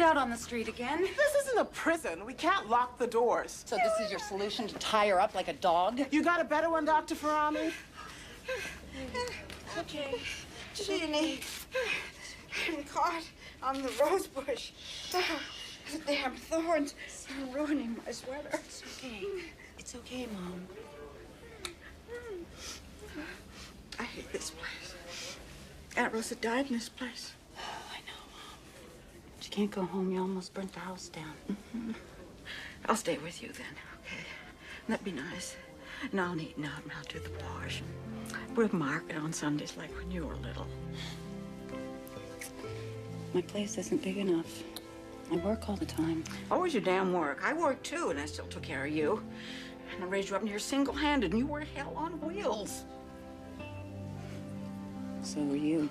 out on the street again. This isn't a prison. We can't lock the doors. So this is your solution to tie her up like a dog? You got a better one, Dr. Farami? Okay. Jeannie, I'm caught on the rose bush. The damn thorns are ruining my sweater. It's okay. It's okay, Mom. I hate this place. Aunt Rosa died in this place. Oh, I know, Mom. But you can't go home. You almost burnt the house down. Mm-hmm. I'll stay with you then, okay? That'd be nice. And I'll eat out and I'll do the wash. We'll market on Sundays like when you were little. My place isn't big enough. I work all the time. Always your damn work. I worked too, and I still took care of you. And I raised you up near single-handed, and you were hell on wheels. So were you.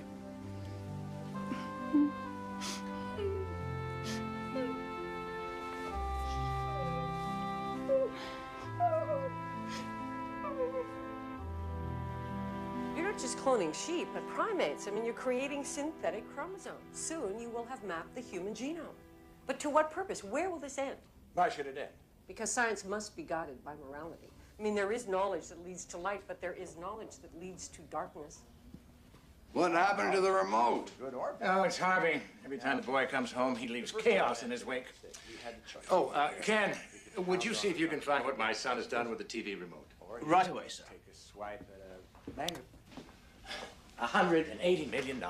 You're not just cloning sheep, but primates. I mean, you're creating synthetic chromosomes. Soon you will have mapped the human genome. But to what purpose? Where will this end? Why should it end? Because science must be guided by morality. I mean, there is knowledge that leads to light, but there is knowledge that leads to darkness. What happened to the remote? Good or bad? Oh, it's Harvey. Every time the boy comes home, he leaves chaos in his wake. Oh, Ken, would you see if you can find what my son has done with the TV remote? Right away, sir. Take a swipe at a mango. $180 million.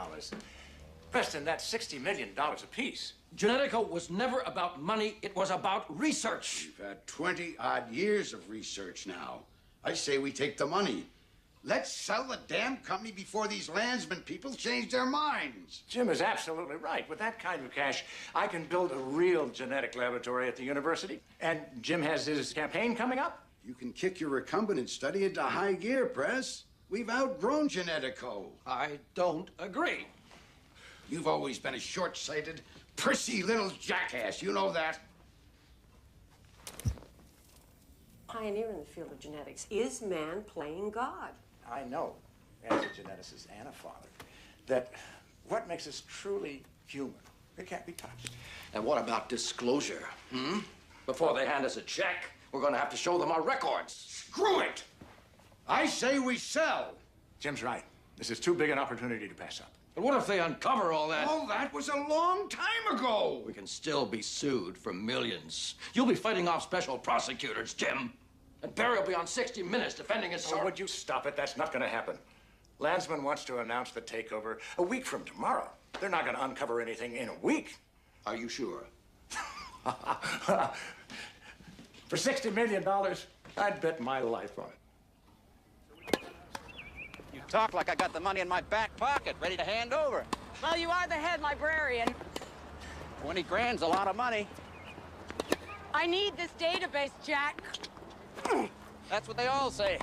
Preston, that's $60 million apiece. Genetico was never about money. It was about research. We've had 20-odd years of research now. I say we take the money. Let's sell the damn company before these landsman people change their minds. Jim is absolutely right. With that kind of cash, I can build a real genetic laboratory at the university. And Jim has his campaign coming up. You can kick your recombinant study into high gear, Press. We've outgrown Genetico. I don't agree. You've always been a short-sighted, prissy little jackass. You know that. Pioneer in the field of genetics. Is man playing God? I know, as a geneticist and a father, that what makes us truly human, it can't be touched. And what about disclosure? Before they hand us a check, we're going to have to show them our records. Screw it! I say we sell. Jim's right. This is too big an opportunity to pass up. But what if they uncover all that? All that was a long time ago. We can still be sued for millions. You'll be fighting off special prosecutors, Jim. And Barry will be on 60 Minutes defending his son. Oh, would you stop it? That's not going to happen. Landsman wants to announce the takeover a week from tomorrow. They're not going to uncover anything in a week. Are you sure? For $60 million, I'd bet my life on it. You talk like I got the money in my back pocket, ready to hand over. Well, you are the head librarian. 20 grand's a lot of money. I need this database, Jack. That's what they all say.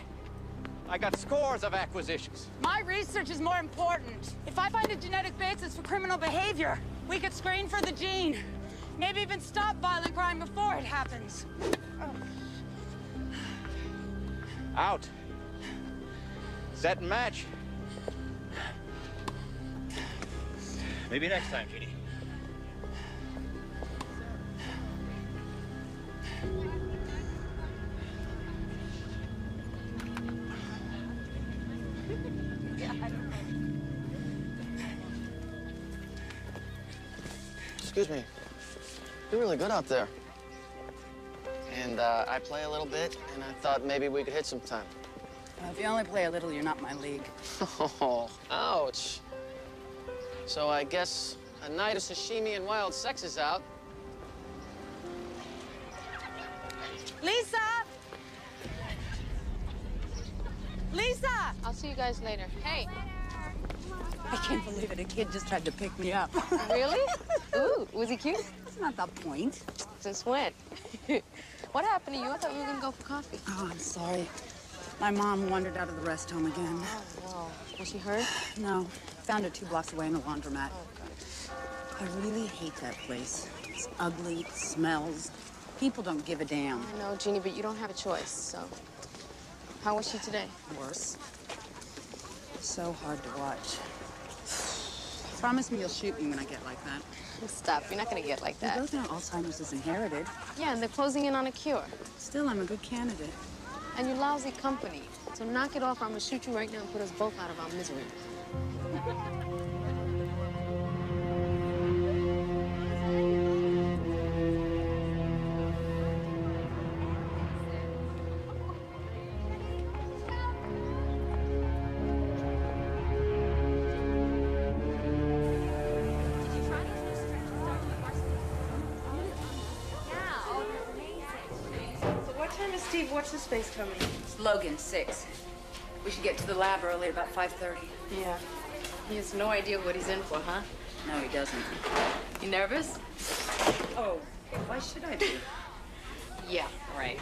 I got scores of acquisitions. My research is more important. If I find a genetic basis for criminal behavior, we could screen for the gene. Maybe even stop violent crime before it happens. Out. Set and match. Maybe next time, Jeannie. Excuse me. You're really good out there. And I play a little bit, and I thought maybe we could hit some time. If you only play a little, you're not my league. Oh, ouch. So I guess a night of sashimi and wild sex is out. Lisa! Lisa! I'll see you guys later. Hey. I can't believe it. A kid just tried to pick me up. Really? Ooh, was he cute? That's not the point. Since when? What happened to you? I thought you were gonna go for coffee. Oh, I'm sorry. My mom wandered out of the rest home again. Oh, wow. Was she hurt? No. Found her 2 blocks away in a laundromat. Oh, God. I really hate that place. It's ugly, it smells. People don't give a damn. I know, Jeannie, but you don't have a choice, so. How was she today? Worse. So hard to watch. Promise me you'll shoot me when I get like that. Stop, you're not gonna get like that. We both know Alzheimer's is inherited. Yeah, and they're closing in on a cure. Still, I'm a good candidate. And you're lousy company. So knock it off or I'm gonna shoot you right now and put us both out of our misery. Steve, what's the space coming? It's Logan, 6. We should get to the lab early, about 5:30. Yeah. He has no idea what he's in for, huh? No, he doesn't. You nervous? Oh, why should I be? Yeah, right.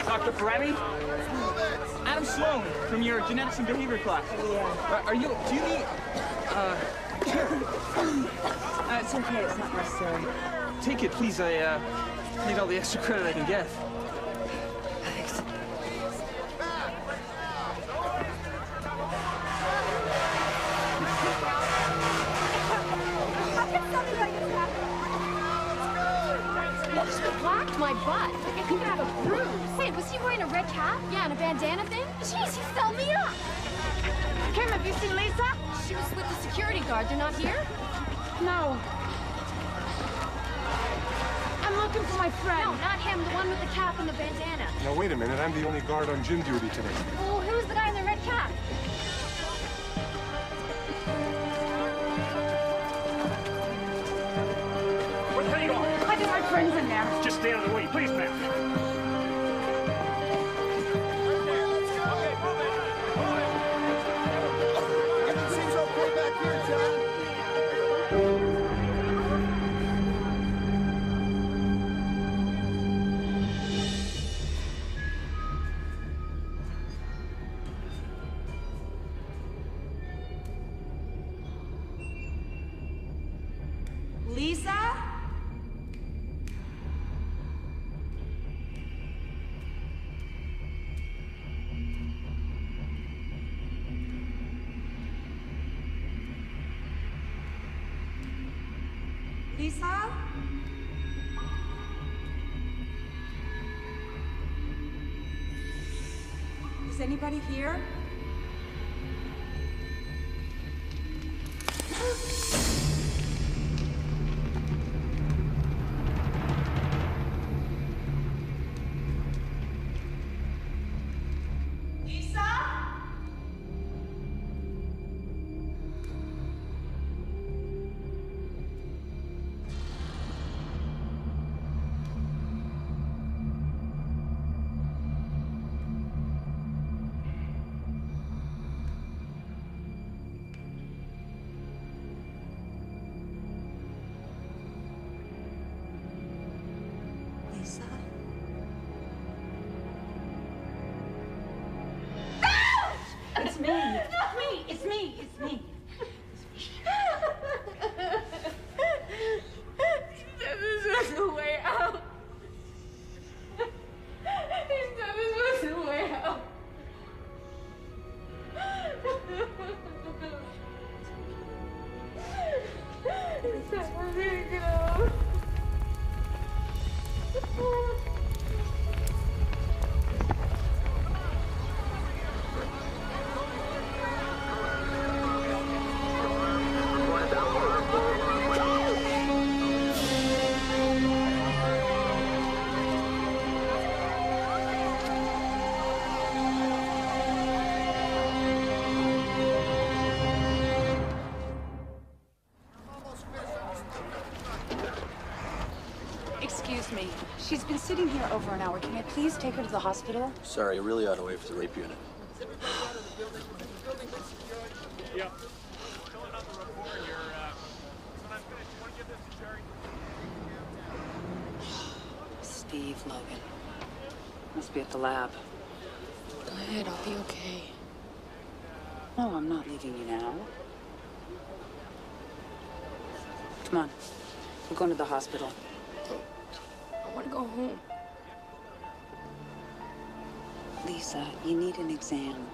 Dr. Ferrari? Adam Sloan from your genetics and behavior class. Yeah. Do you need, It's okay, it's not necessary. Take it, please. I need all the extra credit I can get. Whacked my butt. Like I could have a bruise. Wait, was he wearing a red cap? Yeah, and a bandana thing? Jeez, he fell me up. Kim, have you seen Lisa? She was with the security guard. They're not here? No. I'm looking for my friend. No, not him. The one with the cap and the bandana. Now, wait a minute. I'm the only guard on gym duty today. Well, who's the guy in the red cap? Where are you going? I think my friend's in there. Just stay out of the way, please, ma'am. Everything's okay back here, John. Lisa? Lisa? Is anybody here? me. It's me. It's me. It's me. This was the way out. This was the way out. Excuse me. She's been sitting here over an hour. Can I please take her to the hospital? Sorry, you're really out of way for the rape unit. Yeah. Steve Logan. Must be at the lab. Go ahead, I'll be okay. No, I'm not leaving you now. Come on. We're going to the hospital. I want to go home. Lisa, you need an exam.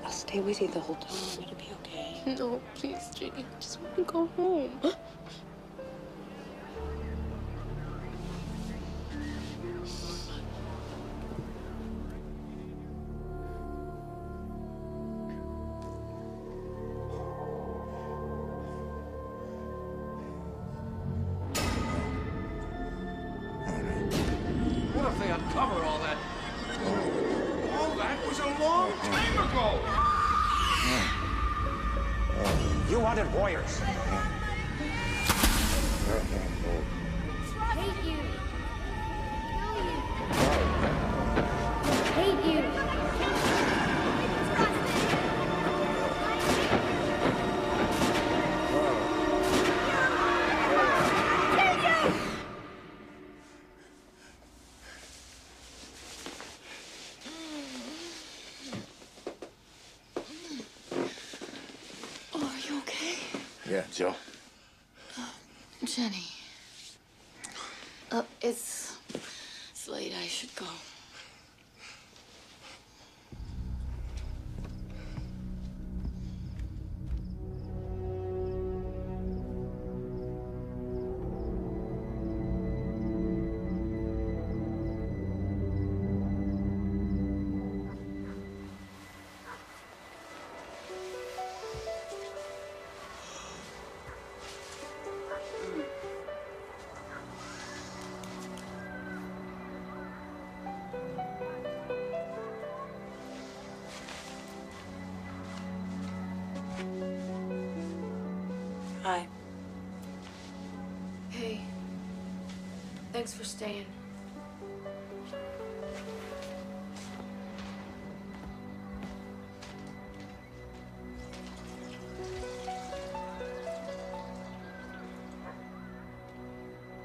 I'll stay with you the whole time. It'll be okay. No, please, Jenny. I just want to go home. What if they uncover all that? All that was a long time ago! You wanted warriors. Hate you. Hate you. Oh, are you okay? Yeah, Joe. Jenny. It's late. I should go. Hi. Hey. Thanks for staying.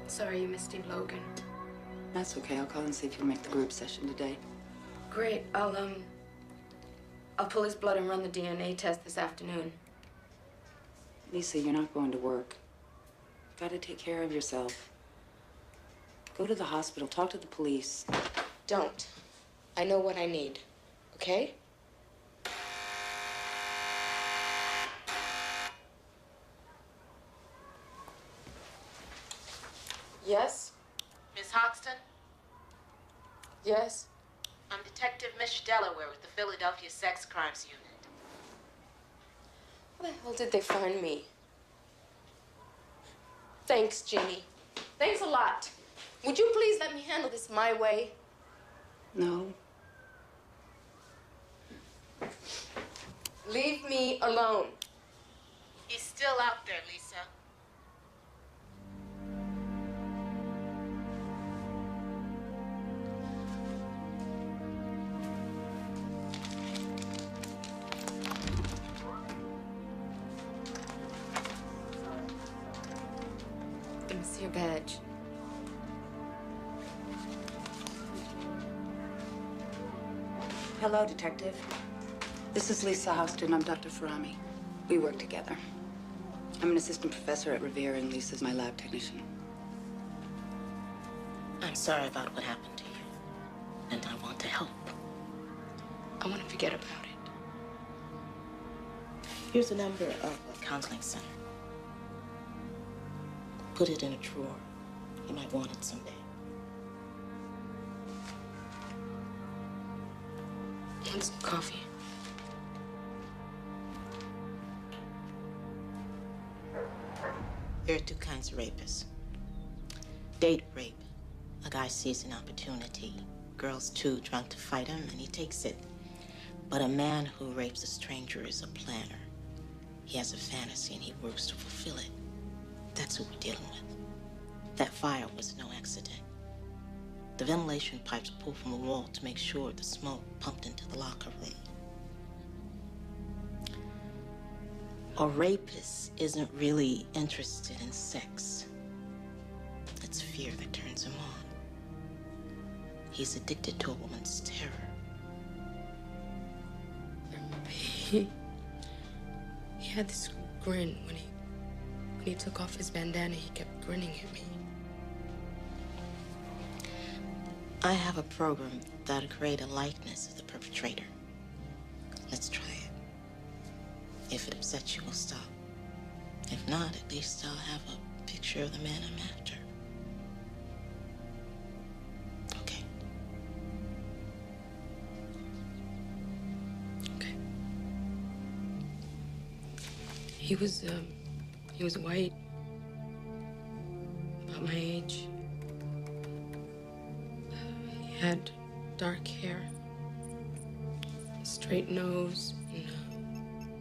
Sorry you missed Steve Logan. That's okay. I'll call and see if you'll make the group session today. Great. I'll pull his blood and run the DNA test this afternoon. Lisa, you're not going to work. You've got to take care of yourself. Go to the hospital. Talk to the police. Don't. I know what I need. Okay? Yes? Miss Hoxton? Yes? I'm Detective Mish Delaware with the Philadelphia Sex Crimes Unit. How the hell did they find me? Thanks, Jeannie. Thanks a lot. Would you please let me handle this my way? No. Leave me alone. He's still out there, Lisa. Let me see your badge. Hello, Detective. This is Lisa Houston. I'm Dr. Farami. We work together. I'm an assistant professor at Revere, and Lisa's my lab technician. I'm sorry about what happened to you, and I want to help. I want to forget about it. Here's a number of a counseling center. Put it in a drawer. You might want it someday. Want some coffee? There are two kinds of rapists. Date rape. A guy sees an opportunity. Girl's too drunk to fight him, and he takes it. But a man who rapes a stranger is a planner. He has a fantasy, and he works to fulfill it. That's who we're dealing with. That fire was no accident. The ventilation pipes pulled from the wall to make sure the smoke pumped into the locker room. A rapist isn't really interested in sex. It's fear that turns him on. He's addicted to a woman's terror. He had this grin when he took off his bandana. He kept grinning at me. I have a program that'll create a likeness of the perpetrator. Let's try it. If it upsets you, we'll stop. If not, at least I'll have a picture of the man I'm after. Okay. Okay. He was white, about my age. He had dark hair, a straight nose, and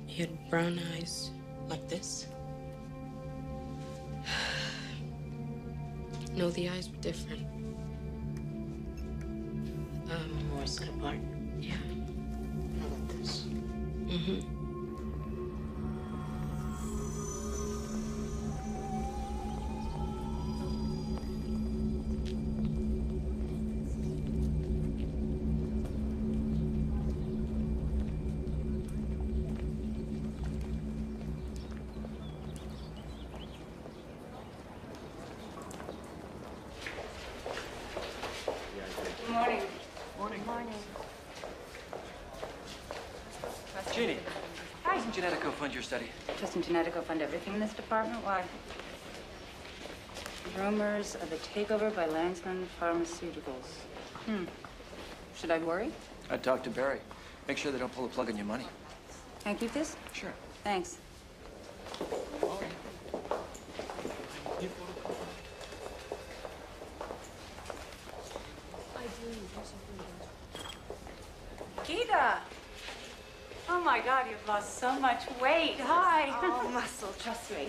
he had brown eyes. Like this? No, the eyes were different. More set apart? Yeah. How about this? Mm-hmm. Jeannie, how doesn't Genetico fund your study? Doesn't Genetico fund everything in this department? Why? Rumors of a takeover by Landsman Pharmaceuticals. Should I worry? I'd talk to Barry. Make sure they don't pull the plug on your money. Can I keep this? Sure. Thanks. Gita! Oh my God, you've lost so much weight. Hi. All muscle, trust me.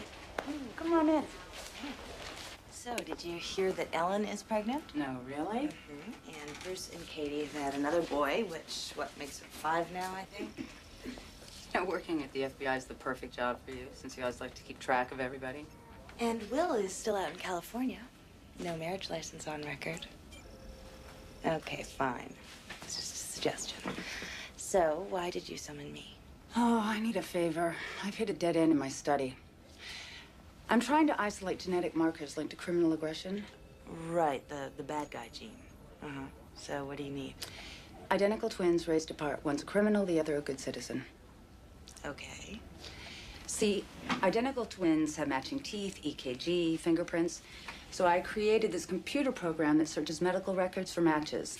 Come on in. So, did you hear that Ellen is pregnant? No, really? And Bruce and Katie have had another boy, which, what, makes it 5 now, I think? You know, working at the FBI is the perfect job for you, since you always like to keep track of everybody. And Will is still out in California. No marriage license on record. Okay, fine. It's just a suggestion. So, why did you summon me? Oh, I need a favor. I've hit a dead end in my study. I'm trying to isolate genetic markers linked to criminal aggression. Right, the bad guy gene. So, what do you need? Identical twins raised apart. One's a criminal, the other a good citizen. Okay. See, identical twins have matching teeth, EKG, fingerprints. So I created this computer program that searches medical records for matches.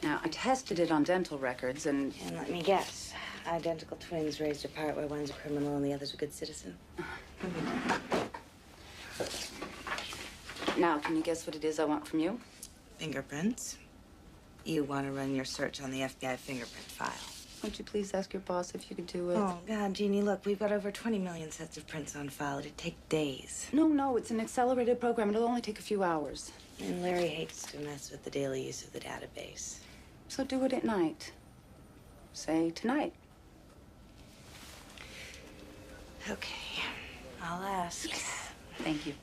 Now, I tested it on dental records and... And let me guess. Identical twins raised apart where one's a criminal and the other's a good citizen. Now, can you guess what it is I want from you? Fingerprints. You want to run your search on the FBI fingerprint file. Would you please ask your boss if you could do it? Oh, God, Jeannie, look, we've got over 20 million sets of prints on file. It'd take days. No, it's an accelerated program. It'll only take a few hours. And Larry hates to mess with the daily use of the database. So do it at night. Say tonight. Okay, I'll ask. Yes. Thank you.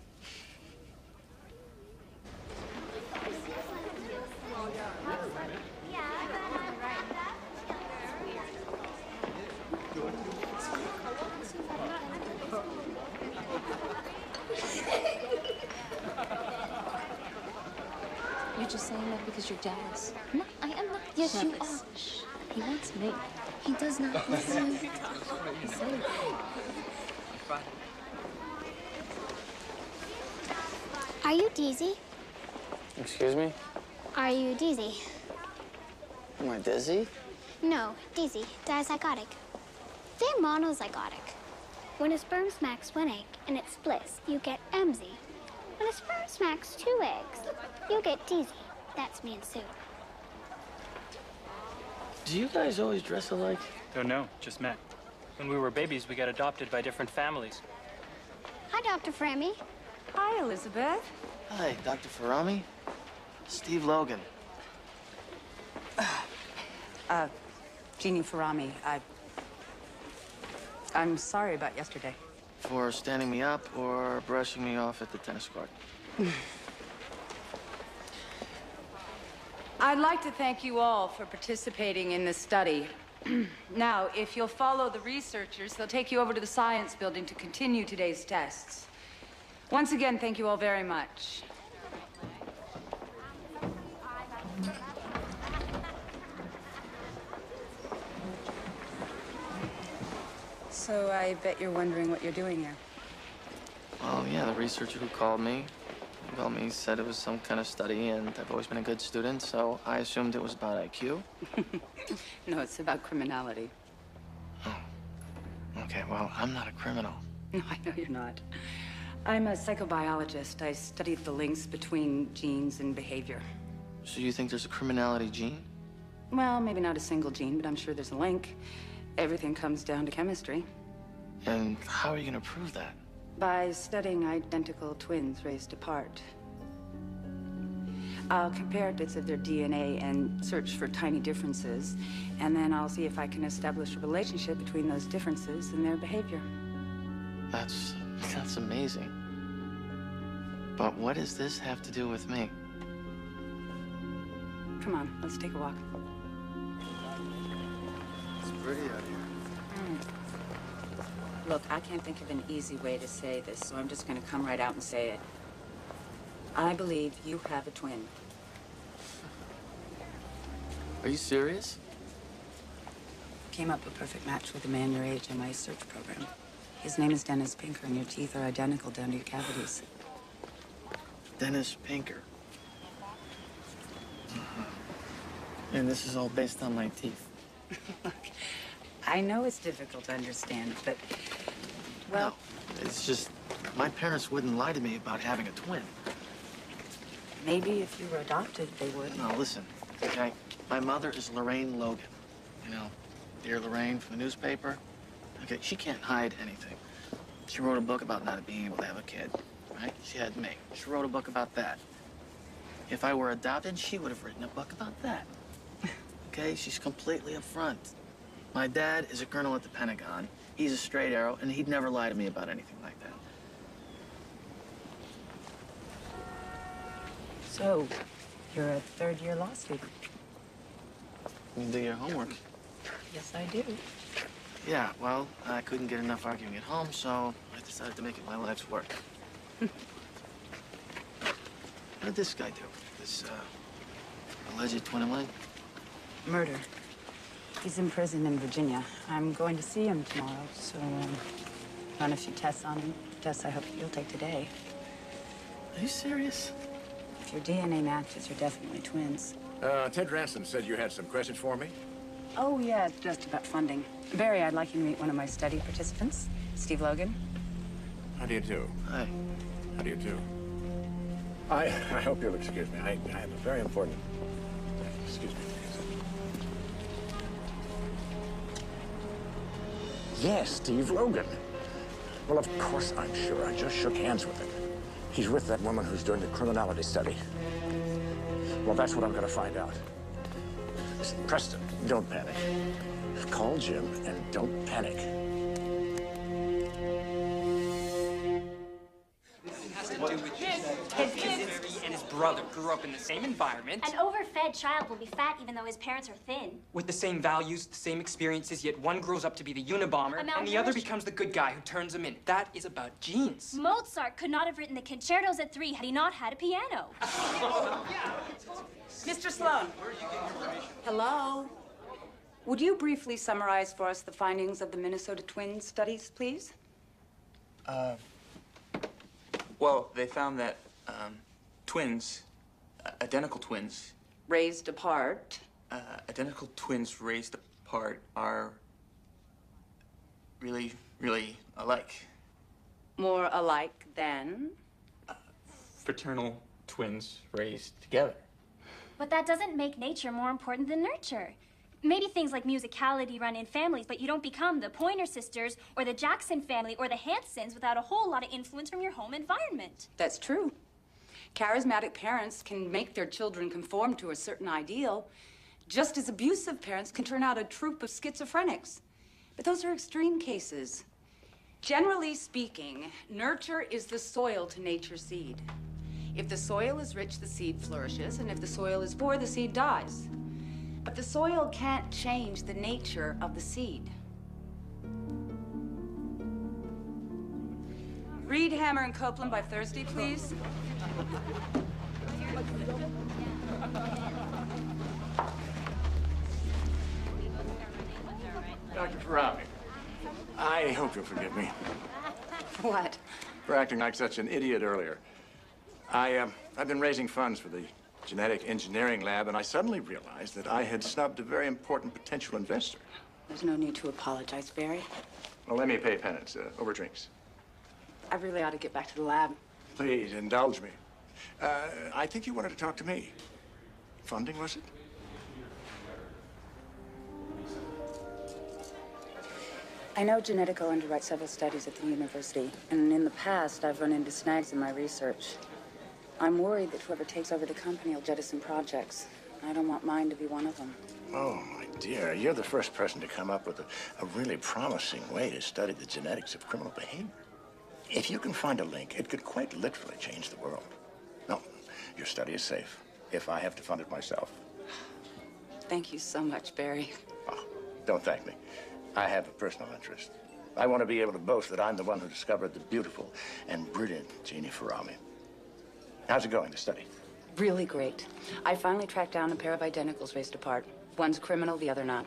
You're just saying that because you're jealous. No, I am not. Yes, you are. Shh. He wants me. He does not listen. He's saying Are you dizzy? Excuse me? Are you dizzy? Am I dizzy? No, dizzy, dipsychotic. They're monozygotic. When a sperm smacks one egg and it splits, you get MZ. When a sperm smacks 2 eggs, you get dizzy. That's me and Sue. Do you guys always dress alike? Oh, no, just met. When we were babies, we got adopted by different families. Hi, Dr. Frammy. Hi, Elizabeth. Hi, Dr. Farami. Steve Logan. Jeannie Farami, I'm sorry about yesterday. For standing me up or brushing me off at the tennis court? I'd like to thank you all for participating in this study. Now, if you'll follow the researchers, they'll take you over to the science building to continue today's tests. Once again, thank you all very much. So I bet you're wondering what you're doing here. Well, yeah, the researcher who called me said it was some kind of study, and I've always been a good student, so I assumed it was about IQ. No, it's about criminality. Oh. Okay, well, I'm not a criminal. No, I know you're not. I'm a psychobiologist. I studied the links between genes and behavior. So you think there's a criminality gene? Well, maybe not a single gene, but I'm sure there's a link. Everything comes down to chemistry. And how are you going to prove that? By studying identical twins raised apart. I'll compare bits of their DNA and search for tiny differences, and then I'll see if I can establish a relationship between those differences and their behavior. That's amazing. But what does this have to do with me? Come on, let's take a walk. It's pretty out here. Look, I can't think of an easy way to say this, so I'm just going to come right out and say it. I believe you have a twin. Are you serious? Came up a perfect match with a man your age in my search program. His name is Dennis Pinker, and your teeth are identical down to your cavities. Dennis Pinker. And this is all based on my teeth. Look, I know it's difficult to understand, but, well... No, it's just, my parents wouldn't lie to me about having a twin. Maybe if you were adopted, they would. No, listen, okay? My mother is Lorraine Logan. You know, Dear Lorraine from the newspaper. Okay, she can't hide anything. She wrote a book about not being able to have a kid, right? She had me. She wrote a book about that. If I were adopted, she would have written a book about that. Okay, she's completely upfront. My dad is a colonel at the Pentagon. He's a straight arrow, and he'd never lie to me about anything like that. So, you're a third-year law student. You do your homework. Yes, I do. Yeah, well, I couldn't get enough arguing at home, so I decided to make it my life's work. What did this guy do? This, alleged twin of mine? Murder. He's in prison in Virginia. I'm going to see him tomorrow, so run a few tests on him. Tests I hope you'll take today. Are you serious? If your DNA matches, you're definitely twins. Ted Ransom said you had some questions for me? Oh, yeah, just about funding. Barry, I'd like you to meet one of my study participants, Steve Logan. How do you do? Hi. How do you do? I hope you'll excuse me. I have a very important... Excuse me. Yes, Steve Logan. Well, of course I'm sure. I just shook hands with him. He's with that woman who's doing the criminality study. Well, that's what I'm going to find out. Listen, Preston, don't panic. Call Jim and don't panic. brother grew up in the same environment. An overfed child will be fat even though his parents are thin. With the same values, the same experiences, yet one grows up to be the Unabomber, and the other becomes the good guy who turns him in. That is about genes. Mozart could not have written the Concertos at 3 had he not had a piano. Mr. Sloan. Hello. Would you briefly summarize for us the findings of the Minnesota Twins studies, please? Well, they found that twins, identical twins... Raised apart? Identical twins raised apart are really, really alike. More alike than? Fraternal twins raised together. But that doesn't make nature more important than nurture. Maybe things like musicality run in families, but you don't become the Pointer Sisters or the Jackson family or the Hansons without a whole lot of influence from your home environment. That's true. Charismatic parents can make their children conform to a certain ideal, just as abusive parents can turn out a troop of schizophrenics. But those are extreme cases. Generally speaking, nurture is the soil to nature's seed. If the soil is rich, the seed flourishes, and if the soil is poor, the seed dies. But the soil can't change the nature of the seed. Read Hammer and Copeland by Thursday, please. Dr. Farabi, I hope you'll forgive me What? for acting like such an idiot earlier. I've been raising funds for the genetic engineering lab, and I suddenly realized that I had snubbed a very important potential investor. There's no need to apologize, Barry. Well, let me pay penance over drinks. I really ought to get back to the lab. Please, indulge me. I think you wanted to talk to me. Funding, was it? I know Genetico underwrites several studies at the university, and in the past, I've run into snags in my research. I'm worried that whoever takes over the company will jettison projects. I don't want mine to be one of them. Oh, my dear, you're the first person to come up with a really promising way to study the genetics of criminal behavior. If you can find a link, it could quite literally change the world. No, your study is safe, if I have to fund it myself. Thank you so much, Barry. Oh, don't thank me. I have a personal interest. I want to be able to boast that I'm the one who discovered the beautiful and brilliant Jeannie Farabi. How's it going, the study? Really great. I finally tracked down a pair of identicals raised apart. One's a criminal, the other not.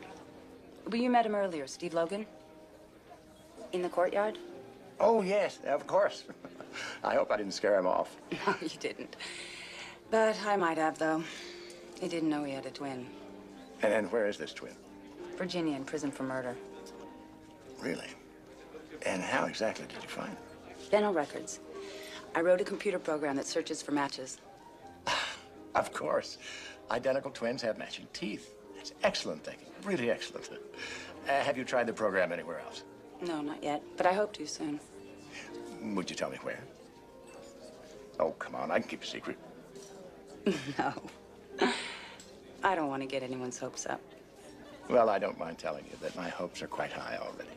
Well, you met him earlier, Steve Logan? In the courtyard? Oh, yes, of course. I hope I didn't scare him off. No, you didn't. But I might have, though. He didn't know he had a twin. And where is this twin? Virginia, in prison for murder. Really? And how exactly did you find him? Dental records. I wrote a computer program that searches for matches. Of course. Identical twins have matching teeth. It's excellent thinking. Really excellent. Have you tried the program anywhere else? No, not yet, but I hope to soon. Would you tell me where? Oh, come on, I can keep a secret. No. I don't want to get anyone's hopes up. Well, I don't mind telling you that my hopes are quite high already.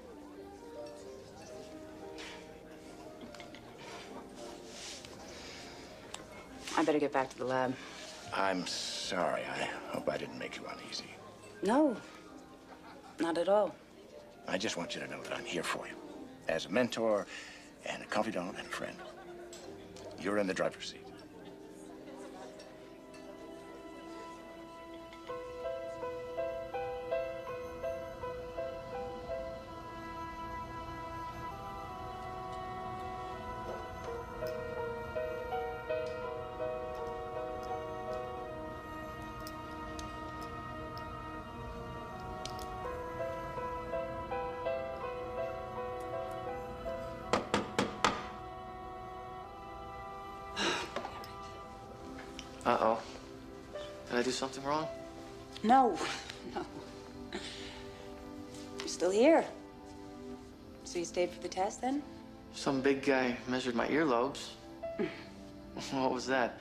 I better get back to the lab. I'm sorry. I hope I didn't make you uneasy. No, not at all. I just want you to know that I'm here for you. As a mentor and a confidant and a friend. You're in the driver's seat. Uh-oh. Did I do something wrong? No, no. You're still here. So you stayed for the test, then? Some big guy measured my earlobes. What was that?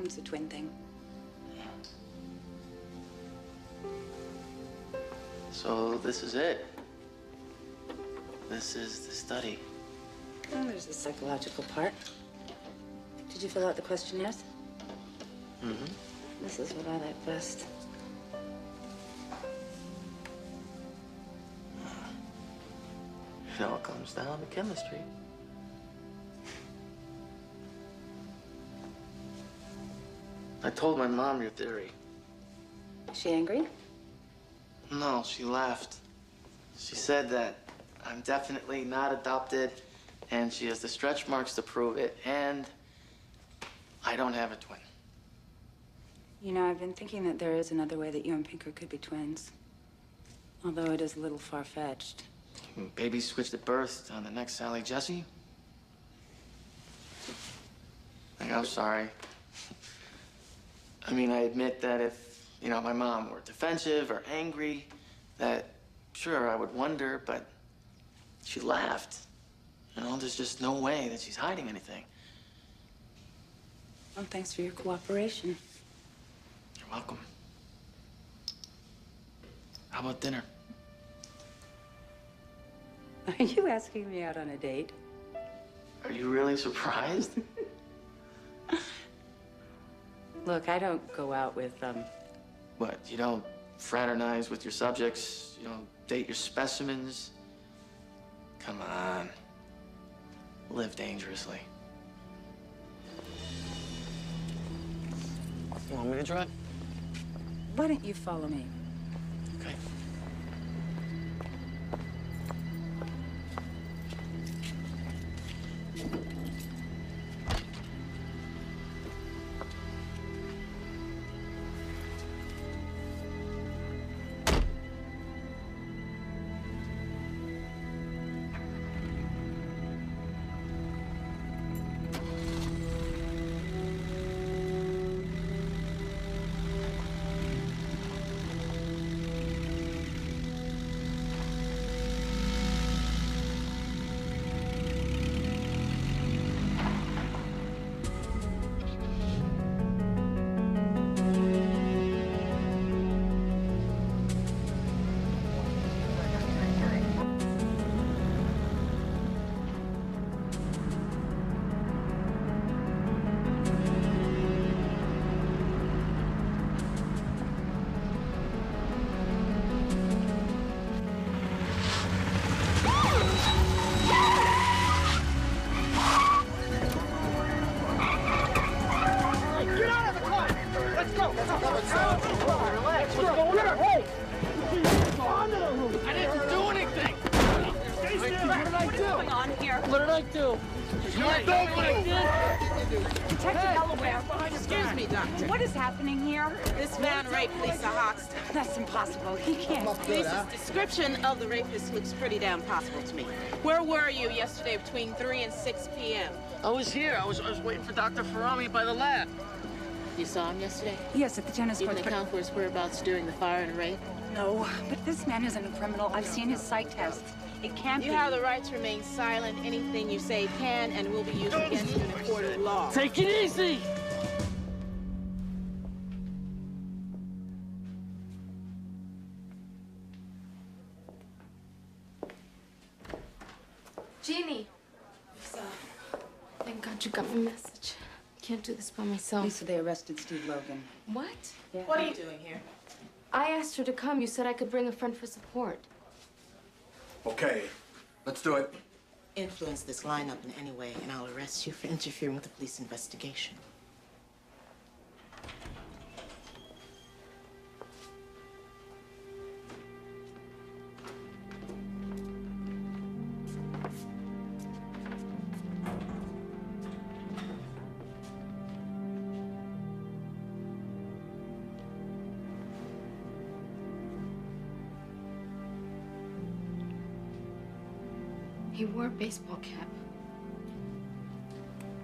It's a twin thing. So this is it. This is the study. Oh, there's the psychological part. Did you fill out the questionnaires? This is what I like best. It all comes down to chemistry. I told my mom your theory. Is she angry? No, she laughed. She said that I'm definitely not adopted, and she has the stretch marks to prove it, and I don't have a twin. You know, I've been thinking that there is another way that you and Pinker could be twins. Although it is a little far-fetched. Baby switched at birth on the next Sally Jesse. I'm sorry. I mean, I admit that if, you know, my mom were defensive or angry, that sure, I would wonder, but she laughed. You know, there's just no way that she's hiding anything. Well, thanks for your cooperation. You're welcome. How about dinner? Are you asking me out on a date? Are you really surprised? Look, I don't go out with, What, you don't fraternize with your subjects? You don't date your specimens? Come on. Live dangerously. You want me to drive? Why don't you follow me? Okay. Excuse me, Doctor. What is happening here? This man raped Lisa Hoxton. That's impossible. He can't. Lisa's description of the rapist looks pretty damn possible to me. Where were you yesterday between 3 and 6 p.m.? I was here. I was waiting for Dr. Farami by the lab. You saw him yesterday? Yes, at the tennis You court. can account for his whereabouts during the fire and rape? No, but this man isn't a criminal. I've seen his psych tests. It can't be. You have the right to remain silent. Anything you say can and will be used against you in a court of law. Take it easy! Jeannie. Lisa. Thank God you got my message. Can't do this by myself. Lisa, they arrested Steve Logan. What? Yeah. What are you doing here? I asked her to come. You said I could bring a friend for support. Okay, let's do it. Influence this lineup in any way, and I'll arrest you for interfering with the police investigation. He wore a baseball cap.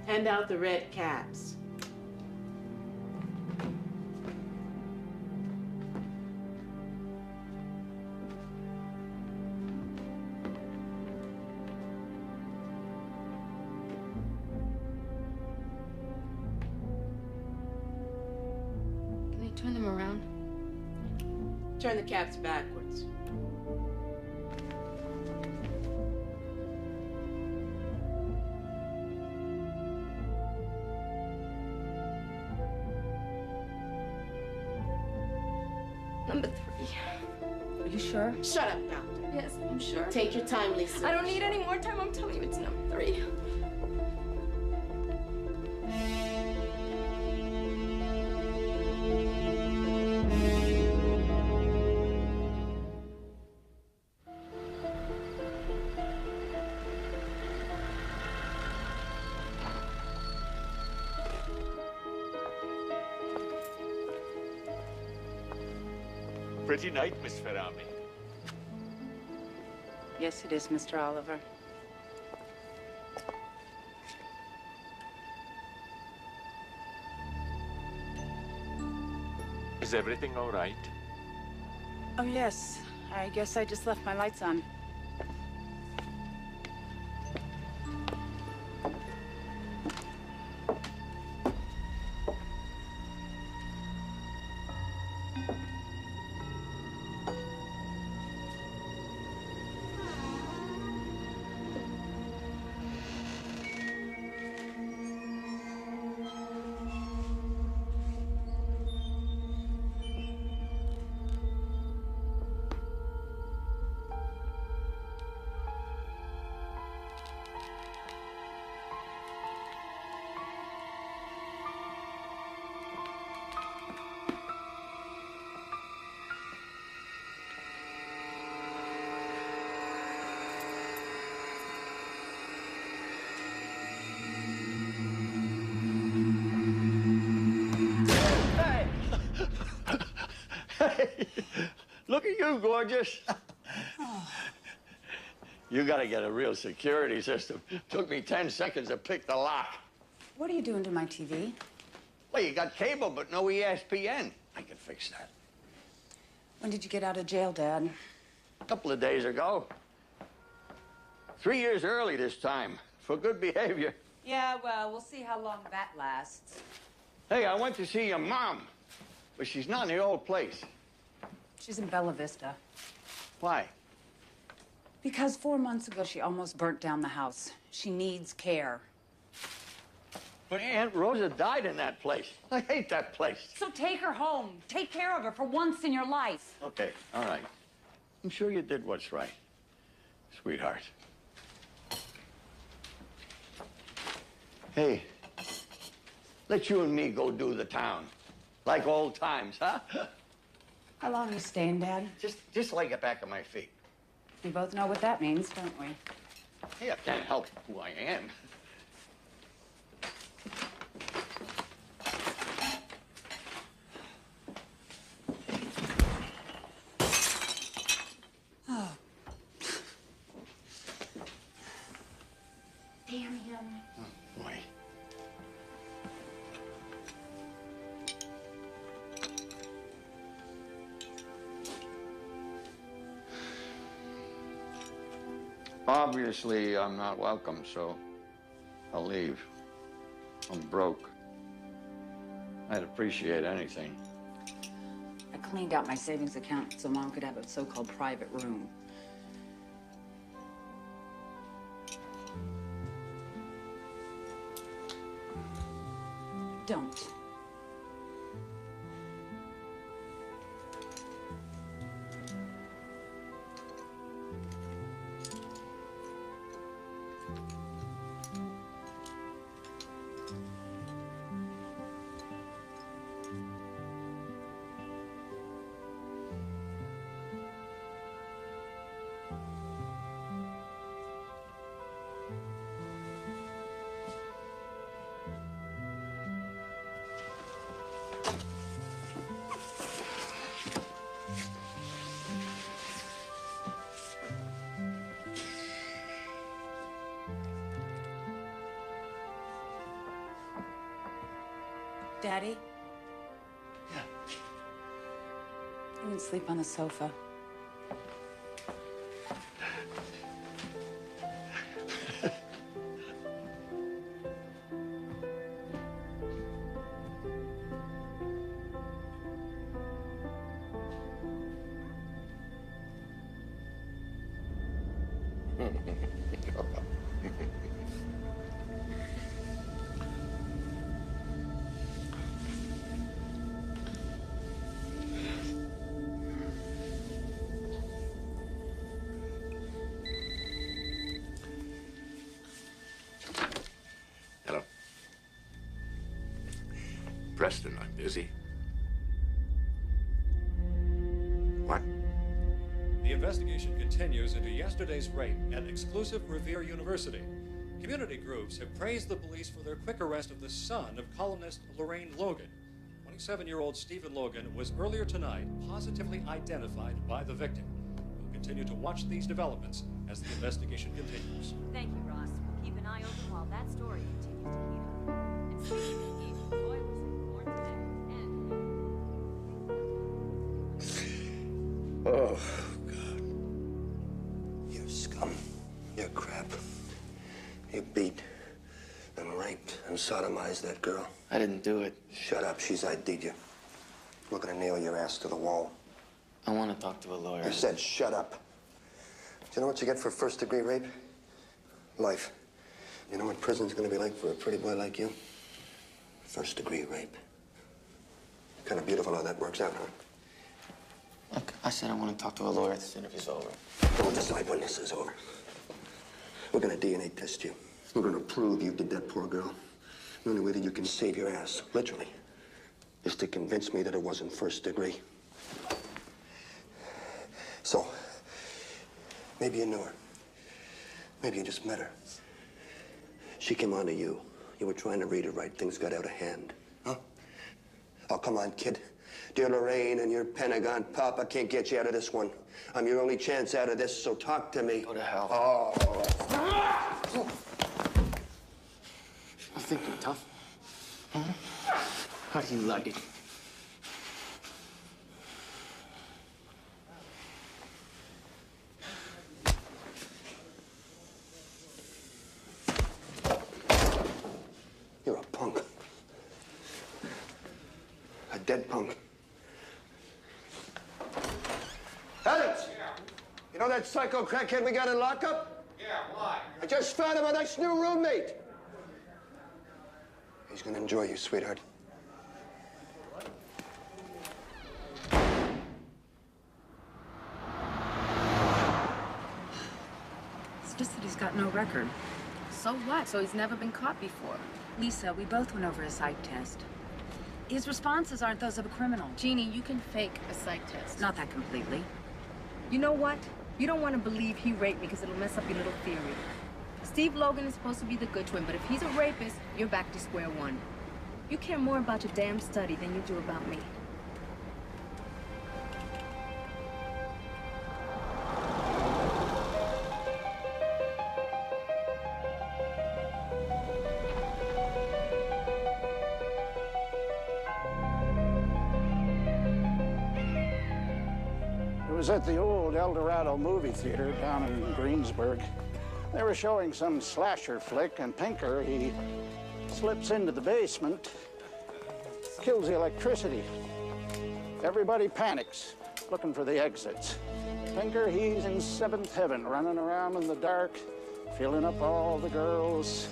Hand out the red caps. Can I turn them around? Turn the caps backwards. Are you sure? Shut up, doctor. Yes, I'm sure. Take your time, Lisa. I don't need any more time. I'm telling you, it's number 3. Pretty night, Miss Ferrami. Yes, it is, Mr. Oliver. Is everything all right? Oh, yes. I guess I just left my lights on. Look at you, gorgeous. You gotta get a real security system. Took me 10 seconds to pick the lock. What are you doing to my TV? Well, you got cable, but no ESPN. I can fix that. When did you get out of jail, Dad? A couple of days ago. 3 years early this time, for good behavior. Yeah, well, we'll see how long that lasts. Hey, I went to see your mom, but she's not in the old place. She's in Bella Vista. Why? Because 4 months ago, she almost burnt down the house. She needs care. But Aunt Rosa died in that place. I hate that place. So take her home. Take care of her for once in your life. Okay, all right. I'm sure you did what's right, sweetheart. Hey, let you and me go do the town. Like old times, huh? How long are you staying, Dad? Just like the back of my feet. We both know what that means, don't we? Hey, I can't help who I am. Oh. Damn him. Oh, boy. Obviously, I'm not welcome, so I'll leave. I'm broke. I'd appreciate anything. I cleaned out my savings account so Mom could have a so-called private room. Don't. Daddy? Yeah. You can sleep on the sofa. Preston not busy. What? The investigation continues into yesterday's rape at exclusive Revere University. Community groups have praised the police for their quick arrest of the son of columnist Lorraine Logan. 27-year-old Stephen Logan was earlier tonight positively identified by the victim. We'll continue to watch these developments as the investigation continues. Thank you, Ross. We'll keep an eye open while that story continues to heat up. And speaking of heat, Floyd was born today. Oh, God. You're scum. You're crap. You beat and raped and sodomized that girl. I didn't do it. Shut up. She's ID'd you. We're gonna nail your ass to the wall. I want to talk to a lawyer. I said shut up. Do you know what you get for first-degree rape? Life. You know what prison's gonna be like for a pretty boy like you? First-degree rape. Kind of beautiful how that works out, huh? Look, I said I want to talk to a lawyer. This interview's over. We'll decide when this is over. We're gonna DNA test you. We're gonna prove you did that poor girl. The only way that you can save your ass, literally, is to convince me that it wasn't first degree. So, maybe you knew her. Maybe you just met her. She came on to you. You were trying to read her right. Things got out of hand. Huh? Oh, come on, kid. Dear Lorraine and your Pentagon Papa can't get you out of this one. I'm your only chance out of this, so talk to me. Go to hell. Oh. I think you're tough. Huh? How do you like it? You're a punk. A dead punk. Adams! You know that psycho crackhead we got in lockup? Yeah, why? I just found him a nice new roommate. He's gonna enjoy you, sweetheart. It's just that he's got no record. So what? So he's never been caught before. Lisa, we both went over a psych test. His responses aren't those of a criminal. Jeannie, you can fake a psych test. Not that completely. You know what? You don't want to believe he raped me because it'll mess up your little theory. Steve Logan is supposed to be the good twin, but if he's a rapist, you're back to square one. You care more about your damn study than you do about me. It was at the old El Dorado movie theater down in Greensburg. They were showing some slasher flick, and Pinker, he slips into the basement, kills the electricity. Everybody panics, looking for the exits. Pinker, he's in seventh heaven, running around in the dark, filling up all the girls.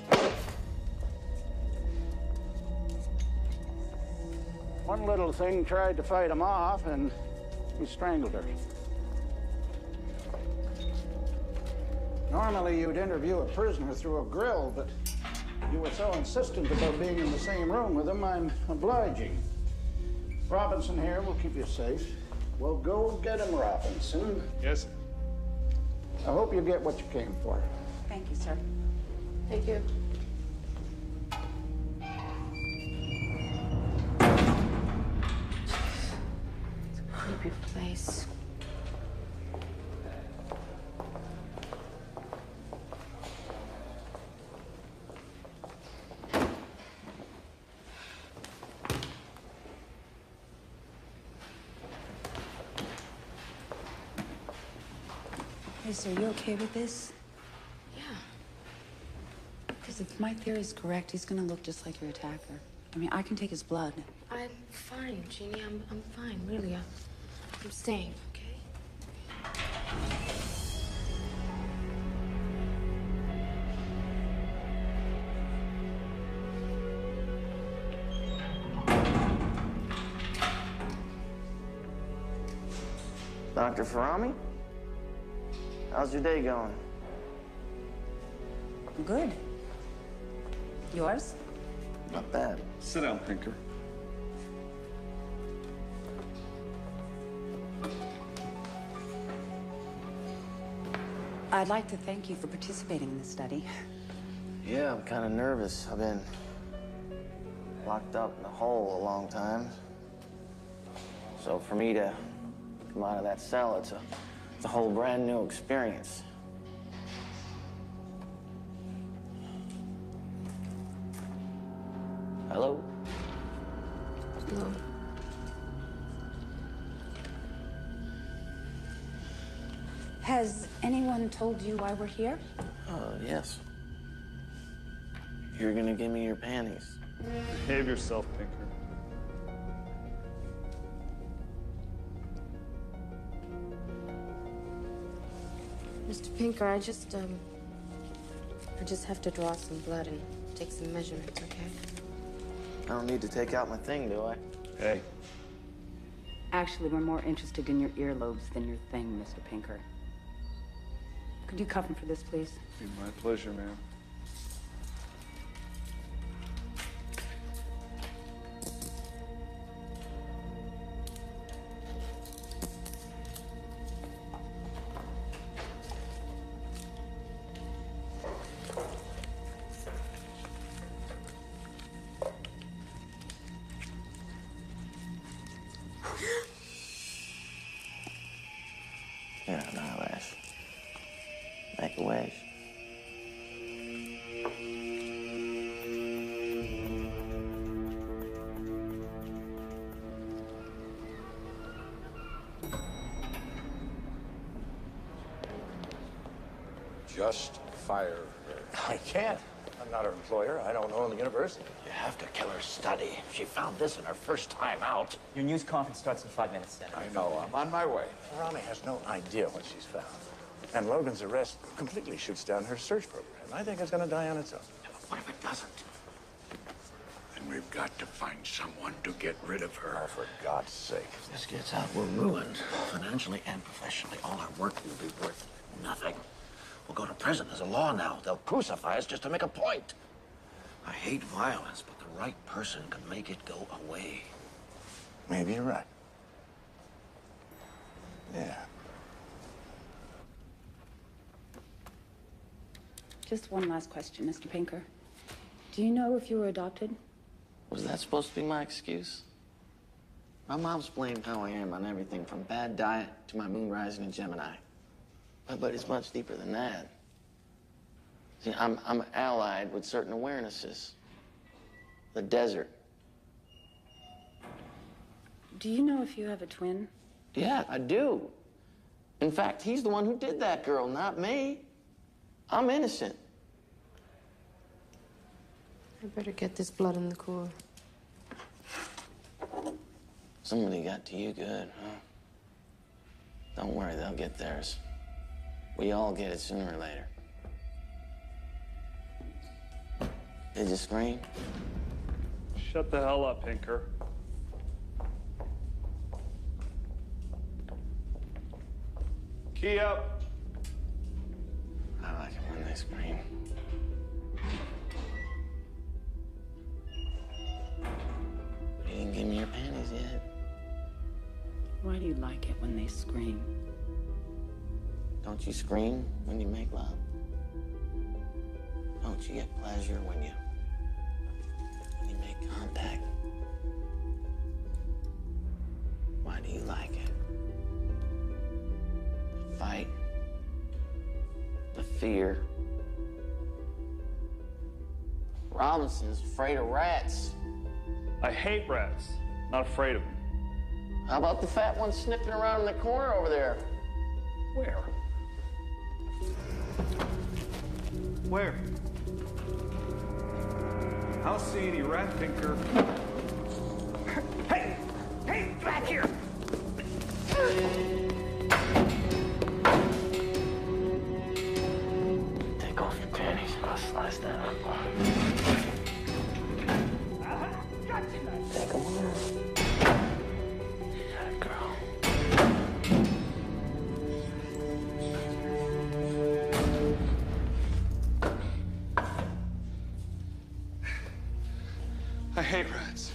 One little thing tried to fight him off, and he strangled her. Normally, you'd interview a prisoner through a grill, but you were so insistent about being in the same room with him, I'm obliging. Robinson here will keep you safe. Well, go get him, Robinson. Yes, sir. I hope you get what you came for. Thank you, sir. Thank you. It's a creepy place. Hey, so are you okay with this? Yeah. Because if my theory is correct, he's gonna look just like your attacker. I mean, I can take his blood. I'm fine, Jeannie. I'm fine, really. I'm staying, okay? Dr. Farami? How's your day going? Good. Yours? Not bad. Sit down, Pinker. I'd like to thank you for participating in this study. Yeah, I'm kind of nervous. I've been locked up in a hole a long time. So for me to come out of that cell, it's a whole brand new experience. Hello? No. Has anyone told you why we're here? Yes. You're gonna give me your panties. Behave yourself, Pinker. Mr. Pinker, I just have to draw some blood and take some measurements, okay? I don't need to take out my thing, do I? Hey. Actually, we're more interested in your earlobes than your thing, Mr. Pinker. Could you cuff him for this, please? Be my pleasure, ma'am. Here, an eyelash. Make a wish. Just fire her. I can't. I'm not her employer. I don't own the university. You have to kill her study. She found this in her first time out. Your news conference starts in 5 minutes, Senator. I know. I'm on my way. Rami has no idea what she's found. And Logan's arrest completely shoots down her search program. I think it's going to die on its own. What if it doesn't? And we've got to find someone to get rid of her. Oh, for God's sake. If this gets out, we're ruined. Financially and professionally. All our work will be worth nothing. We'll go to prison. There's a law now. They'll crucify us just to make a point. I hate violence, but the right person can make it go away. Maybe you're right. Yeah. Just one last question, Mr. Pinker. Do you know if you were adopted? Was that supposed to be my excuse? My mom's blamed how I am on everything from bad diet to my moon rising in Gemini. But it's much deeper than that. See, I'm allied with certain awarenesses. The desert. Do you know if you have a twin? Yeah, I do. In fact, he's the one who did that girl, not me. I'm innocent. I better get this blood in the cooler. Somebody got to you good, huh? Don't worry, they'll get theirs. We all get it sooner or later. Did you scream? Shut the hell up, Pinker. Key up. I like it when they scream. You didn't give me your panties yet. Why do you like it when they scream? Don't you scream when you make love? Don't you get pleasure when you make contact? Why do you like it? The fight, the fear. Robinson's afraid of rats. I hate rats, not afraid of them. How about the fat one sniffing around in the corner over there? Where? Where? I don't see any rat, Pinker. Hey! Hey, back here! Take off your panties. I'll slice that up. Take them off. That girl. I hate rats.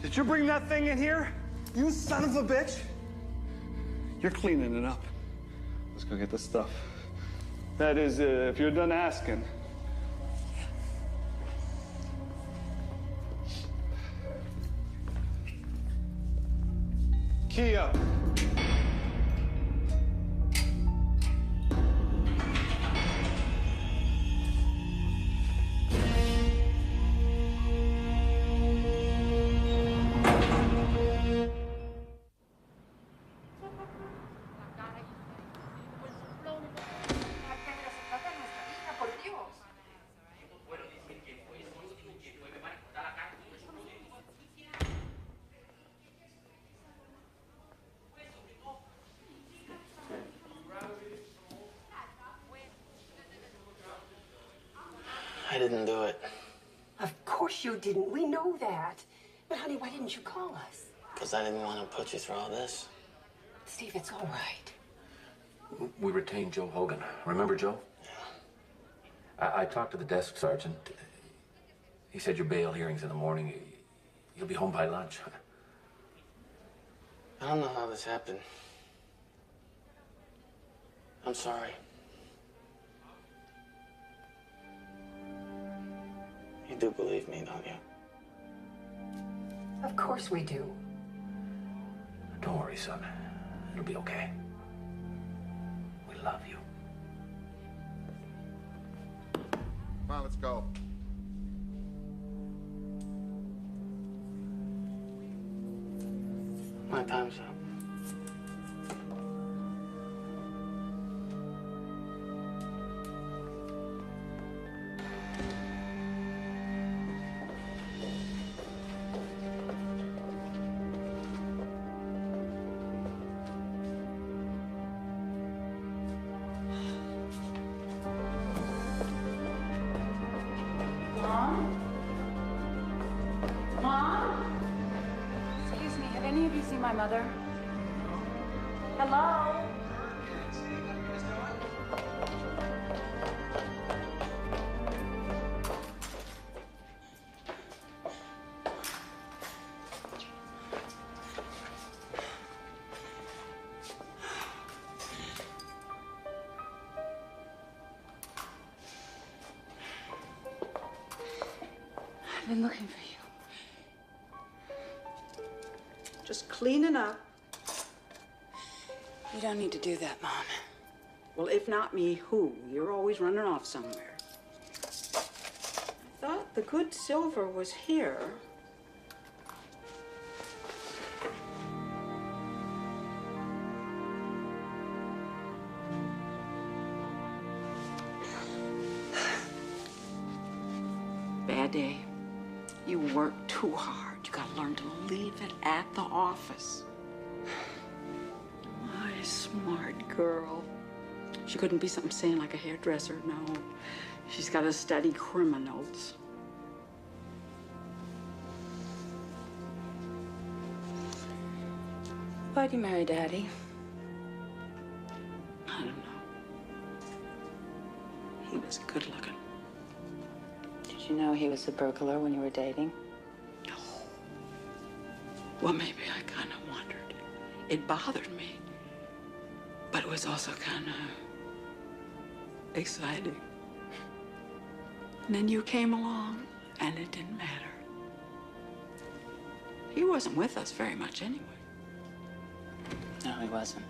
Did you bring that thing in here? You son of a bitch! You're cleaning it up. Let's go get the stuff. That is, if you're done asking. Kia! I didn't do it. Of course you didn't. We know that. But honey, why didn't you call us? Because I didn't want to put you through all this. Steve, it's all right. We retained Joe Hogan. Remember Joe? Yeah. I talked to the desk sergeant. He said your bail hearing's in the morning. You'll be home by lunch. I don't know how this happened. I'm sorry. You do believe me, don't you? Of course we do. Don't worry, son. It'll be okay. We love you. Come on, let's go. My time's up. My mother. Hello? I've been looking for you. Just cleaning up. You don't need to do that, Mom. Well, if not me, who? You're always running off somewhere. I thought the good silver was here. Bad day. You work too hard. You gotta learn to leave it at the office. My smart girl. She couldn't be something saying like a hairdresser, no. She's gotta study criminals. Why'd you marry Daddy? I don't know. He was good looking. Did you know he was a burglar when you were dating? Well, maybe I kind of wondered. It bothered me. But it was also kind of exciting. And then you came along, and it didn't matter. He wasn't with us very much anyway. No, he wasn't.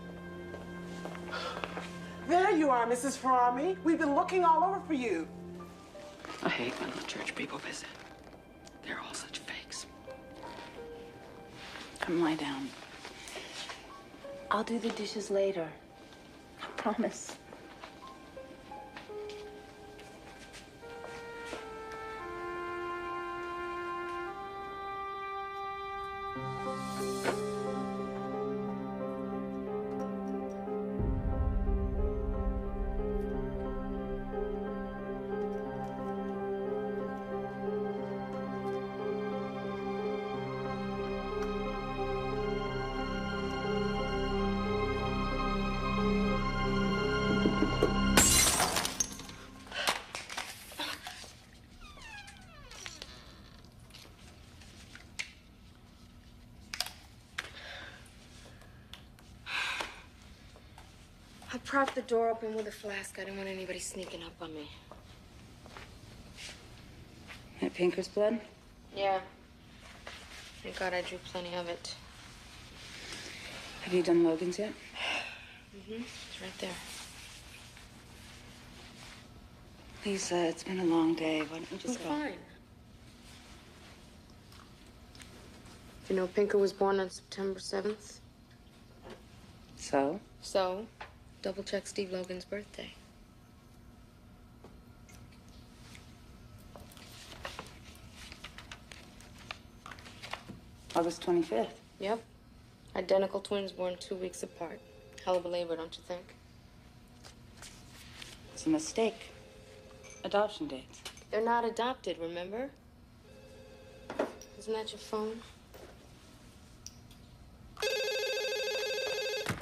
There you are, Mrs. Farami. We've been looking all over for you. I hate when the church people visit. They're all such fakes. Come lie down. I'll do the dishes later. I promise. I propped the door open with a flask. I didn't want anybody sneaking up on me. That Pinker's blood? Yeah. Thank God I drew plenty of it. Have you done Logan's yet? Mm-hmm. It's right there. Lisa, it's been a long day. Why don't we just go? Fine. You know, Pinker was born on September 7th. So? So, double check Steve Logan's birthday. August 25th. Yep. Identical twins born 2 weeks apart. Hell of a labor, don't you think? It's a mistake. Adoption dates. They're not adopted, remember? Isn't that your phone?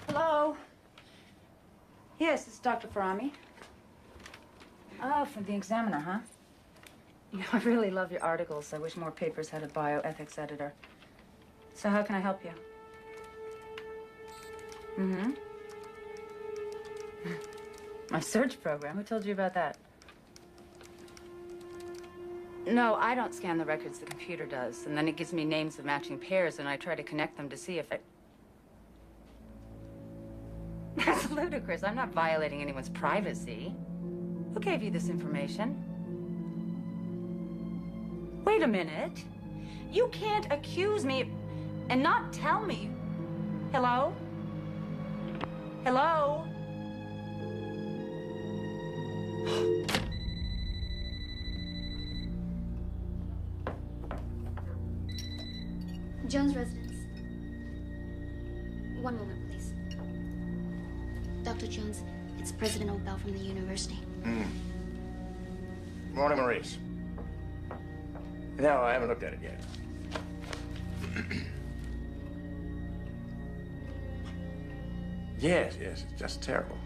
Hello? Yes, it's Dr. Farami. Oh, from the Examiner, huh? You know, I really love your articles. I wish more papers had a bioethics editor. So how can I help you? Mm-hmm. My search program? Who told you about that? No, I don't scan the records. The computer does. And then it gives me names of matching pairs, and I try to connect them to see if I... That's ludicrous. I'm not violating anyone's privacy. Who gave you this information? Wait a minute. You can't accuse me and not tell me. Hello? Hello? Jones residence. One moment, please. Dr. Jones, it's President Obel from the university. Morning, Maurice. No, I haven't looked at it yet. Yes, it's just terrible.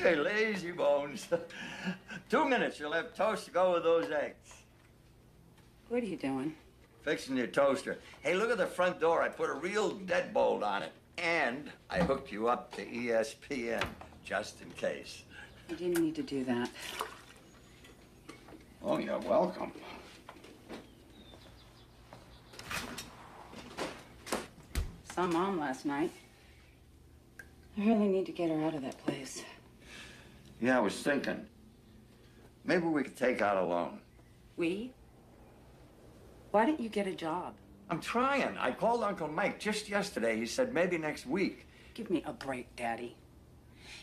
Hey, lazy bones. 2 minutes, you'll have toast to go with those eggs. What are you doing? Fixing your toaster. Hey, look at the front door. I put a real deadbolt on it. And I hooked you up to ESPN, just in case. You didn't need to do that. Oh, you're welcome. Saw Mom last night. I really need to get her out of that place. Yeah, I was thinking. Maybe we could take out a loan. We? Why don't you get a job? I'm trying. I called Uncle Mike just yesterday. He said maybe next week. Give me a break, Daddy.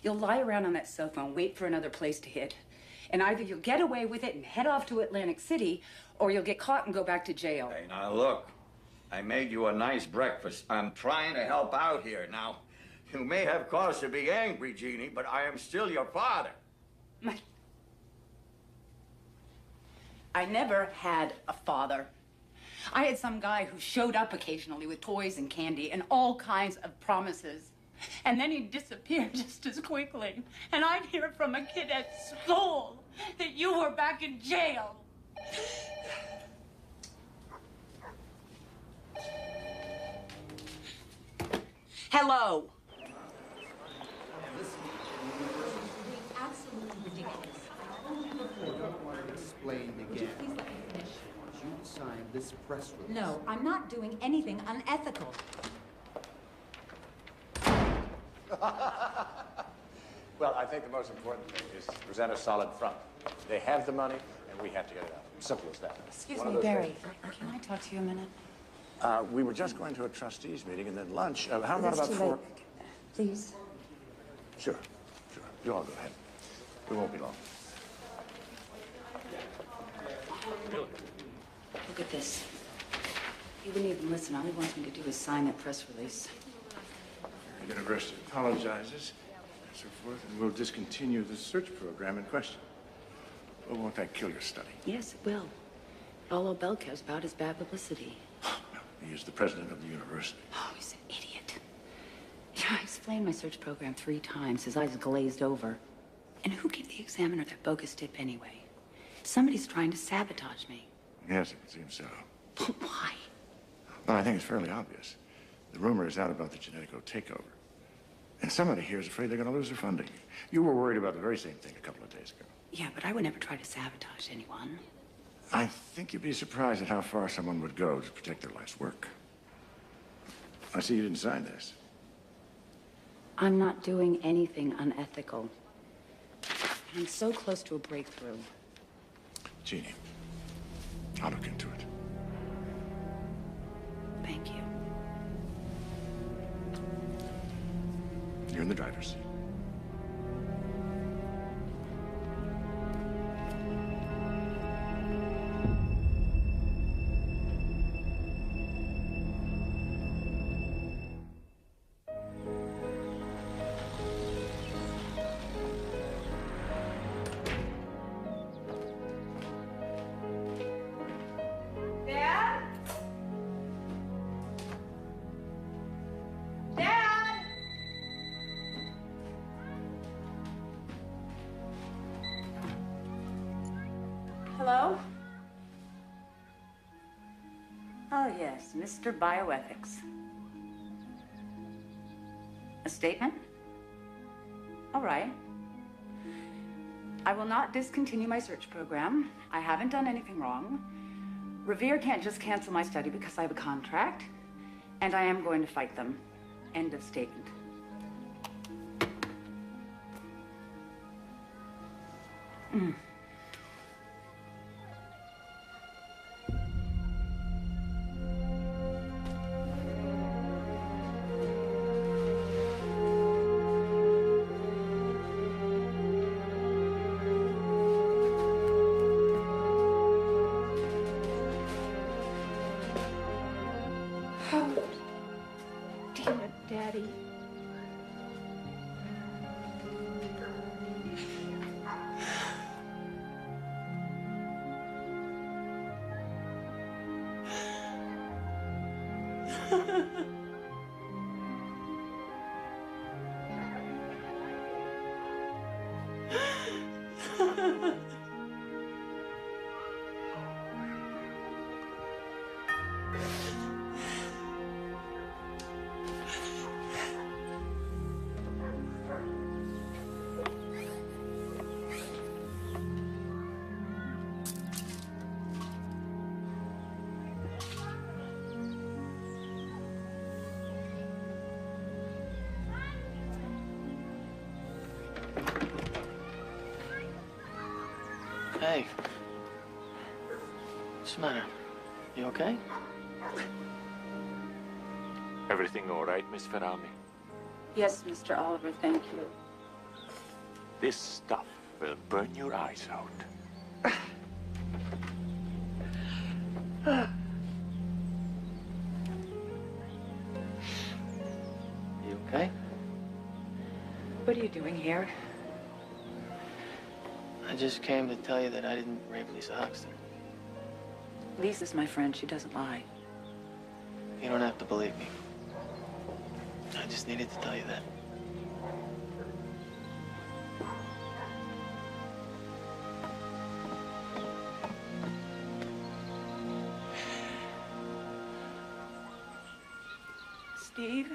You'll lie around on that sofa and wait for another place to hit. And either you'll get away with it and head off to Atlantic City, or you'll get caught and go back to jail. Hey, now look. I made you a nice breakfast. I'm trying to help out here. Now, you may have cause to be angry, Jeannie, but I am still your father. I never had a father. I had some guy who showed up occasionally with toys and candy and all kinds of promises. And then he'd disappear just as quickly. And I'd hear from a kid at school that you were back in jail. Hello. Absolutely ridiculous. Explain again. Would you please let me finish? You signed this press release. No, I'm not doing anything unethical. Well, I think the most important thing is to present a solid front. They have the money, and we have to get it out. Simple as that. Excuse me, Barry. Can I talk to you a minute? We were just going to a trustees meeting and then lunch. How about That's about too 4? late. Please. Sure. You all go ahead. We won't be long. Look at this. You wouldn't even listen. All he wants me to do is sign that press release. The university apologizes and so forth, and we'll discontinue the search program in question. Well, won't that kill your study? Yes, it will. All Obel cares about is bad publicity. He is the president of the university. Oh, he's an idiot. Yeah, I explained my search program 3 times. His eyes glazed over. And who gave the Examiner that bogus tip anyway? Somebody's trying to sabotage me. Yes, it seems so. Why? Well, I think it's fairly obvious. The rumor is out about the Genetico takeover. And somebody here is afraid they're going to lose their funding. You were worried about the very same thing a couple of days ago. Yeah, but I would never try to sabotage anyone. I think you'd be surprised at how far someone would go to protect their life's work. I see you didn't sign this. I'm not doing anything unethical. I'm so close to a breakthrough. Jeannie, I'll look into it. Thank you. You're in the driver's seat. Dad? Dad? Hello? Oh, yes, Mr. Bioethics. A statement? All right. I will not discontinue my search program. I haven't done anything wrong. Revere can't just cancel my study because I have a contract, and I am going to fight them. End of statement. Oh, damn it, Daddy. Hey. What's the matter? You okay? Everything all right, Miss Ferrami? Yes, Mr. Oliver, thank you. This stuff will burn your eyes out. You okay? What are you doing here? I just came to tell you that I didn't rape Lisa Hoxton. Lisa's my friend. She doesn't lie. You don't have to believe me. I just needed to tell you that. Steve?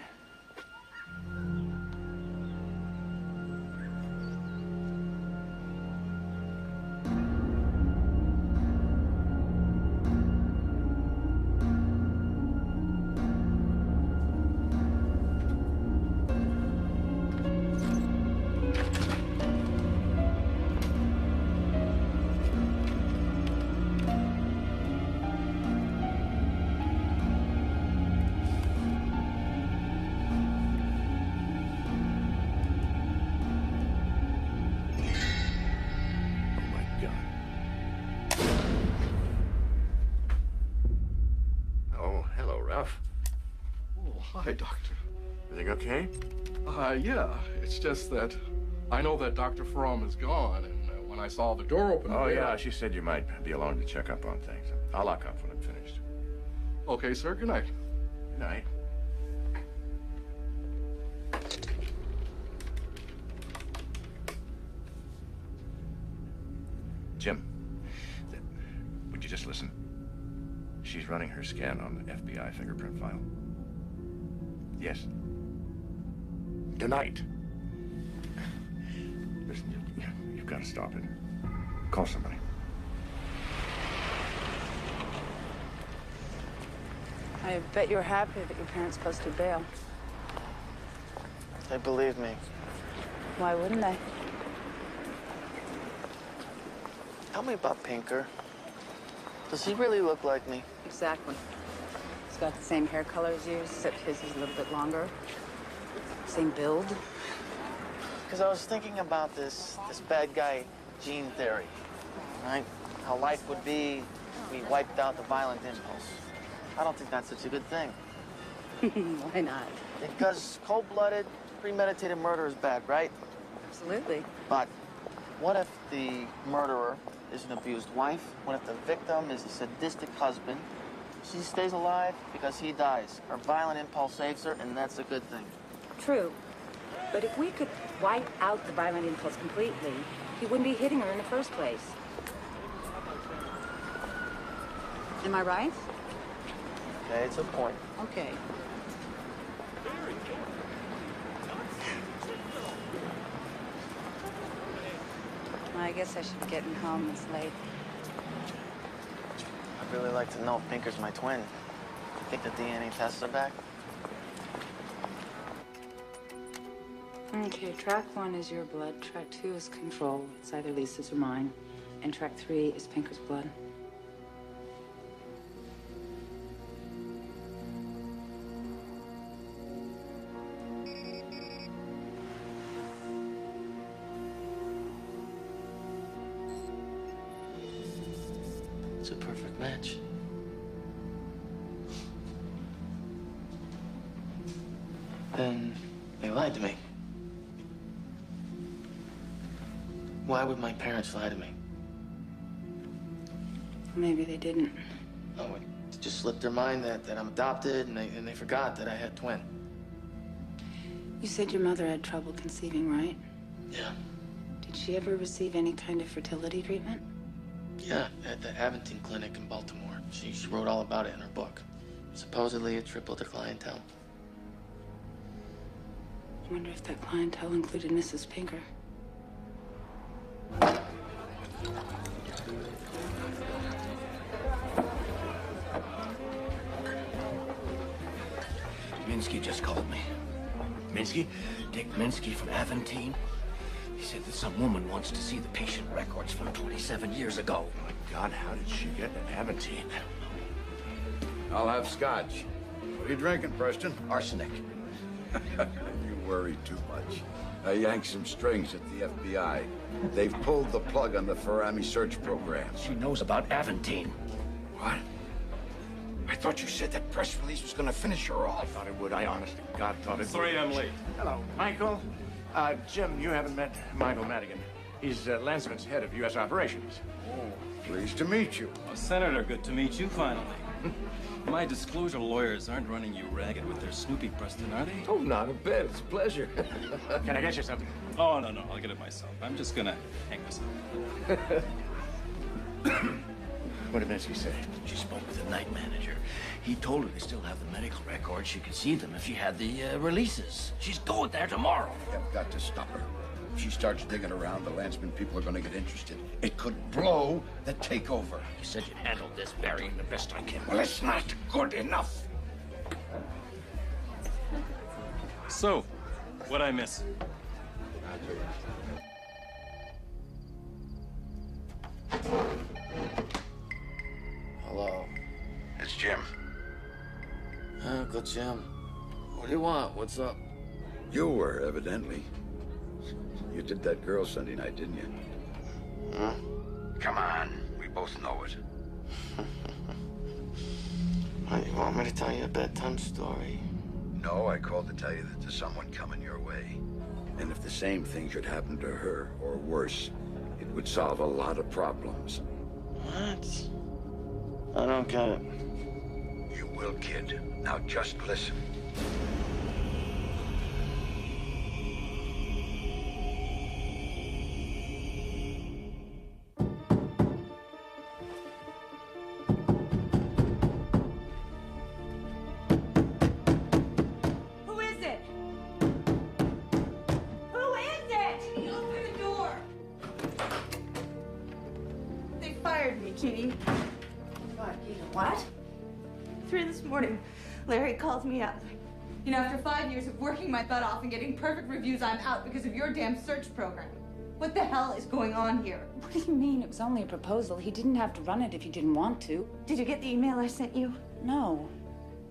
Hi, Doctor. Everything okay? Yeah. It's just that I know that Dr. Fromm is gone, and when I saw the door open... Oh, yeah, she said you might be alone to check up on things. I'll lock up when I'm finished. Okay, sir. Good night. Good night. Jim, Would you just listen? She's running her scan on the FBI fingerprint file. Yes. Tonight. Listen, you've got to stop it. Call somebody. I bet you're happy that your parents posted bail. They believe me. Why wouldn't they? Tell me about Pinker. Does he really look like me? Exactly. He's got the same hair color as yours, except his is a little bit longer. Same build. Because I was thinking about this bad guy gene theory, right? How life would be if we wiped out the violent impulse. I don't think that's such a good thing. Why not? Because cold-blooded, premeditated murder is bad, right? Absolutely. But what if the murderer is an abused wife? What if the victim is a sadistic husband? She stays alive because he dies. Her violent impulse saves her, and that's a good thing. True. But if we could wipe out the violent impulse completely, he wouldn't be hitting her in the first place. Am I right? Okay, it's a point. Okay. I guess I should be getting home. It's late. I'd really like to know if Pinker's my twin. You think the DNA tests are back? Okay, track 1 is your blood. Track 2 is control. It's either Lisa's or mine. And track 3 is Pinker's blood. It's a perfect match. Then they lied to me. Why would my parents lie to me? Maybe they didn't. Oh, it just slipped their mind that I'm adopted, and they forgot that I had twin. You said your mother had trouble conceiving, right? Yeah. Did she ever receive any kind of fertility treatment? Yeah, at the Aventine Clinic in Baltimore. She wrote all about it in her book. Supposedly it tripled her clientele. I wonder if that clientele included Mrs. Pinker. Minsky just called me. Minsky? Dick Minsky from Aventine. He said that some woman wants to see the patient records from 27 years ago. Oh my God, how did she get to Aventine? I'll have scotch. What are you drinking, Preston? Arsenic. You worry too much. I yanked some strings at the FBI. They've pulled the plug on the Ferrami search program. She knows about Aventine. What? I thought you said that press release was going to finish her off. I thought it would. I honest to God thought it would. Sorry I'm late. Hello, Michael. Jim, you haven't met Michael Madigan. He's Lansman's head of U.S. operations. Oh, pleased to meet you. Well, Senator, good to meet you finally. My disclosure lawyers aren't running you ragged with their snoopy, Preston, are they? Oh, not a bit. It's a pleasure. Can I get you something? Oh, no, I'll get it myself. I'm just gonna hang this up. What did Minsky say? She spoke with the night manager. He told her they still have the medical records. She could see them if she had the releases. She's going there tomorrow. You've got to stop her. If she starts digging around, the Lansman people are going to get interested. It could blow the takeover. You said you'd handle this, Barry, the best I can. Well, it's not good enough. So, what'd I miss? Hello. It's Jim. Uncle Jim. What do you want? What's up? You were, evidently. You did that girl Sunday night, didn't you? Huh? Come on. We both know it. You want me to tell you a bedtime story? No, I called to tell you that there's someone coming your way. And if the same thing should happen to her, or worse, it would solve a lot of problems. What? I don't get it. You will, kid. Now just listen. fired me, Jeannie. What? 3 this morning, Larry called me up. You know, after 5 years of working my butt off and getting perfect reviews, I'm out because of your damn search program. What the hell is going on here? What do you mean? It was only a proposal. He didn't have to run it if he didn't want to. Did you get the email I sent you? No.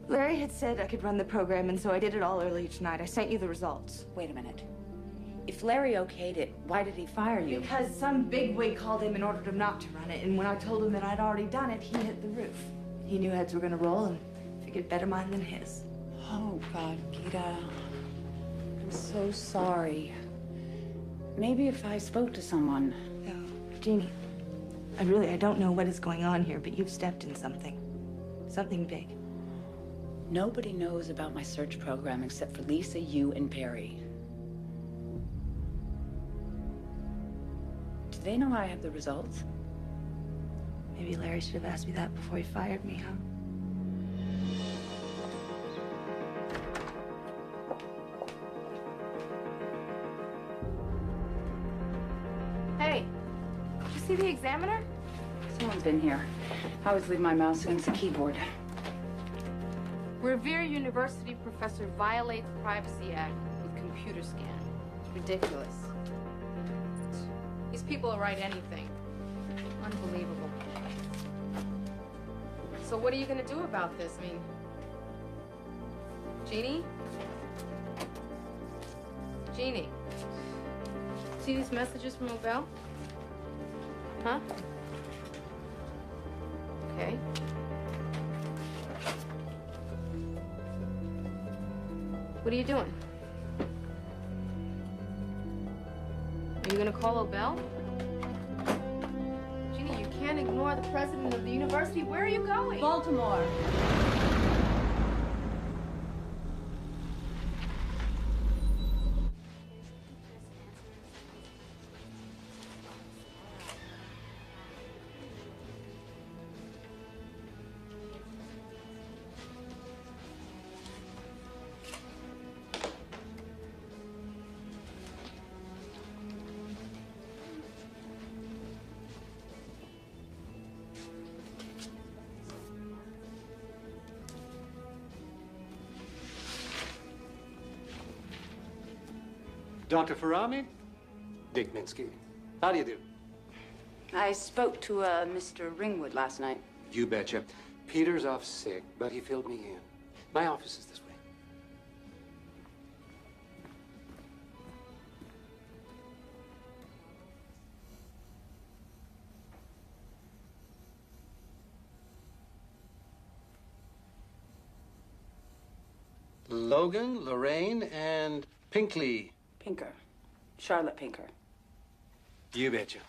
Larry had said I could run the program, and so I did it all early tonight. I sent you the results. Wait a minute. If Larry okayed it, why did he fire you? Because some bigwig called him and ordered him not to run it, and when I told him that I'd already done it, he hit the roof. He knew heads were gonna roll and figured better mine than his. Oh, God, Gita. I'm so sorry. Maybe if I spoke to someone. No, Jeannie, I don't know what is going on here, but you've stepped in something. Something big. Nobody knows about my search program except for Lisa, you, and Perry. Do they know I have the results? Maybe Larry should have asked me that before he fired me, huh? Hey, did you see the examiner? Someone's been here. I always leave my mouse against the keyboard. Revere University professor violates Privacy Act with computer scan. Ridiculous. These people will write anything. Unbelievable. So what are you going to do about this? I mean, Jeannie? Jeannie? See these messages from Obel? Huh? Okay. What are you doing? Are you gonna call Obel? Jeannie, you can't ignore the president of the university. Where are you going? Baltimore. Dr. Farami? Dick Minsky. How do you do? I spoke to Mr. Ringwood last night. You betcha. Peter's off sick, but he filled me in. My office is this way. Logan, Lorraine, and Pinkley. Pinker. Charlotte Pinker. You betcha.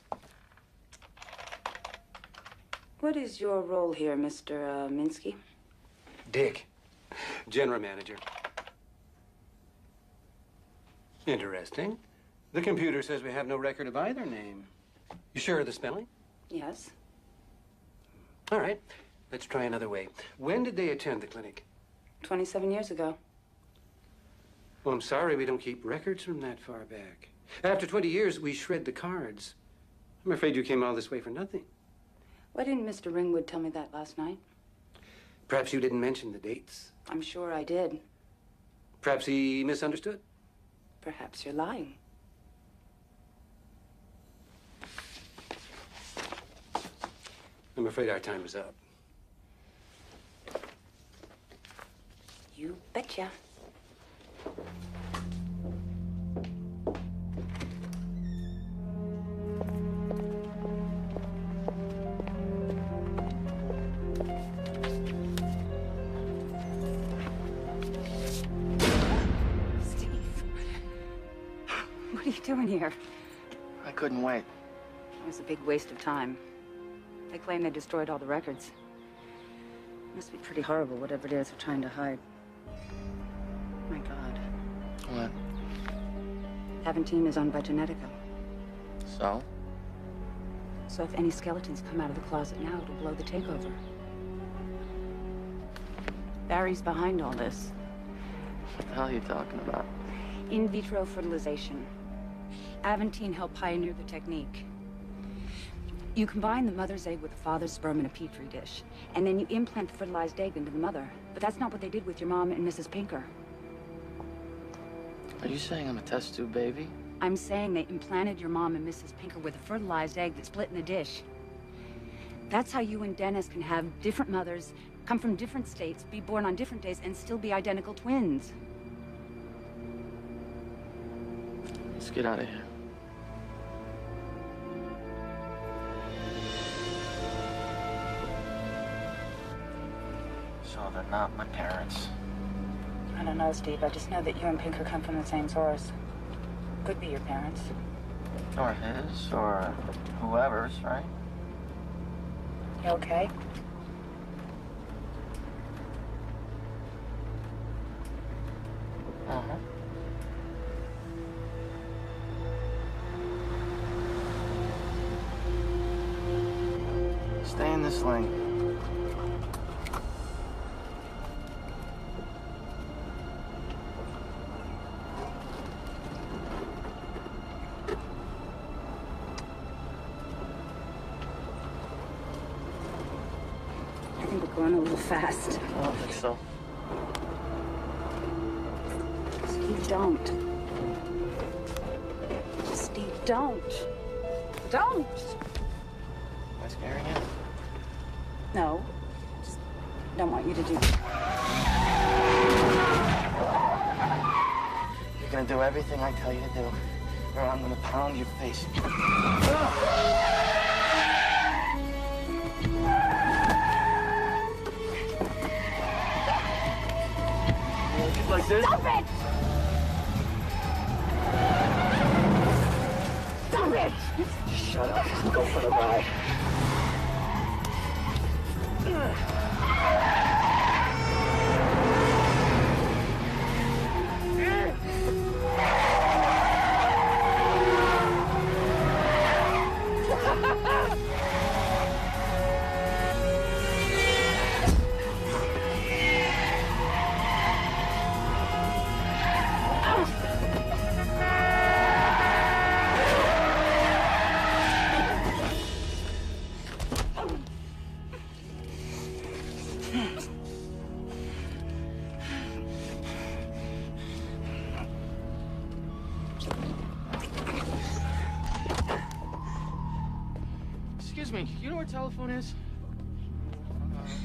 What is your role here, Mr. Minsky? Dick. General manager. Interesting. The computer says we have no record of either name. You sure of the spelling? Yes. All right. Let's try another way. When did they attend the clinic? 27 years ago. Well, I'm sorry we don't keep records from that far back. After 20 years, we shred the cards. I'm afraid you came all this way for nothing. Why didn't Mr. Ringwood tell me that last night? Perhaps you didn't mention the dates. I'm sure I did. Perhaps he misunderstood. Perhaps you're lying. I'm afraid our time is up. You betcha. What are you doing here? I couldn't wait. It was a big waste of time. They claim they destroyed all the records. It must be pretty horrible, whatever it is they're trying to hide. My God. What? Aventine is owned by Genetica. So? So if any skeletons come out of the closet now, it'll blow the takeover. Barry's behind all this. What the hell are you talking about? In vitro fertilization. Aventine helped pioneer the technique. You combine the mother's egg with the father's sperm in a petri dish, and then you implant the fertilized egg into the mother. But that's not what they did with your mom and Mrs. Pinker. Are you saying I'm a test tube baby? I'm saying they implanted your mom and Mrs. Pinker with a fertilized egg that split in the dish. That's how you and Dennis can have different mothers, come from different states, be born on different days, and still be identical twins. Let's get out of here. So they're not my parents. I don't know, Steve. I just know that you and Pinker come from the same source. Could be your parents. Or his, or whoever's, right? You okay? Uh-huh. Stay in this lane. I think we're going a little fast. I don't think so. Steve, don't. Steve, don't. Don't! Am I scaring you? No. Just don't want you to do You're gonna do everything I tell you to do, or I'm gonna pound your face. Like this? Stop it! Stop it! Shut up. Go for the ride. Excuse me, you know where telephone is?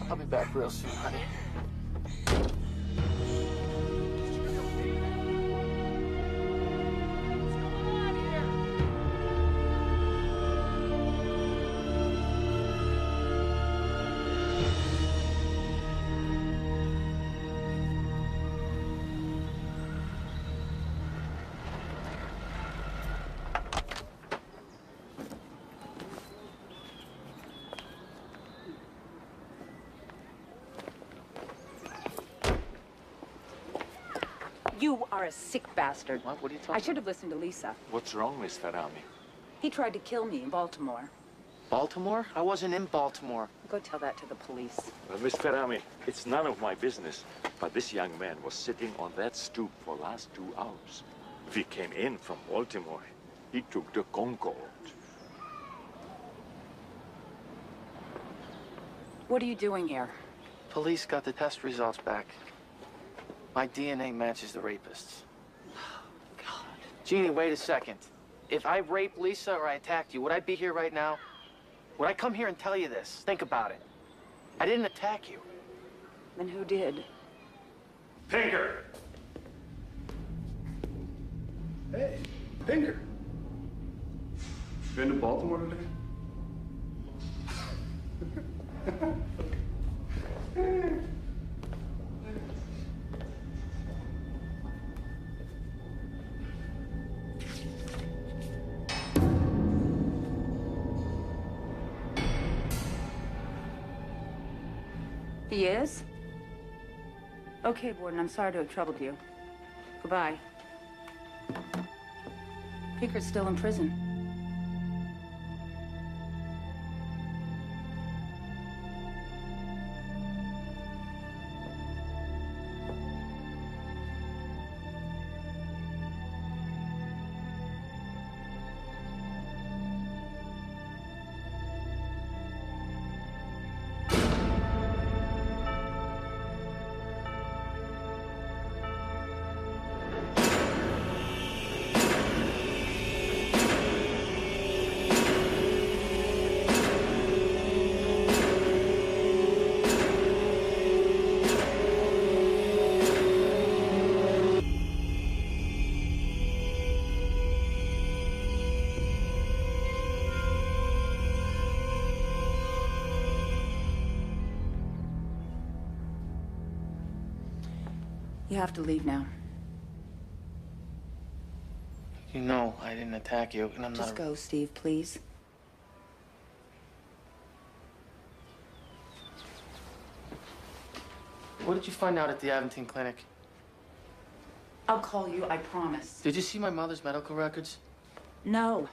I'll be back real soon, honey. You are a sick bastard. What are you talking I should have listened to Lisa. What's wrong, Miss Ferrami? He tried to kill me in Baltimore. Baltimore? I wasn't in Baltimore. Go tell that to the police. Well, Miss Ferrami, it's none of my business, but this young man was sitting on that stoop for the last 2 hours. We came in from Baltimore. He took the Concorde. What are you doing here? Police got the test results back. My DNA matches the rapist's. God. Jeannie, wait a second. If I raped Lisa or I attacked you, would I be here right now? Would I come here and tell you this? Think about it. I didn't attack you. Then who did? Pinker! Hey, Pinker. Been to Baltimore today? He is? Okay, Borden, I'm sorry to have troubled you. Goodbye. Pinker's still in prison. You have to leave now. You know I didn't attack you, and I'm not... Just go, Steve, please. What did you find out at the Aventine Clinic? I'll call you, I promise. Did you see my mother's medical records? No.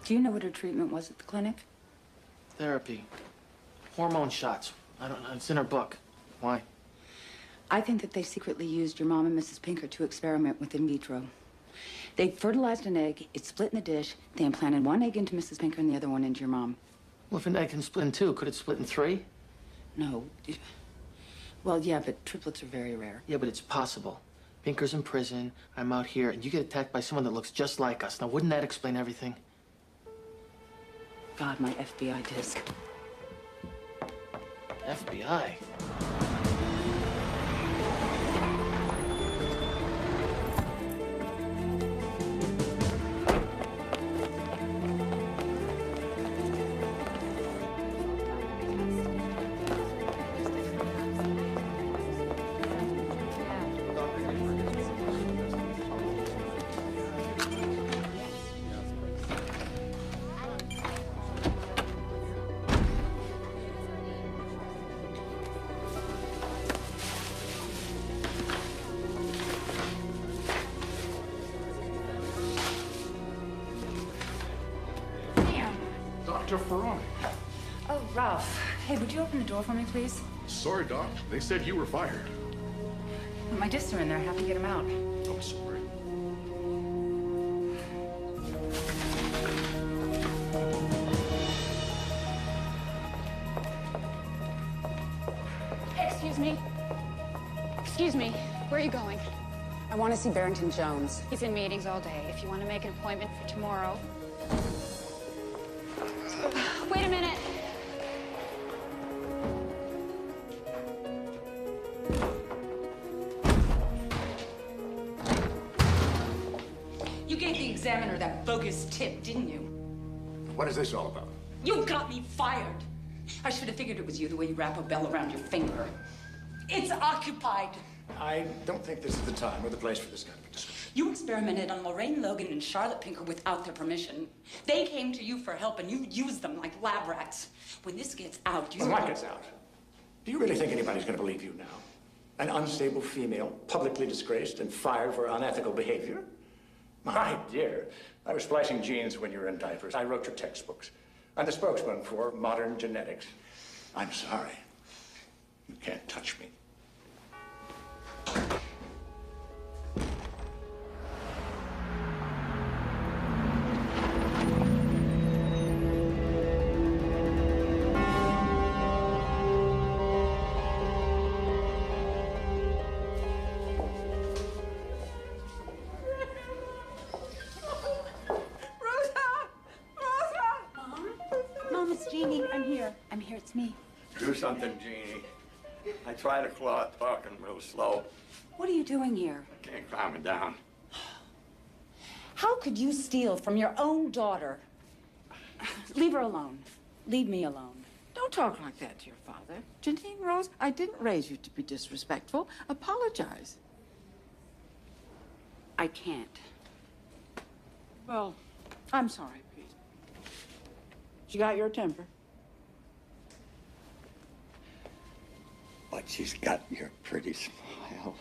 Do you know what her treatment was at the clinic? Therapy. Hormone shots. I don't know. It's in her book. Why? I think that they secretly used your mom and Mrs. Pinker to experiment with in vitro. They fertilized an egg, it split in the dish, they implanted one egg into Mrs. Pinker and the other one into your mom. Well, if an egg can split in two, could it split in three? No. Well, yeah, but triplets are very rare. Yeah, but it's possible. Pinker's in prison, I'm out here, and you get attacked by someone that looks just like us. Now, wouldn't that explain everything? God, my FBI disc. FBI? Dr. Ferrari. Oh, Ralph. Hey, would you open the door for me, please? Sorry, Doc. They said you were fired. My discs are in there. I have to get them out. I'm sorry. Excuse me. Excuse me. Where are you going? I want to see Barrington Jones. He's in meetings all day. If you want to make an appointment for tomorrow. Wait a minute. You gave the examiner that bogus tip, didn't you? What is this all about? You got me fired. I should have figured it was you, the way you wrap a bell around your finger. It's occupied. I don't think this is the time or the place for this kind of a discussion. You experimented on Lorraine Logan and Charlotte Pinker without their permission. They came to you for help, and you used them like lab rats. When this gets out, you... When what gets out? Do you really think anybody's going to believe you now? An unstable female, publicly disgraced and fired for unethical behavior? My dear, I was splicing genes when you were in diapers. I wrote your textbooks. I'm the spokesman for modern genetics. I'm sorry. You can't touch me. Mom, it's Jeannie. I'm here. I'm here. It's me. Do something, Jeannie. I try to talk talking real slow. What are you doing here? Can't calm it down. How could you steal from your own daughter? Leave her alone. Leave me alone. Don't talk like that to your father. Janine Rose, I didn't raise you to be disrespectful. Apologize. I can't. Well, I'm sorry, Pete. She got your temper. But she's got your pretty smile.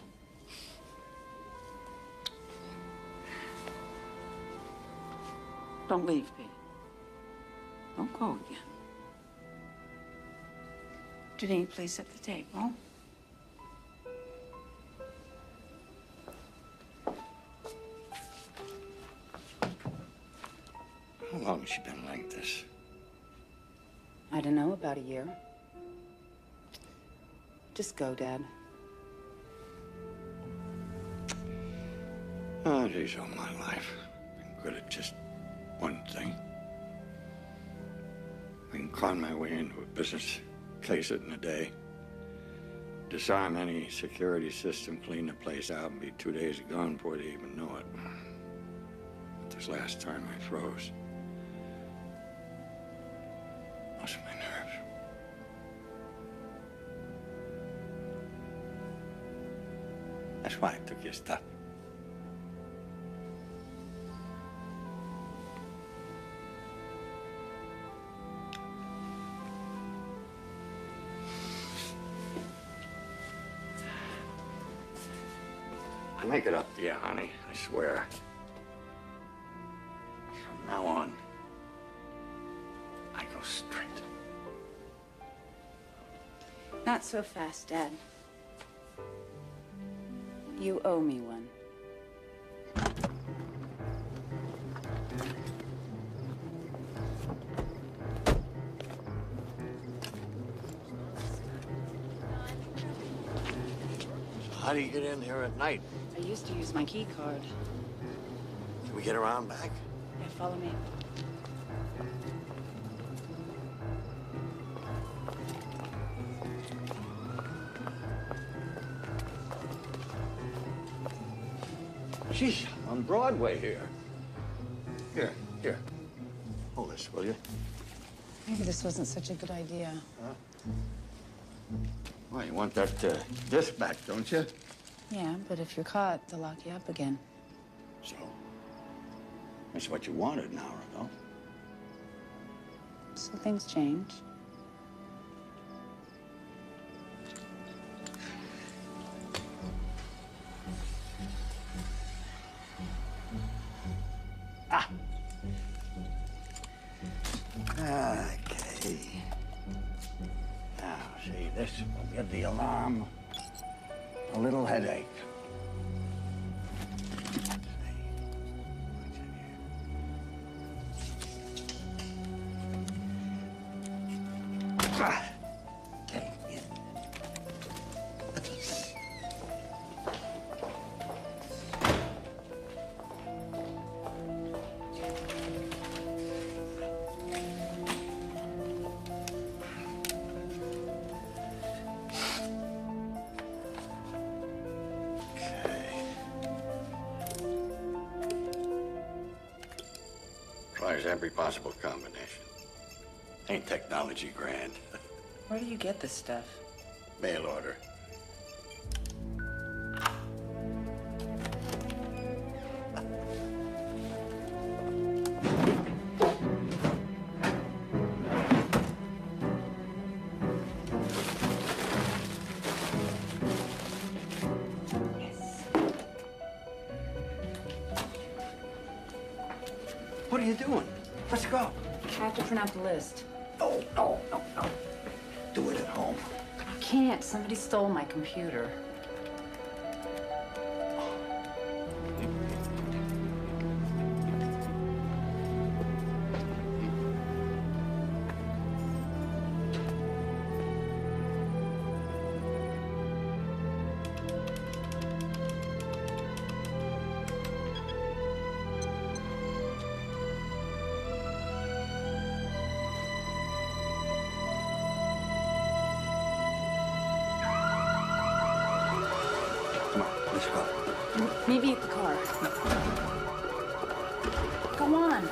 Don't leave, Pete. Don't go again. Janine, please set the table. How long has she been like this? I don't know, about a year. Just go, Dad. Oh, geez, all my life. Been good at just one thing. I can con my way into a business, case it in a day. Disarm any security system, clean the place out, and be 2 days gone before they even know it. But this last time I froze. Crossing my nerves. That's why I took your stuff. I'll make it up to you, honey. I swear. From now on, I go straight. Not so fast, Dad. You owe me one. How do you get in here at night? I used to use my key card. Can we get around back? Yeah, follow me. Sheesh, on Broadway here. Here. Hold this, will you? Maybe this wasn't such a good idea. Huh? Well, you want that disc back, don't you? Yeah, but if you're caught, they'll lock you up again. So? That's what you wanted an hour ago. So things change. Okay. Now, see, this will give the alarm a little headache. Okay. Tries every possible combination. Ain't technology grand. Where do you get this stuff? Mail order. What are you doing? Let's go. I have to print out the list. No. Do it at home. I can't. Somebody stole my computer. Let's go. Meet me at the car. Go on.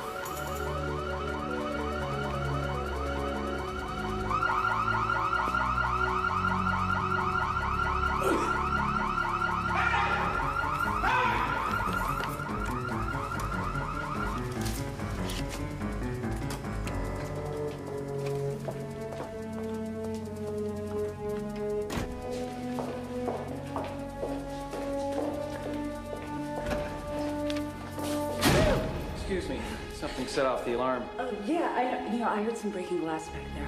Excuse me. Something set off the alarm. Oh, yeah, I heard some breaking glass back there.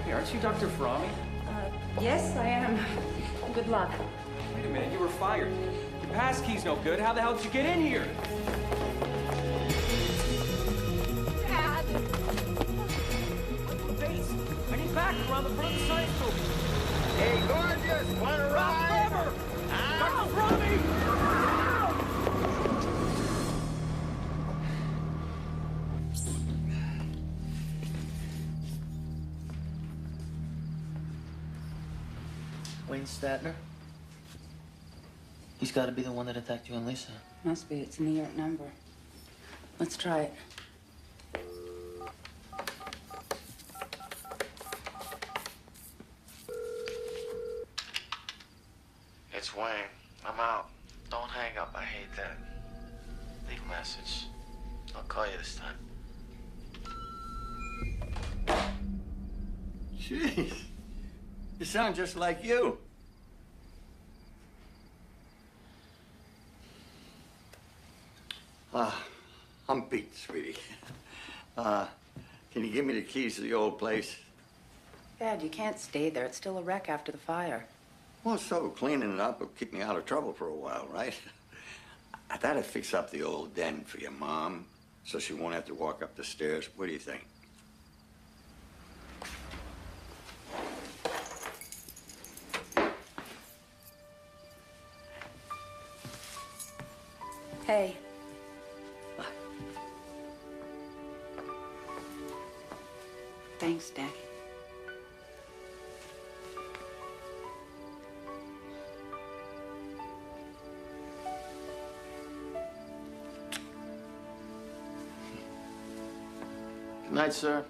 Hey, aren't you Dr. Ferrami? Yes, I am. Good luck. Wait a minute, you were fired. Your pass key's no good. How the hell did you get in here? Dad! Base. I need back around the front of the science building. Hey, gorgeous! Want to ride? Dr. Ferrami! Wayne Statner? He's got to be the one that attacked you and Lisa. Must be. It's a New York number. Let's try it. Wayne. I'm out. Don't hang up. I hate that. Leave a message. I'll call you this time. Jeez. You sound just like you. I'm Pete, sweetie. Can you give me the keys to the old place? Dad, you can't stay there. It's still a wreck after the fire. Well, so cleaning it up will keep me out of trouble for a while, right? I thought I'd fix up the old den for your mom so she won't have to walk up the stairs. What do you think? Hey. Thanks, Daddy. Good night, sir.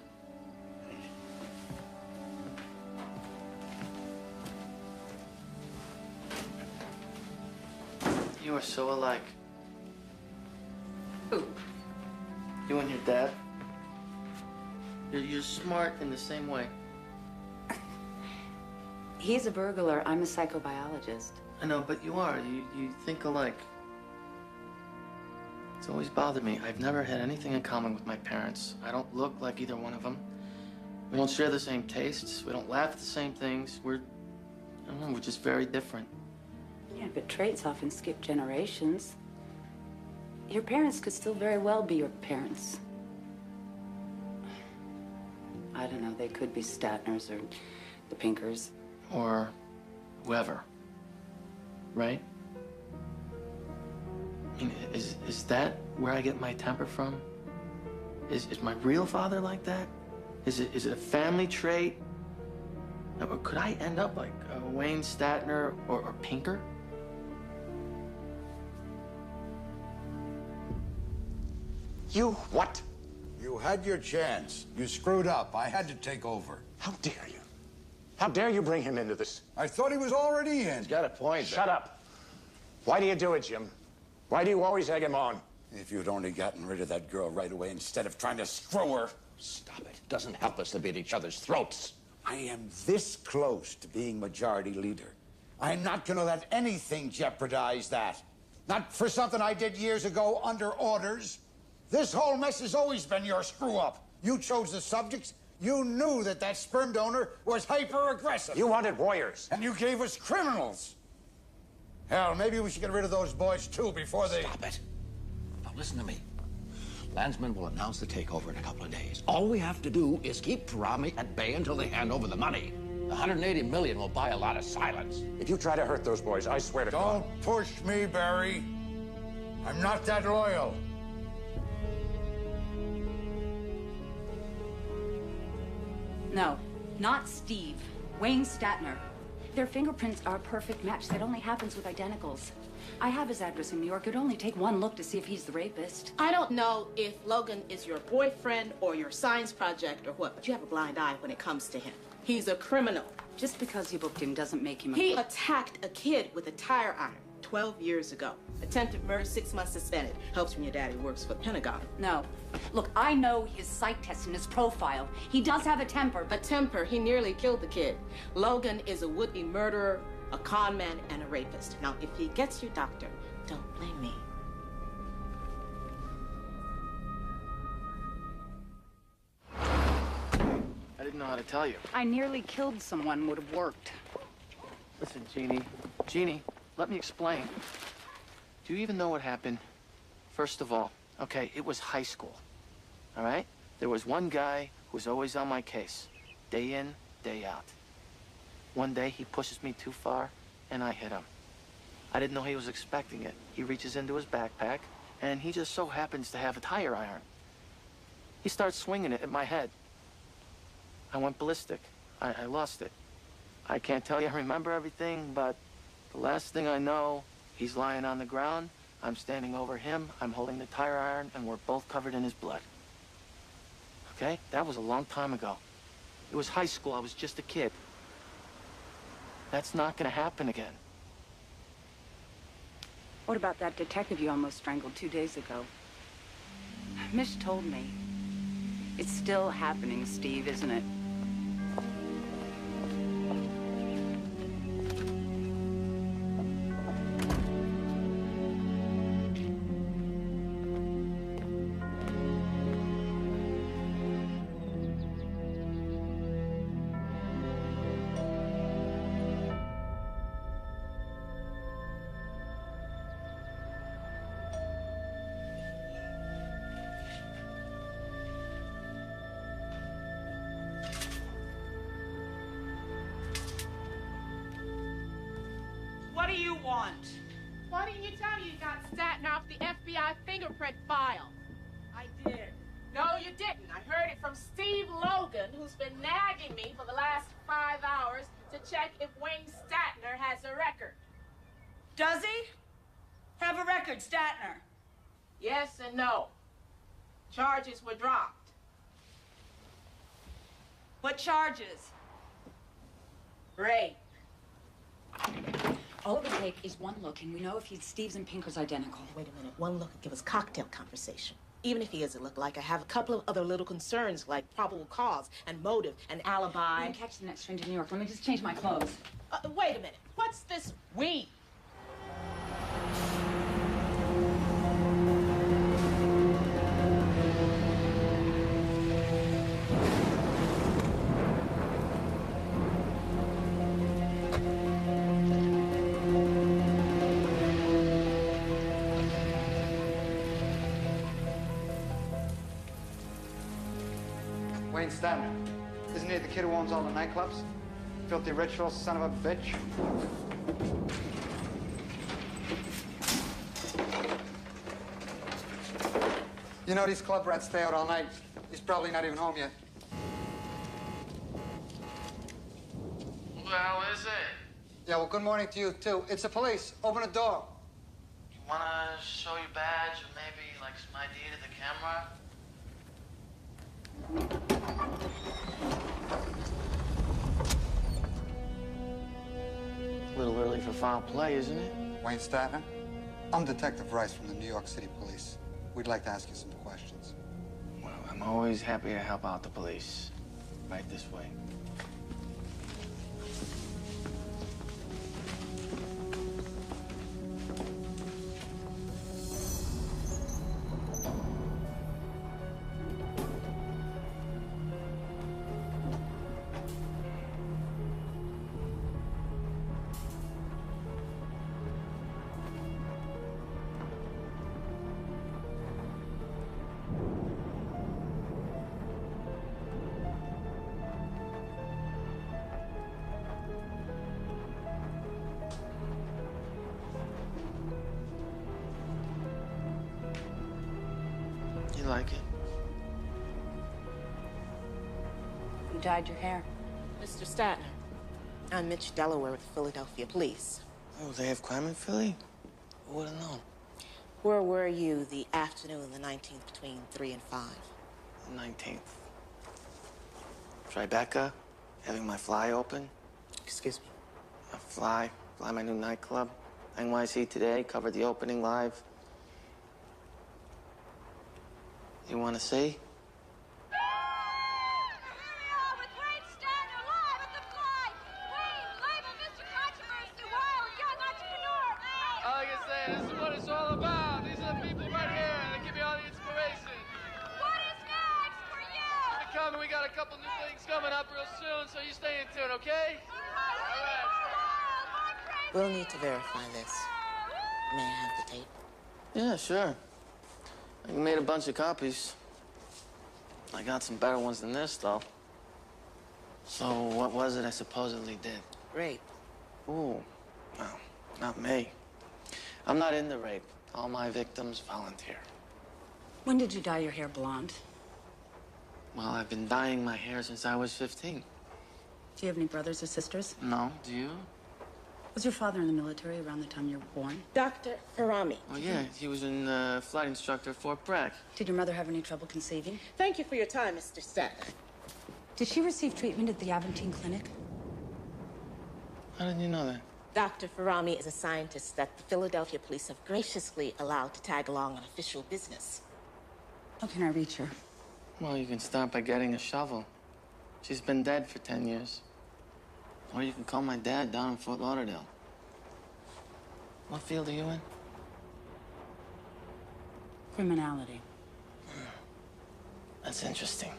You are so alike. Who? You and your dad. You're smart in the same way. He's a burglar. I'm a psychobiologist. I know, but you are. You think alike. It's always bothered me. I've never had anything in common with my parents. I don't look like either one of them. We don't share the same tastes. We don't laugh at the same things. I don't know, we're just very different. Yeah, but traits often skip generations. Your parents could still very well be your parents. I don't know, they could be Statners or the Pinkers. Or whoever. Right? I mean, is that where I get my temper from? Is my real father like that? Is it a family trait? Or could I end up like Wayne Statner or Pinker? You what? You had your chance. You screwed up. I had to take over. How dare you? How dare you bring him into this? I thought he was already in. He's got a point. Shut up. Why do you do it, Jim? Why do you always egg him on? If you'd only gotten rid of that girl right away instead of trying to screw her. Stop it. It doesn't help us to be at each other's throats. I am this close to being majority leader. I'm not going to let anything jeopardize that. Not for something I did years ago under orders. This whole mess has always been your screw-up. You chose the subjects. You knew that sperm donor was hyper-aggressive. You wanted warriors. And you gave us criminals. Hell, maybe we should get rid of those boys, too, before they... Stop it. Now, listen to me. Landsman will announce the takeover in a couple of days. All we have to do is keep Parami at bay until they hand over the money. The $180 million will buy a lot of silence. If you try to hurt those boys, I swear to God... Don't push me, Barry. I'm not that loyal. No, not Steve. Wayne Statner. Their fingerprints are a perfect match. That only happens with identicals. I have his address in New York. It'd only take one look to see if he's the rapist. I don't know if Logan is your boyfriend or your science project or what, but you have a blind eye when it comes to him. He's a criminal. Just because you booked him doesn't make him a... He attacked a kid with a tire iron 12 years ago. Attempted murder, 6 months suspended. Helps when your daddy works for the Pentagon. No. Look, I know his psych test and his profile. He does have a temper, but... A temper? He nearly killed the kid. Logan is a would-be murderer, a con man, and a rapist. Now, if he gets you, doctor, don't blame me. I didn't know how to tell you. I nearly killed someone. Would have worked. Listen, Jeannie. Jeannie, let me explain. Do you even know what happened? First of all, okay, it was high school, all right? There was one guy who was always on my case, day in, day out. One day, he pushes me too far, and I hit him. I didn't know he was expecting it. He reaches into his backpack, and he just so happens to have a tire iron. He starts swinging it at my head. I went ballistic. I lost it. I can't tell you I remember everything, but the last thing I know, he's lying on the ground, I'm standing over him, I'm holding the tire iron, and we're both covered in his blood. Okay? That was a long time ago. It was high school, I was just a kid. That's not gonna happen again. What about that detective you almost strangled 2 days ago? Mish told me. It's still happening, Steve, isn't it? What do you want? Why didn't you tell me you got Statner off the FBI fingerprint file? I did. No, you didn't. I heard it from Steve Logan, who's been nagging me for the last 5 hours to check if Wayne Statner has a record. Does he? Have a record, Statner? Yes and no. Charges were dropped. What charges? Rape. All it would take is one look, and we know if Steve's and Pinker's identical. Wait a minute. One look could give us cocktail conversation. Even if he is a lookalike, I have a couple of other little concerns like probable cause and motive and alibi. We can catch the next train to New York. Let me just change my clothes. Wait a minute. What's this we? Wayne Statner. Isn't he the kid who owns all the nightclubs? Filthy ritual son of a bitch. You know these club rats stay out all night. He's probably not even home yet. Who the hell is it? Yeah, well, good morning to you, too. It's the police. Open the door. You wanna show your badge or maybe like some ID to the camera? A little early for foul play, isn't it? Wayne Statner? I'm Detective Rice from the New York City Police. We'd like to ask you some questions. Well, I'm always happy to help out the police. Right this way. You like it? You dyed your hair. Mr. Statner, I'm Mitch Delaware with the Philadelphia Police. Oh, they have crime in Philly? Who would have known? Where were you the afternoon of the 19th between 3 and 5? The 19th. Tribeca, having my fly open. Excuse me? A fly my new nightclub. NYC Today covered the opening live. You want to see? Like I say, this is what it's all about. These are the people right here that give me all the inspiration. What is next for you? Coming, we got a couple new things coming up real soon, so you stay in tune, okay? All right. We'll need to verify this. May I have the tape? Yeah, sure. I made a bunch of copies. I got some better ones than this, though. So what was it I supposedly did? Rape. Ooh, well, not me. I'm not into rape. All my victims volunteer. When did you dye your hair blonde? Well, I've been dyeing my hair since I was 15. Do you have any brothers or sisters? No, do you? Was your father in the military around the time you were born? Dr. Farami. Oh, yeah, he was a flight instructor at Fort Bragg. Did your mother have any trouble conceiving? Thank you for your time, Mr. Statner. Did she receive treatment at the Aventine Clinic? How did you know that? Dr. Farami is a scientist that the Philadelphia police have graciously allowed to tag along on official business. How can I reach her? Well, you can start by getting a shovel. She's been dead for 10 years. Or you can call my dad down in Fort Lauderdale. What field are you in? Criminality. That's interesting.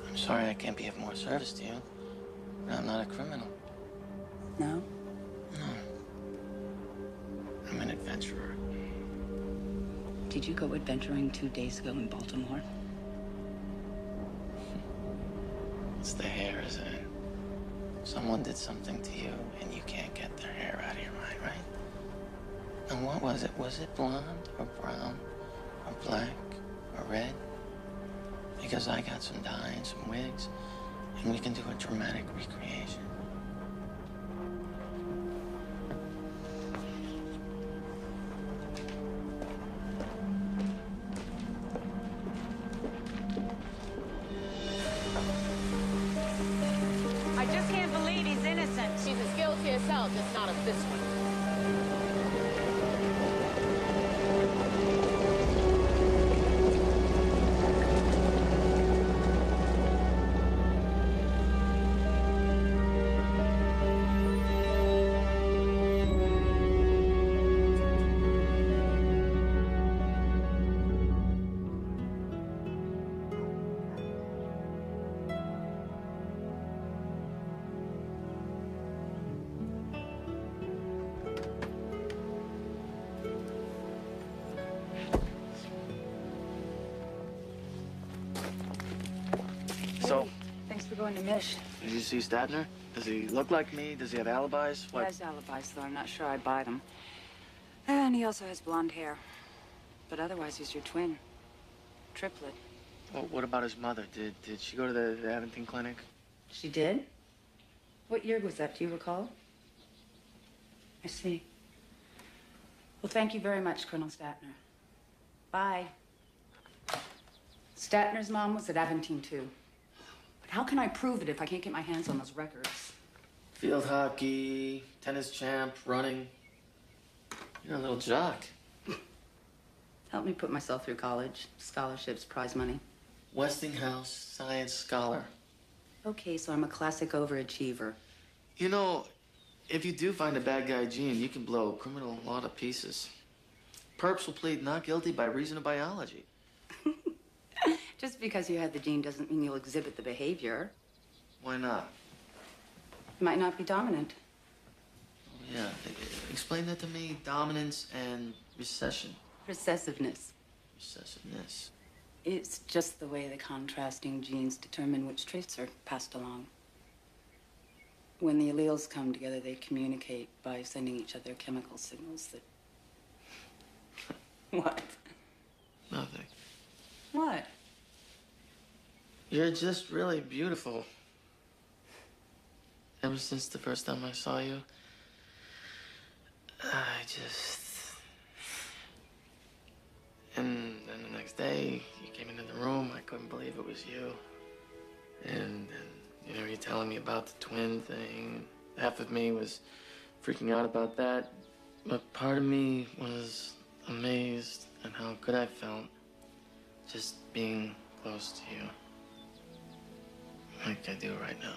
I'm sorry I can't be of more service to you, but I'm not a criminal. No? No. I'm an adventurer. Did you go adventuring 2 days ago in Baltimore? It's the hair, isn't it? Someone did something to you, and you can't get their hair out of your mind, right? And what was it? Was it blonde, or brown, or black, or red? Because I got some dye and some wigs, and we can do a dramatic recreation. I just can't believe he's innocent. She's as guilty as hell, just not of this one. So, Thanks for going to Mish. did you see Statner? Does he look like me? Does he have alibis? He has alibis, though I'm not sure I buy them. And he also has blonde hair. But otherwise, he's your twin. Triplet. Well, what about his mother? Did she go to the Aventine Clinic? She did? What year was that? Do you recall? I see. Well, thank you very much, Colonel Statner. Bye. Statner's mom was at Aventine, too. But how can I prove it if I can't get my hands on those records? Field hockey, tennis champ, running. You're a little jock. Help me put myself through college. Scholarships, prize money. Westinghouse Science Scholar. Okay, so I'm a classic overachiever. You know, if you do find a bad guy gene, you can blow criminal law to pieces. Perps will plead not guilty by reason of biology. Just because you had the gene doesn't mean you'll exhibit the behavior. Why not? You might not be dominant. Oh, yeah. Explain that to me. Dominance and recession. Recessiveness. Recessiveness. It's just the way the contrasting genes determine which traits are passed along. When the alleles come together, they communicate by sending each other chemical signals that... What? Nothing. What? You're just really beautiful. Ever since the first time I saw you, I just... And then the next day, you came into the room. I couldn't believe it was you. And you know, you're telling me about the twin thing. Half of me was freaking out about that. But part of me was amazed at how good I felt just being close to you. Like I do right now.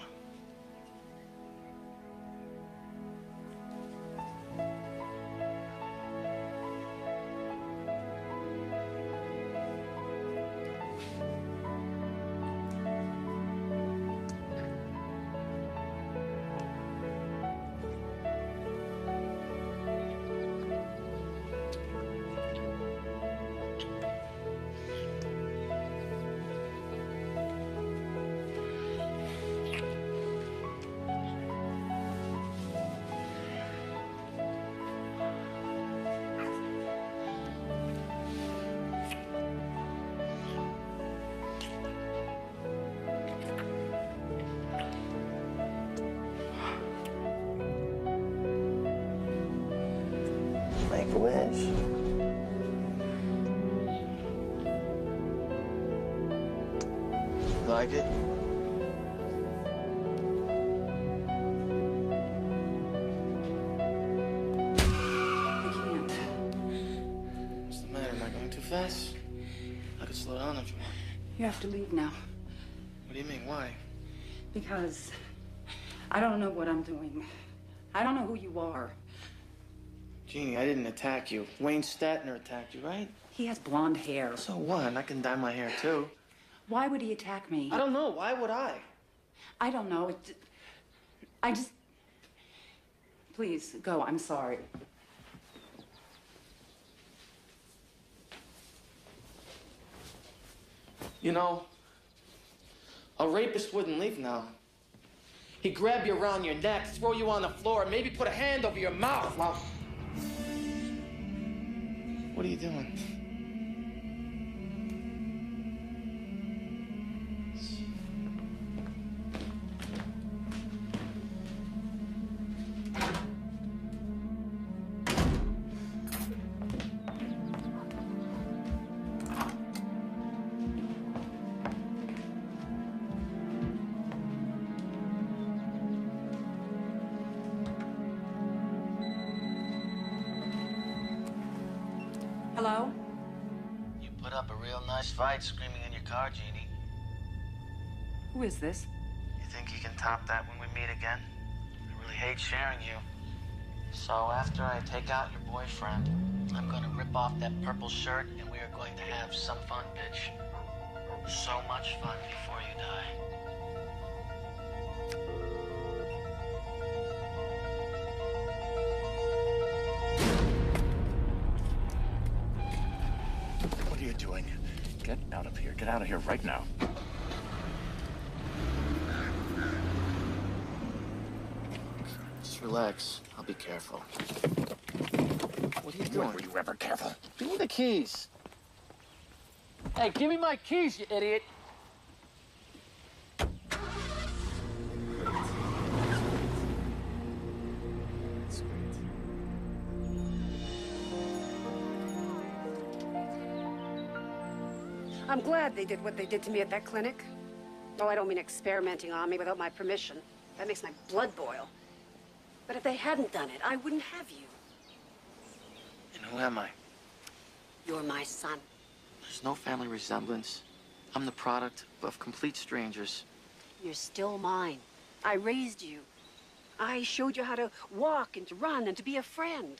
Make a wish. Like it? going too fast? I could slow down if you want. You have to leave now. What do you mean? Why? Because I don't know what I'm doing. I don't know who you are. Jeannie, I didn't attack you. Wayne Statner attacked you, right? He has blonde hair. So what? I can dye my hair too. Why would he attack me? I don't know. Why would I? I don't know. I just... Please, go. I'm sorry. You know, a rapist wouldn't leave now. He'd grab you around your neck, throw you on the floor, and maybe put a hand over your mouth while... What are you doing? Hello? You put up a real nice fight screaming in your car, Jeannie. Who is this? You think you can top that when we meet again? I really hate sharing you. So after I take out your boyfriend, I'm gonna rip off that purple shirt and we are going to have some fun, bitch. So much fun before you die. What are you doing? Get out of here. Get out of here right now. Just relax. I'll be careful. What are you doing? When were you ever careful? Give me the keys. Hey, give me my keys, you idiot. I'm glad they did what they did to me at that clinic. Oh, I don't mean experimenting on me without my permission. That makes my blood boil. But if they hadn't done it, I wouldn't have you. And who am I? You're my son. There's no family resemblance. I'm the product of complete strangers. You're still mine. I raised you. I showed you how to walk and to run and to be a friend.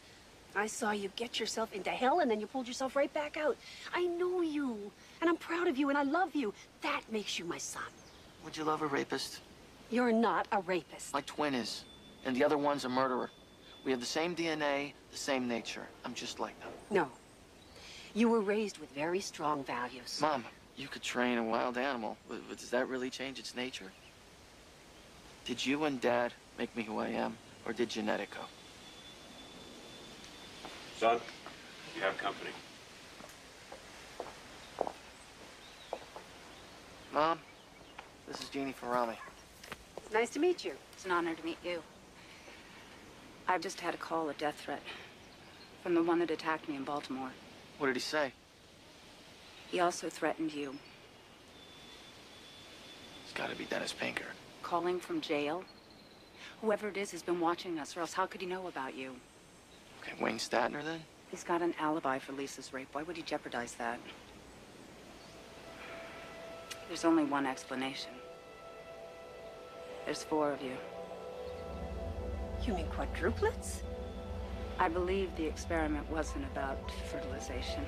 I saw you get yourself into hell and then you pulled yourself right back out. I know you, and I'm proud of you, and I love you. That makes you my son. Would you love a rapist? You're not a rapist. My twin is, and the other one's a murderer. We have the same DNA, the same nature. I'm just like them. No. You were raised with very strong values. Mom, you could train a wild animal. Does that really change its nature? Did you and Dad make me who I am, or did Genetico? Son, you have company. Mom, this is Jeannie Farami. Nice to meet you. It's an honor to meet you. I've just had a call, a death threat, from the one that attacked me in Baltimore. What did he say? He also threatened you. It's gotta be Dennis Pinker. Calling from jail? Whoever it is has been watching us, or else how could he know about you? Okay, Wayne Statner then? He's got an alibi for Lisa's rape. Why would he jeopardize that? There's only one explanation. There's 4 of you. You mean quadruplets? I believe the experiment wasn't about fertilization,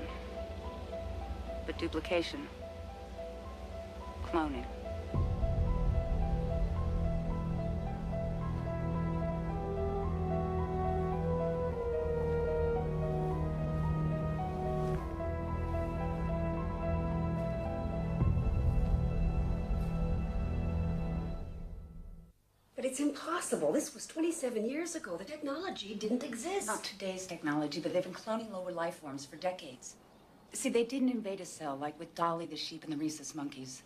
but duplication, cloning. But it's impossible. This was 27 years ago. The technology didn't exist. Not today's technology, but they've been cloning lower life forms for decades. See, they didn't invade a cell like with Dolly the sheep and the rhesus monkeys.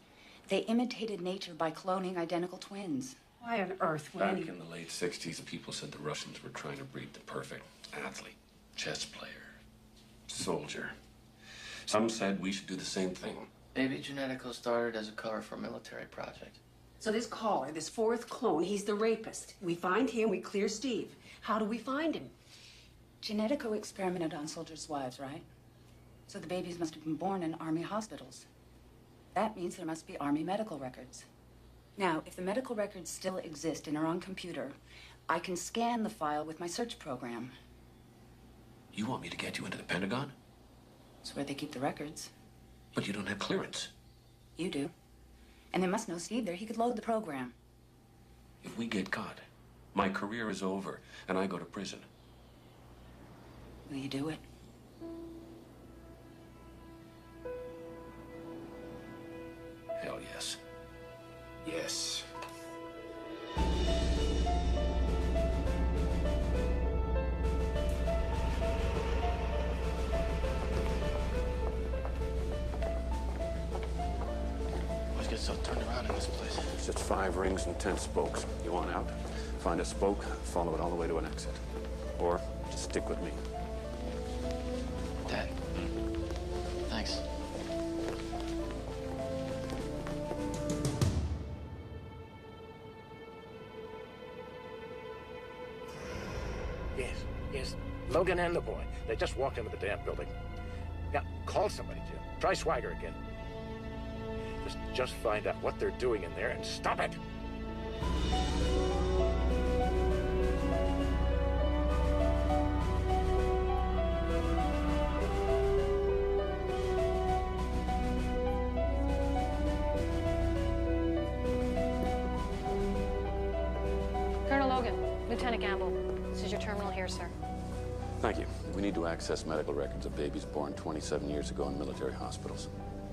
They imitated nature by cloning identical twins. Why on earth would Back any... in the late 60s, people said the Russians were trying to breed the perfect athlete, chess player, soldier. Some said we should do the same thing. Maybe Genetico started as a cover for a military project. So this caller, this 4th clone, he's the rapist. We find him, we clear Steve. How do we find him? Genetico experimented on soldiers' wives, right? So the babies must have been born in Army hospitals. That means there must be Army medical records. Now, if the medical records still exist and are on computer, I can scan the file with my search program. You want me to get you into the Pentagon? It's where they keep the records. But you don't have clearance. You do. And they must know Steve there. He could load the program. If we get caught, my career is over and I go to prison. Will you do it? Hell yes. Yes. Always get so turned around in this place. It's just 5 rings and 10 spokes. You want out? Find a spoke, follow it all the way to an exit. Or just stick with me. Dad. Thanks. Yes. Logan and the boy. They just walked into the damn building. Now, call somebody, Jim. Try Swagger again. Just find out what they're doing in there and stop it! Colonel Logan, Lieutenant Gamble. This is your terminal here, sir. Thank you. We need to access medical records of babies born 27 years ago in military hospitals.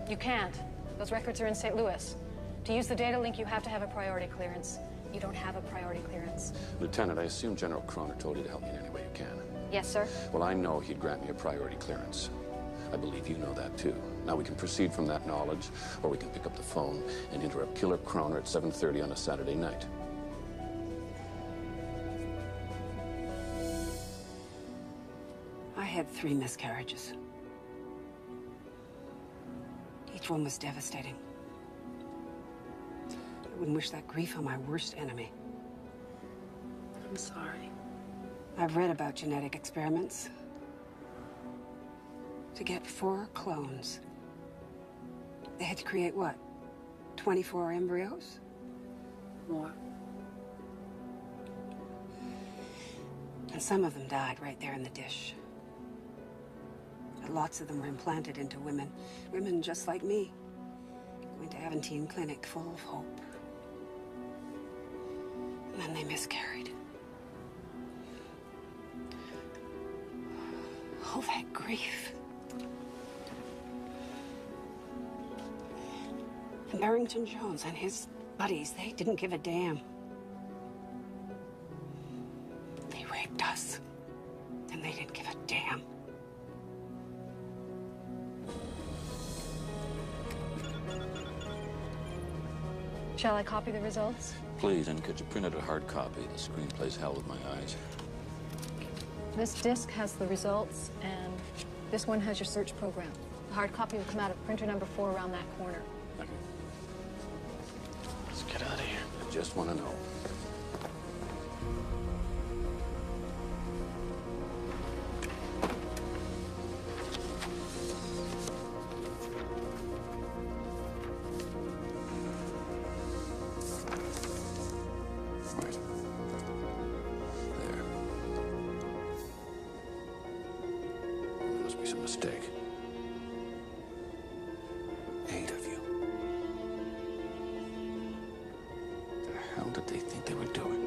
You can't. Those records are in St. Louis. To use the data link, you have to have a priority clearance. You don't have a priority clearance. Lieutenant, I assume General Kroner told you to help me in any way you can. Yes, sir. Well, I know he'd grant me a priority clearance. I believe you know that, too. Now, we can proceed from that knowledge, or we can pick up the phone and interrupt Killer Kroner at 7:30 on a Saturday night. I had 3 miscarriages. Each one was devastating. I wouldn't wish that grief on my worst enemy. I'm sorry. I've read about genetic experiments. To get 4 clones, they had to create what? 24 embryos? More. And some of them died right there in the dish. But lots of them were implanted into women. Women just like me. Going to Aventine Clinic full of hope. And then they miscarried. Oh, that grief. And Barrington Jones and his buddies, they didn't give a damn. They raped us. And they didn't give a damn. Shall I copy the results? Please, and could you print out a hard copy? The screen plays hell with my eyes. This disc has the results, and this one has your search program. The hard copy will come out of printer number 4 around that corner. Thank you. Let's get out of here. I just want to know. Right. There. There must be some mistake. 8 of you. The hell did they think they were doing?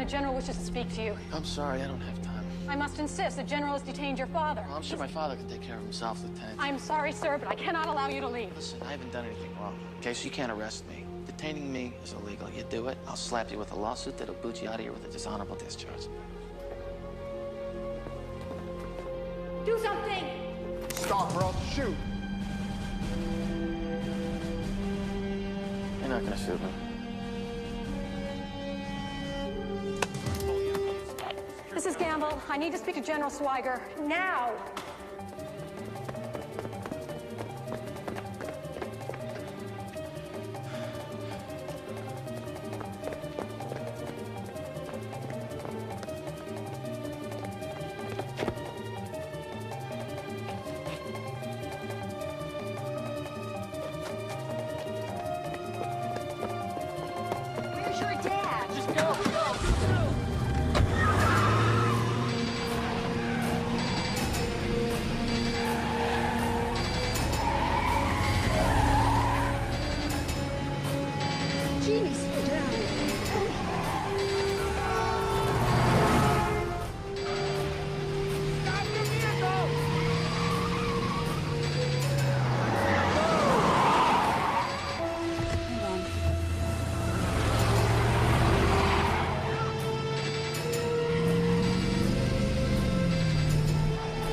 general wishes to speak to you. I'm sorry, I don't have time. I must insist. The general has detained your father. Well, I'm sure my father can take care of himself, Lieutenant. I'm sorry, sir, but I cannot allow you to leave. Listen, I haven't done anything wrong. Okay, so you can't arrest me. Detaining me is illegal. You do it, I'll slap you with a lawsuit that'll boot you out of here with a dishonorable discharge. Do something! Stop or I'll shoot. You're not gonna shoot me. This is Gamble. I need to speak to General Swiger. Now! Where's your dad? Just go! Jeannie, slow down.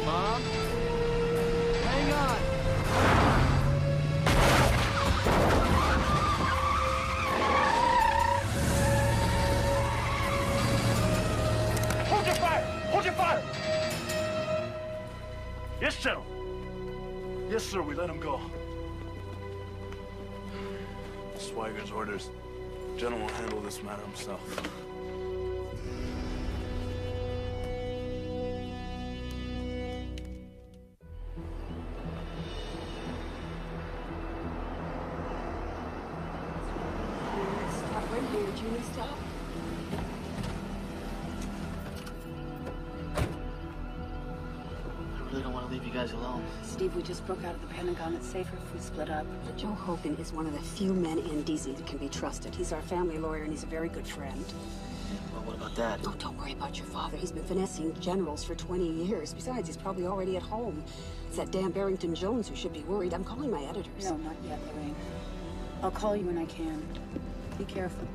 Mom? Hang on. Hold your fire! Hold your fire! Yes, General. Yes, sir, we let him go. Swiger's orders. General will handle this matter himself. Stop right here, Julie, stop. I really don't want to leave you guys alone. Steve, we just broke out of the Pentagon. It's safer if we split up. Joe Hogan is one of the few men in DC that can be trusted. He's our family lawyer, and he's a very good friend. Well, what about Dad? Oh, don't worry about your father. He's been finessing generals for 20 years. Besides, he's probably already at home. It's that damn Barrington Jones who should be worried. I'm calling my editors. No, not yet, Lorraine. I'll call you when I can. Be careful.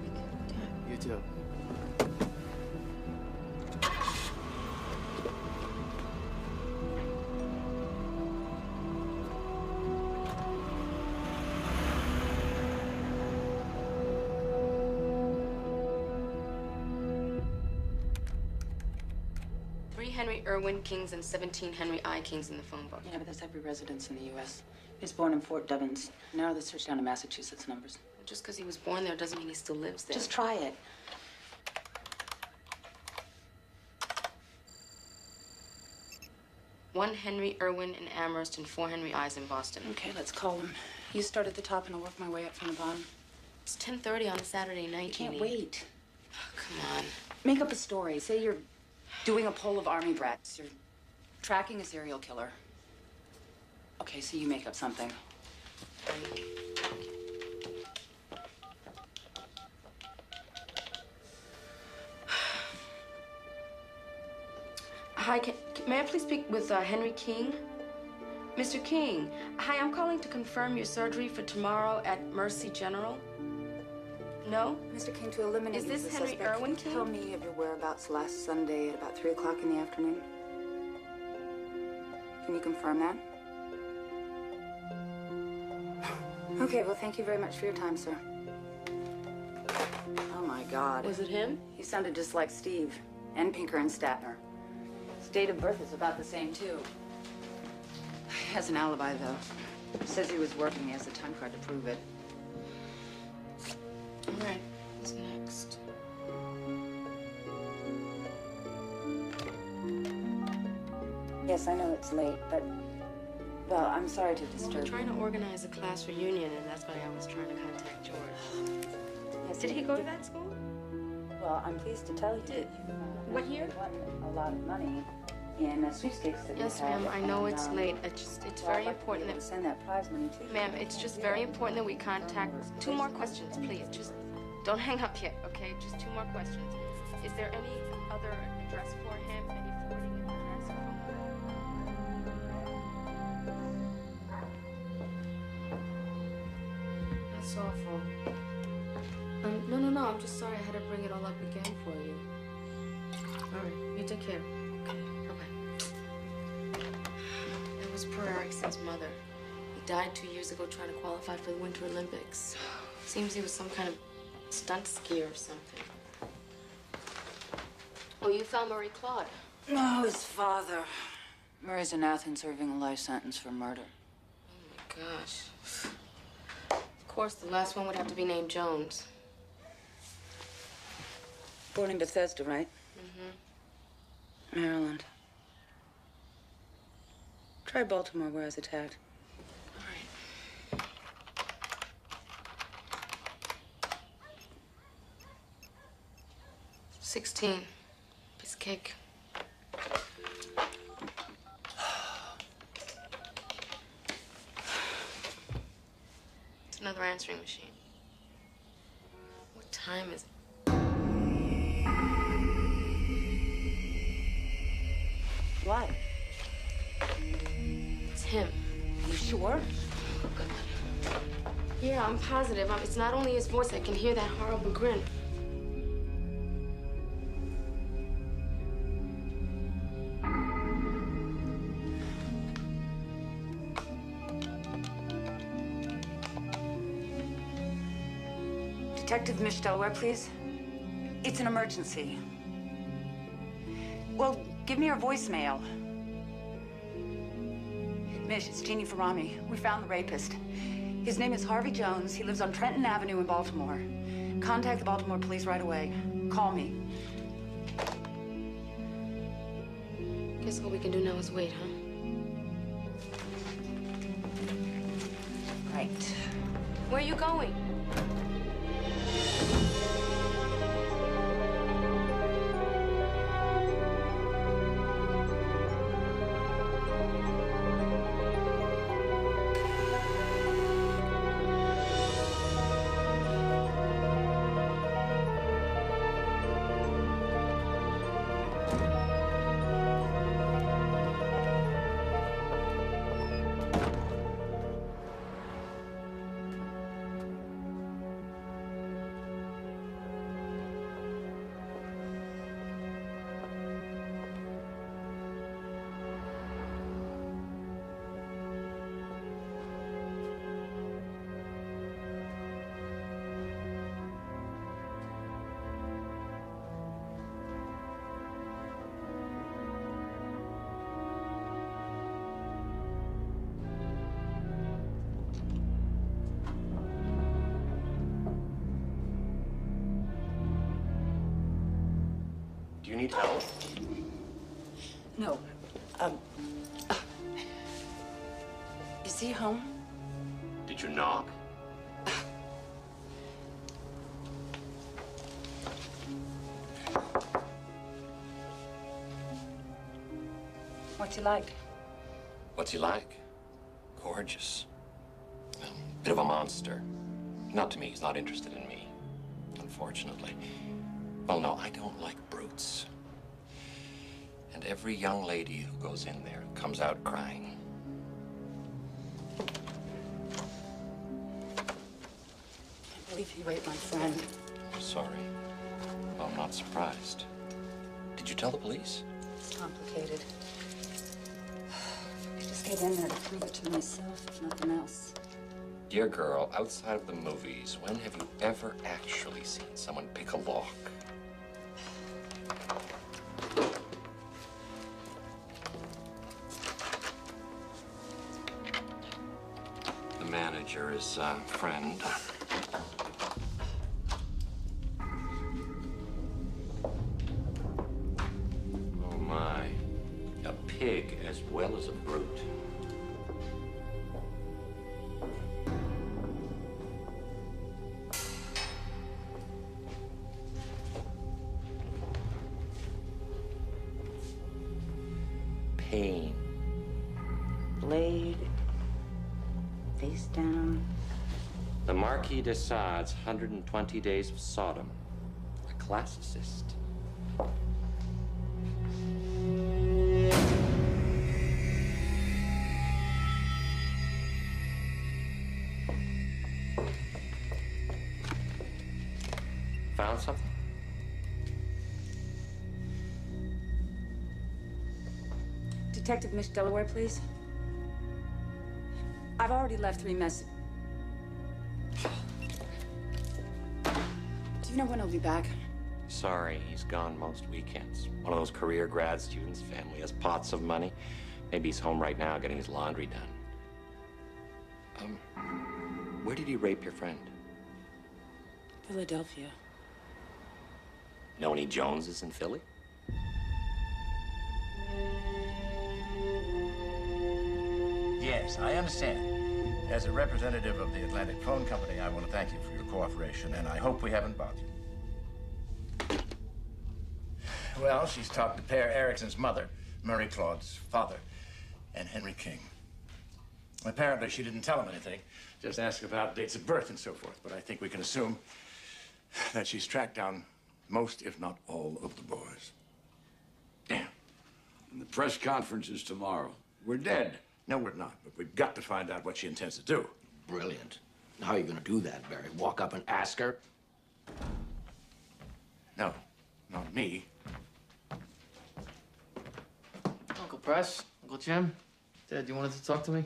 You too. Henry Irwin Kings and 17 Henry I. Kings in the phone book. Yeah, but that's every residence in the U.S. He was born in Fort Devens. Narrow the search down to Massachusetts numbers. Just because he was born there doesn't mean he still lives there. Just try it. One Henry Irwin in Amherst and 4 Henry I's in Boston. Okay, let's call him. You start at the top and I'll work my way up from the bottom. It's 10:30 on a Saturday night. Can't Jeannie. wait. Oh, come on. Make up a story. Say you're doing a poll of army brats. You're tracking a serial killer. Okay, so you make up something. Hi, may I please speak with Henry King? Mr. King, hi, I'm calling to confirm your surgery for tomorrow at Mercy General. No? Mr. King, to eliminate Is this the Henry suspect, Irwin can you tell me of your whereabouts last Sunday at about 3 o'clock in the afternoon? Can you confirm that? Okay, well, thank you very much for your time, sir. Oh, my God. Was it him? He sounded just like Steve, and Pinker and Statner. His date of birth is about the same, too. He has an alibi, though. Says he was working. He has a time card to prove it. All right, what's next? Yes, I know it's late, but, well, I'm sorry to Well, disturb we're you. trying to organize a class reunion, and that's why I was trying to contact George. Yes, Did he go to that school? Well, I'm pleased to tell you. Did. What year? Won a lot of money in sweepstakes that Yes, we had. ma'am, I know and, it's late. It's well, very I'd like to be important able that... to send that prize money to you. Ma'am, it's just very important that we contact... 2 more questions, please. Just don't hang up yet, okay? Just 2 more questions. Is there any other address for him? Any forwarding address? That's awful. No. I'm just sorry I had to bring it all up again for you. All right, you take care. Okay, bye-bye. That was Per Erickson's mother. He died 2 years ago trying to qualify for the Winter Olympics. Seems he was some kind of stunt skier or something. Oh, you found Murray Claude? No, his father. Murray's in Athens serving a life sentence for murder. Oh, my gosh. Of course, the last one would have to be named Jones. Born in Bethesda, right? Mm-hmm. Maryland. Try Baltimore, where I was attacked. All right. 16. Piece of cake. It's another answering machine. What time is it? What? It's him. You sure? Yeah, I'm positive. It's not only his voice. I can hear that horrible grin. Detective Mish Delaware, please. It's an emergency. Well, give me your voicemail. Mish, it's Jeannie Farami. We found the rapist. His name is Harvey Jones. He lives on Trenton Avenue in Baltimore. Contact the Baltimore police right away. Call me. Guess all we can do now is wait, huh? Right. Where are you going? Do you need help? No. Is he home? Did you knock? What's he like? What's he like? Gorgeous. Bit of a monster. Not to me. He's not interested in me. Unfortunately. Well, no, I don't like brutes. And every young lady who goes in there comes out crying. I believe he raped my friend. I'm sorry. Well, I'm not surprised. Did you tell the police? It's complicated. I just get in there to prove it to myself, if nothing else. Dear girl, outside of the movies, when have you ever actually seen someone pick a lock? The manager is a friend. Oh my, a pig as well as a brute. Pain. Blade. Face down. The Marquis de Sade's 120 Days of Sodom. A classicist. Found something? Detective Mish Delaware, please. I've already left 3 messages. Do you know when he'll be back? Sorry, he's gone most weekends. One of those career grad students, family has pots of money. Maybe he's home right now getting his laundry done. Where did he rape your friend? Philadelphia. Know any Joneses in Philly? Yes, I understand. As a representative of the Atlantic Phone Company, I want to thank you for your cooperation, and I hope we haven't bothered you. Well, she's talked to Per Erickson's mother, Murray Claude's father, and Henry King. Apparently, she didn't tell him anything, just asked about dates of birth and so forth, but I think we can assume that she's tracked down most, if not all, of the boys. Damn. And the press conference is tomorrow. We're dead. No, we're not, but we've got to find out what she intends to do. Brilliant. How are you going to do that, Barry? Walk up and ask her? No, not me. Uncle Press, Uncle Jim, Dad, you wanted to talk to me?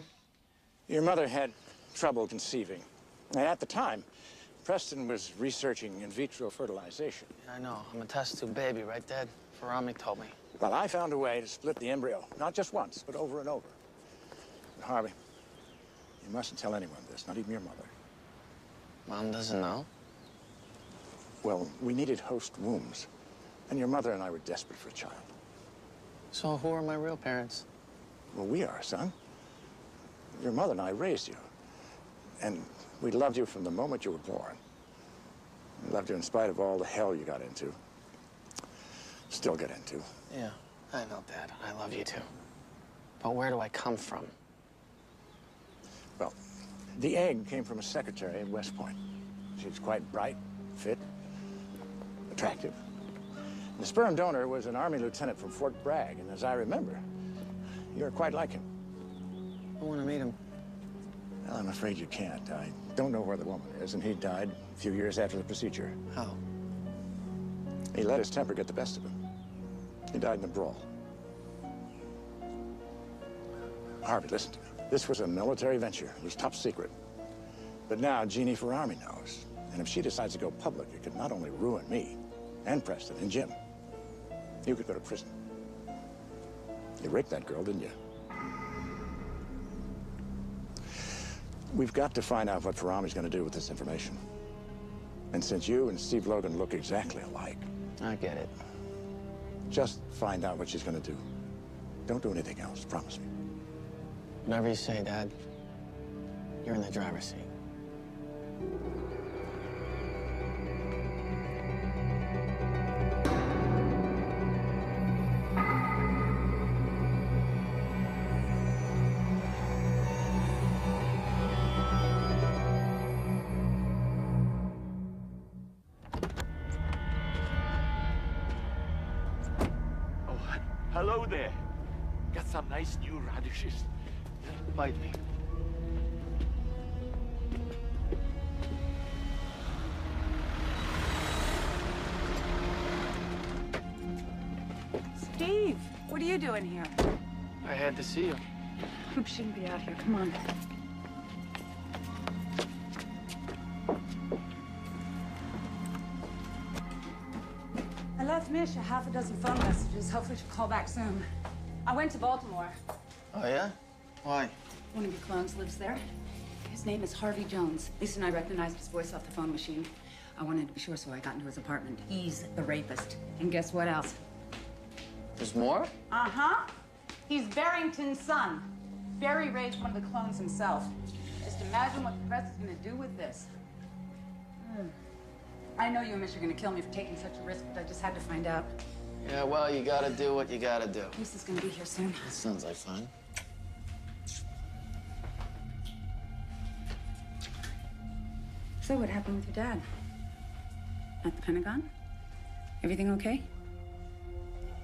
Your mother had trouble conceiving. And at the time, Preston was researching in vitro fertilization. Yeah, I know. I'm a test tube baby, right, Dad? Farami told me. Well, I found a way to split the embryo, not just once, but over and over. But Harvey, you mustn't tell anyone this, not even your mother. Mom doesn't know? Well, we needed host wombs, and your mother and I were desperate for a child. So who are my real parents? Well, we are, son. Your mother and I raised you, and we loved you from the moment you were born. We loved you in spite of all the hell you got into. Still get into. Yeah, I know, Dad. I love you too. But where do I come from? Well, the egg came from a secretary at West Point. She was quite bright, fit, attractive. And the sperm donor was an Army lieutenant from Fort Bragg, and as I remember, you're quite like him. I want to meet him. Well, I'm afraid you can't. I don't know where the woman is, and he died a few years after the procedure. How? He let his temper get the best of him. He died in a brawl. Harvey, listen to me. This was a military venture. It was top secret. But now Jeannie Ferrami knows. And if she decides to go public, it could not only ruin me, and Preston, and Jim. You could go to prison. You raped that girl, didn't you? We've got to find out what Ferrami's going to do with this information. And since you and Steve Logan look exactly alike... I get it. Just find out what she's going to do. Don't do anything else, promise me. Whatever you say, Dad. You're in the driver's seat. Hello there. Got some nice new radishes. Bite me. Steve, what are you doing here? I had to see you. Coop shouldn't be out here. Come on. I left Mish a half a dozen phone messages. Hopefully she'll call back soon. I went to Baltimore. Oh, yeah? Why? One of your clones lives there. His name is Harvey Jones. Lisa and I recognized his voice off the phone machine. I wanted to be sure, so I got into his apartment. He's the rapist. And guess what else? There's more? Uh-huh. He's Barrington's son. Barry raped one of the clones himself. Just imagine what the press is going to do with this. I know you and Mish are going to kill me for taking such a risk, but I just had to find out. Yeah, well, you gotta do what you gotta do. Lisa's going to be here soon. That sounds like fun. So what happened with your dad? At the Pentagon? Everything okay?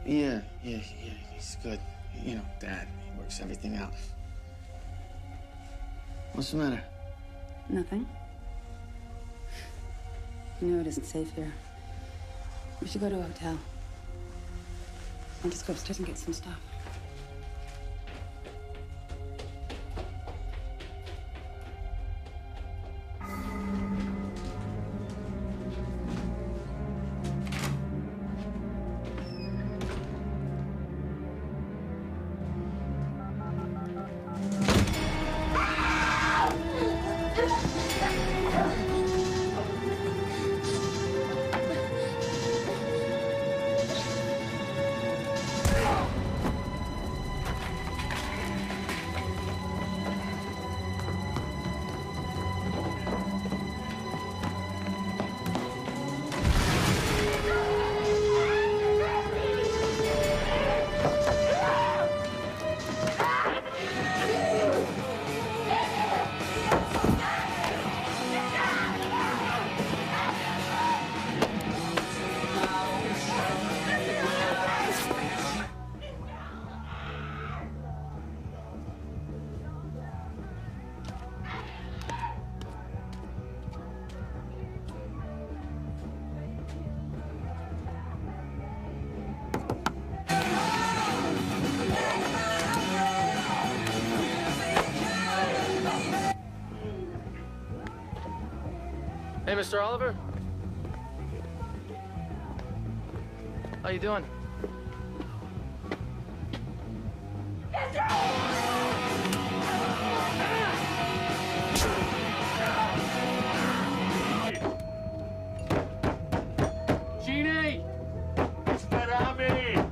Yeah, he's good. You know, Dad, he works everything out. What's the matter? Nothing. You know it isn't safe here. We should go to a hotel. I'll just go upstairs and get some stuff. Hey, Mr. Oliver. How you doing? Jeannie! Esperame!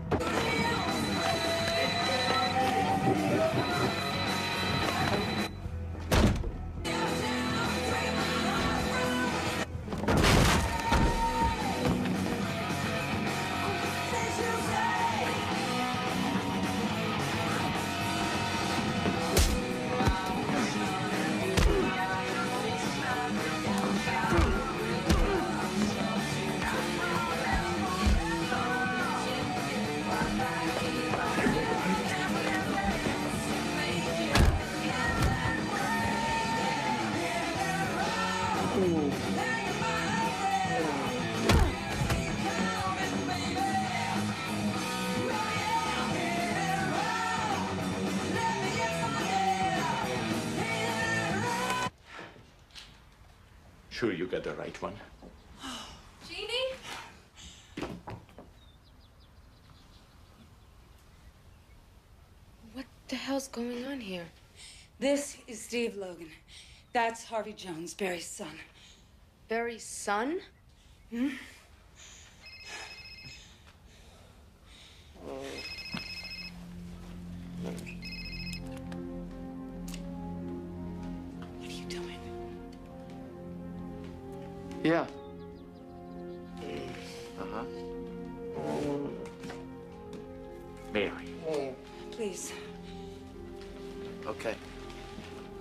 Sure you got the right one? Jeannie? What the hell's going on here? This is Steve Logan. That's Harvey Jones, Barry's son. Barry's son? Hmm? What are you doing? Yeah. Uh-huh. Mary. Please. Okay.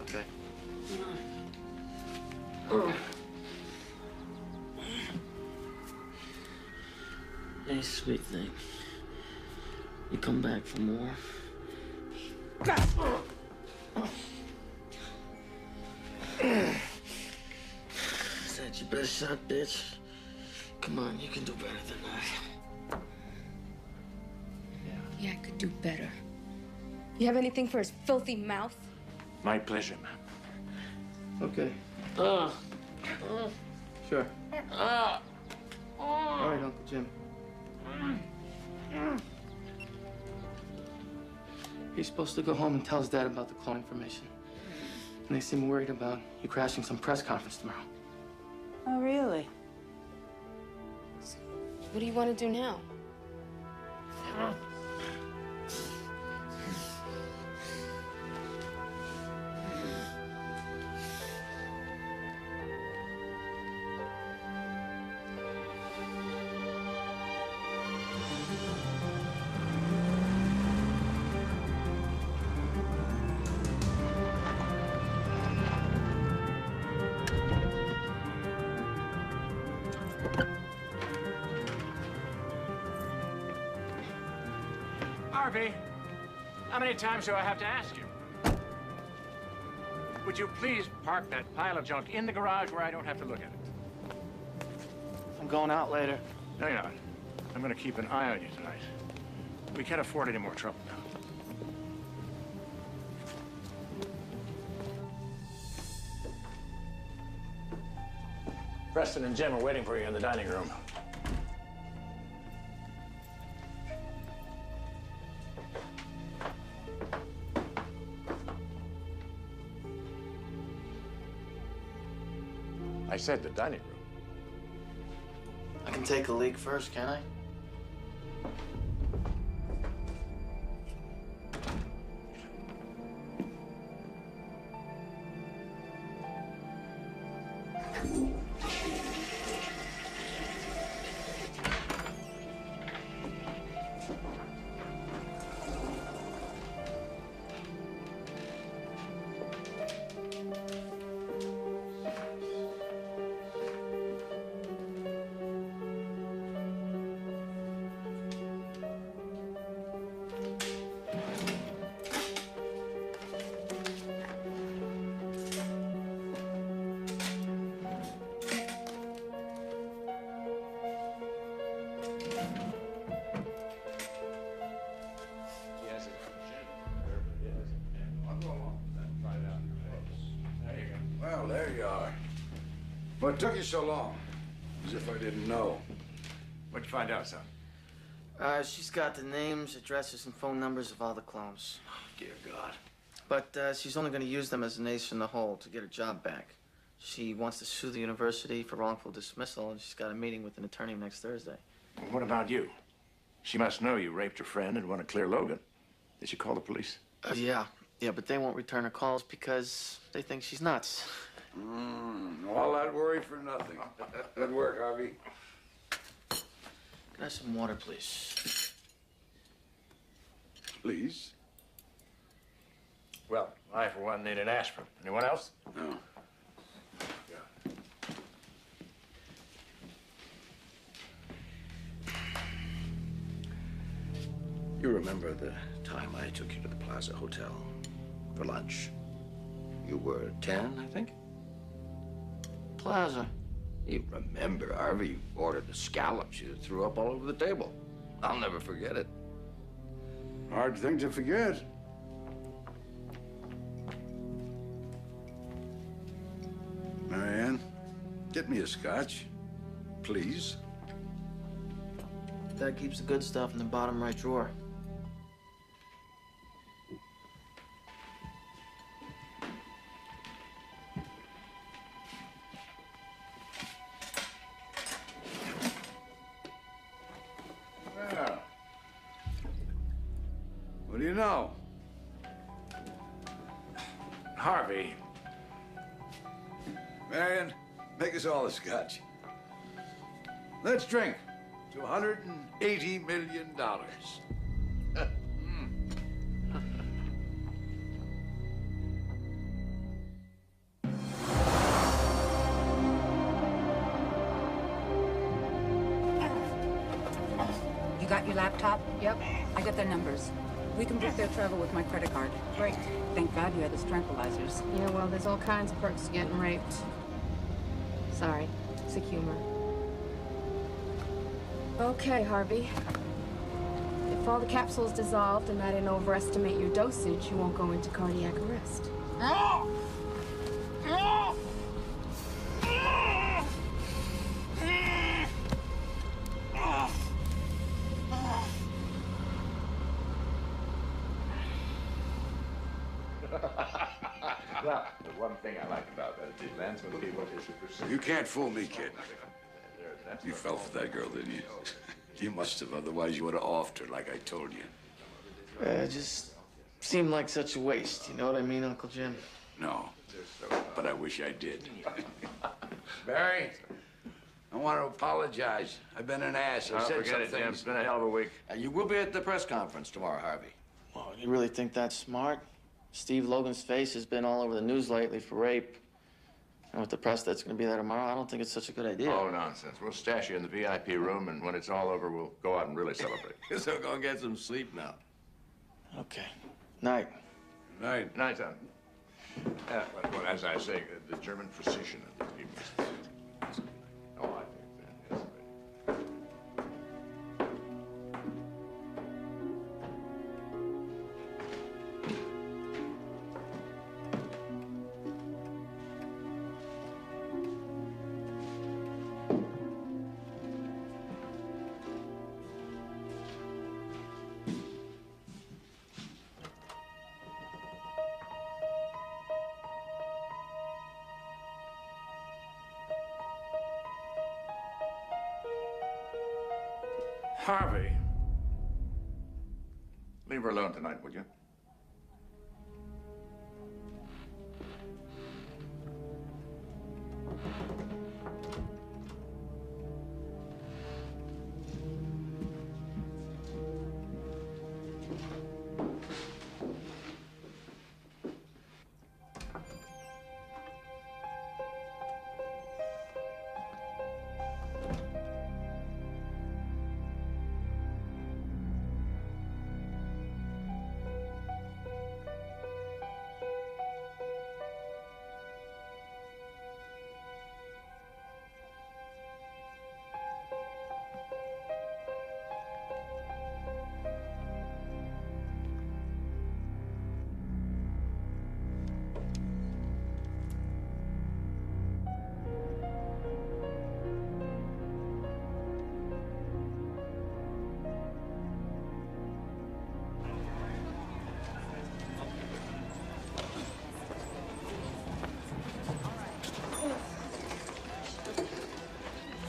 Okay. Hey, sweet thing. You come back for more? Is that your best shot, bitch? Come on, you can do better than that. Yeah, I could do better. You have anything for his filthy mouth? My pleasure, ma'am. Okay. Sure. All right, Uncle Jim. He's supposed to go home and tell his dad about the clone information. And they seem worried about you crashing some press conference tomorrow. Oh, really? What do you want to do now? Harvey, how many times do I have to ask you? Would you please park that pile of junk in the garage where I don't have to look at it? I'm going out later. No, you're not. I'm gonna keep an eye on you tonight. We can't afford any more trouble now. Preston and Jim are waiting for you in the dining room. I said the dining room. I can take a leak first, can I? Well, there you are. What took you so long? As if I didn't know. What'd you find out, son? She's got the names, addresses, and phone numbers of all the clones. Dear God. But she's only going to use them as an ace in the hole to get her job back. She wants to sue the university for wrongful dismissal, and she's got a meeting with an attorney next Thursday. Well, what about you? She must know you raped her friend and want to clear Logan. Did she call the police? Yeah, but they won't return her calls because they think she's nuts. All that worry for nothing. Good work, Harvey. Can I have some water, please? Please? Well, I, for one, need an aspirin. Anyone else? No. You remember the time I took you to the Plaza Hotel for lunch? You were 10, I think? Plaza. You remember, Harvey, you ordered the scallops. You threw up all over the table. I'll never forget it. Hard thing to forget. Marianne, get me a scotch, please. Dad keeps the good stuff in the bottom right drawer. Well, what do you know? Harvey. Marion, make us all a scotch. Let's drink to $180 million. You got your laptop? Yep. I got their numbers. We can book their travel with my credit card. Great. Thank God you had the tranquilizers. Yeah, well, there's all kinds of perks to getting raped. Sorry, sick humor. Okay, Harvey. If all the capsules dissolved and I didn't overestimate your dosage, you won't go into cardiac arrest. Well, the one thing I like about that is it lands when people is You can't fool me, kid. You fell for that girl, didn't you? You must have, otherwise you would have offed her like I told you. It just seemed like such a waste, you know what I mean, Uncle Jim? No, but I wish I did. Barry, I want to apologize. I've been an ass. I said forget some it, Jim. things. It's been a hell of a week. You will be at the press conference tomorrow, Harvey. Well, you really think that's smart? Steve Logan's face has been all over the news lately for rape. And with the press that's going to be there tomorrow, I don't think it's such a good idea. Oh, nonsense. We'll stash you in the VIP room, and when it's all over, we'll go out and really celebrate. So go get some sleep now. Okay. Night. Night. Night, Tom. Well, as I say, the German precision of the people. Oh, I think that is. Harvey. Leave her alone tonight, would you?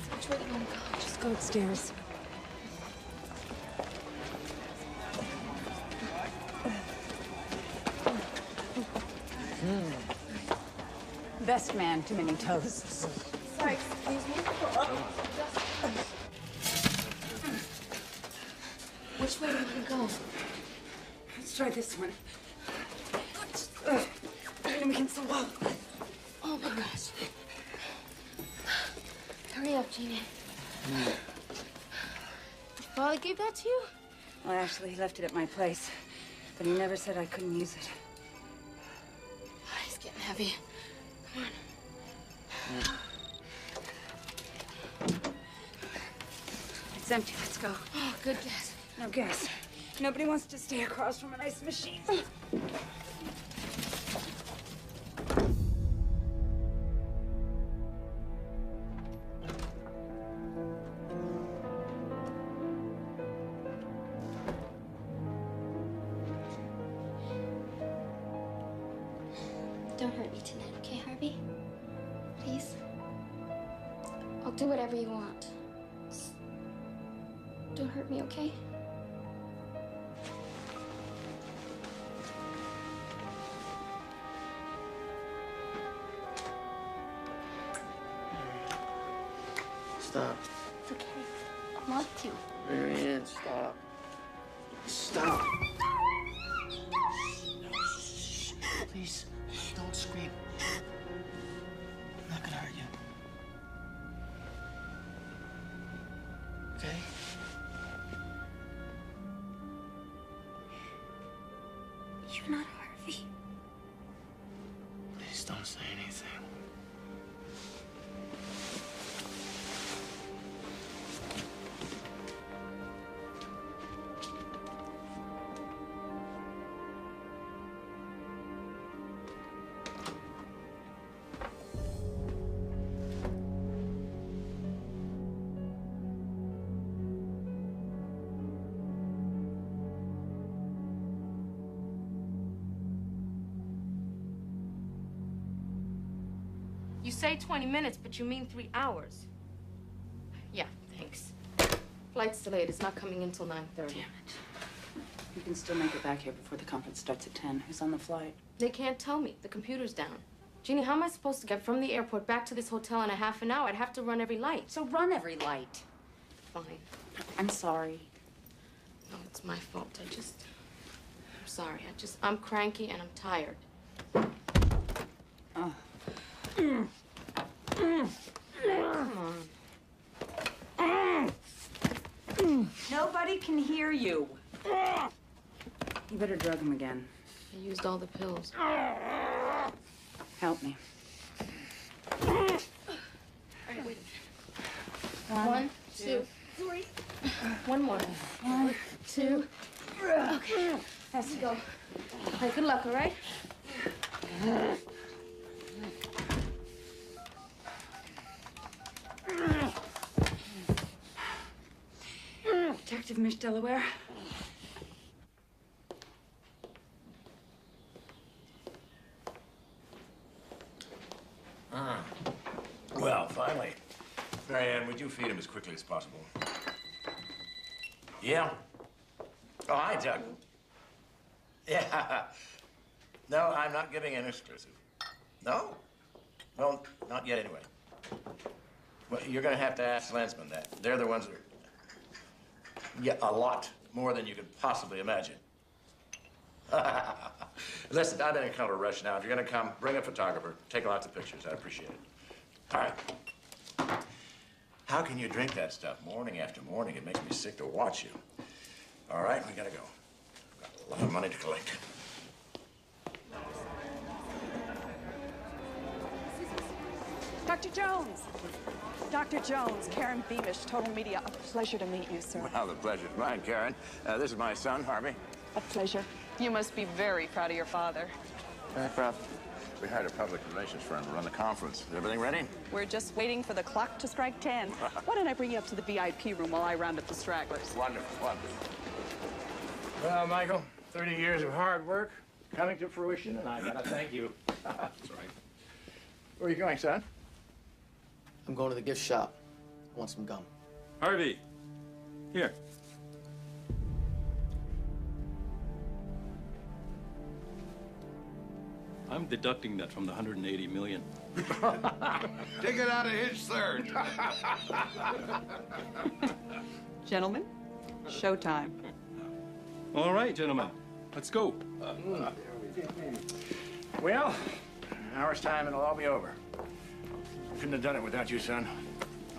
Which way do you want to go? Just go upstairs. Best man, too many toasts. Sorry, excuse me. Which way do you want to go? Let's try this one. Lean against the wall. Oh my gosh. Hurry up, Jeannie. Your father gave that to you? Well, actually, he left it at my place, but he never said I couldn't use it. Oh, he's getting heavy. Come on. It's empty. Let's go. Oh, good guess. No gas. Nobody wants to stay across from an ice machine. Don't hurt me tonight, okay, Harvey? Please? I'll do whatever you want. Just don't hurt me, okay? Stop. It's okay. I want to. Marianne, stop. Stop. Please, don't scream. I'm not gonna hurt you. Okay? You're not Harvey. Please don't say anything. You say 20 minutes, but you mean 3 hours. Yeah, thanks. Flight's delayed. It's not coming in till 9:30. Damn it. You can still make it back here before the conference starts at 10. Who's on the flight? They can't tell me. The computer's down. Jeannie, how am I supposed to get from the airport back to this hotel in a half an hour? I'd have to run every light. So run every light. Fine. I'm sorry. No, it's my fault. I'm sorry. I'm cranky and I'm tired. Oh. Come on. Nobody can hear you. You better drug him again. I used all the pills. Help me. All right, wait. 1, 2, 3. One more. 1, 2. Okay. Has to go. All right, good luck, all right? Detective Miss Delaware. Well, finally. Marianne, would you feed him as quickly as possible? Yeah? Oh, hi, Doug. Yeah. No, I'm not giving an exclusive. No? Well, not yet anyway. Well, you're going to have to ask Landsman that. They're the ones that are... Yeah, a lot more than you could possibly imagine. Listen, I'm in a kind of a rush now. If you're going to come, bring a photographer. Take lots of pictures. I'd appreciate it. All right. How can you drink that stuff morning after morning? It makes me sick to watch you. All right, we gotta go. Got a lot of money to collect. Dr. Jones! Dr. Jones, Karen Beamish, Total Media. A pleasure to meet you, sir. Well, the pleasure's mine, Karen. This is my son, Harvey. A pleasure. You must be very proud of your father. Very proud. We hired a public relations firm to run the conference. Is everything ready? We're just waiting for the clock to strike 10. Why don't I bring you up to the VIP room while I round up the stragglers? Wonderful, wonderful. Well, Michael, 30 years of hard work coming to fruition, and I gotta thank you. That's right. Where are you going, son? I'm going to the gift shop. I want some gum. Harvey, here. I'm deducting that from the 180 million. Take it out of his third. Gentlemen, showtime. All right, gentlemen, let's go. Well, an hour's time and it'll all be over. Couldn't have done it without you, son.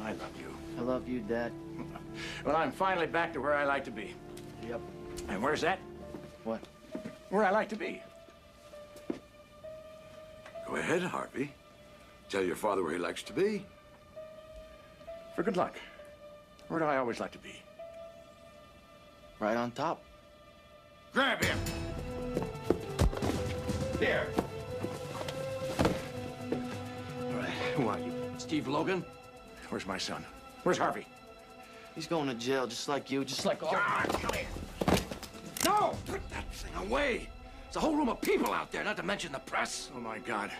I love you. I love you, Dad. Well, I'm finally back to where I like to be. Yep. And where's that? What? Where I like to be. Go ahead, Harvey. Tell your father where he likes to be. For good luck. Where do I always like to be? Right on top. Grab him! Here. All right, who are you? Steve Logan? Where's my son? Where's Harvey? He's going to jail just like you, just like all... God, come here. No! Put that thing away! There's a whole room of people out there, not to mention the press. Oh, my God.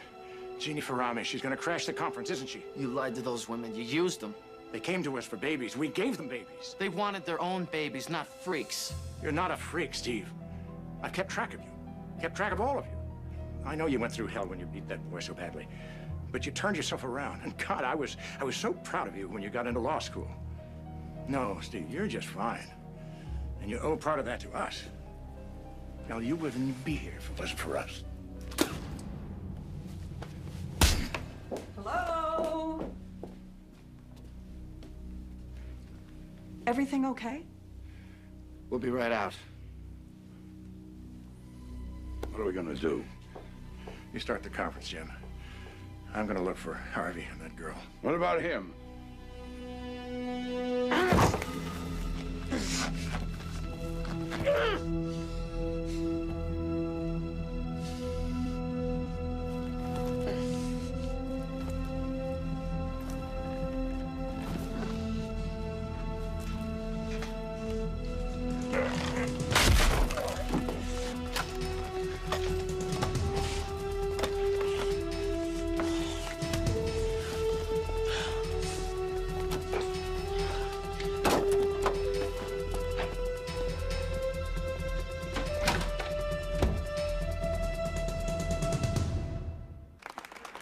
Jeannie Farami, she's gonna crash the conference, isn't she? You lied to those women. You used them. They came to us for babies. We gave them babies. They wanted their own babies, not freaks. You're not a freak, Steve. I've kept track of you. Kept track of all of you. I know you went through hell when you beat that boy so badly. But you turned yourself around. And God, I was so proud of you when you got into law school. No, Steve, you're just fine. And you owe part of that to us. Now, you wouldn't even be here if it wasn't for us. Hello? Everything okay? We'll be right out. What are we gonna do? You start the conference, Jim. I'm gonna look for Harvey and that girl. What about him?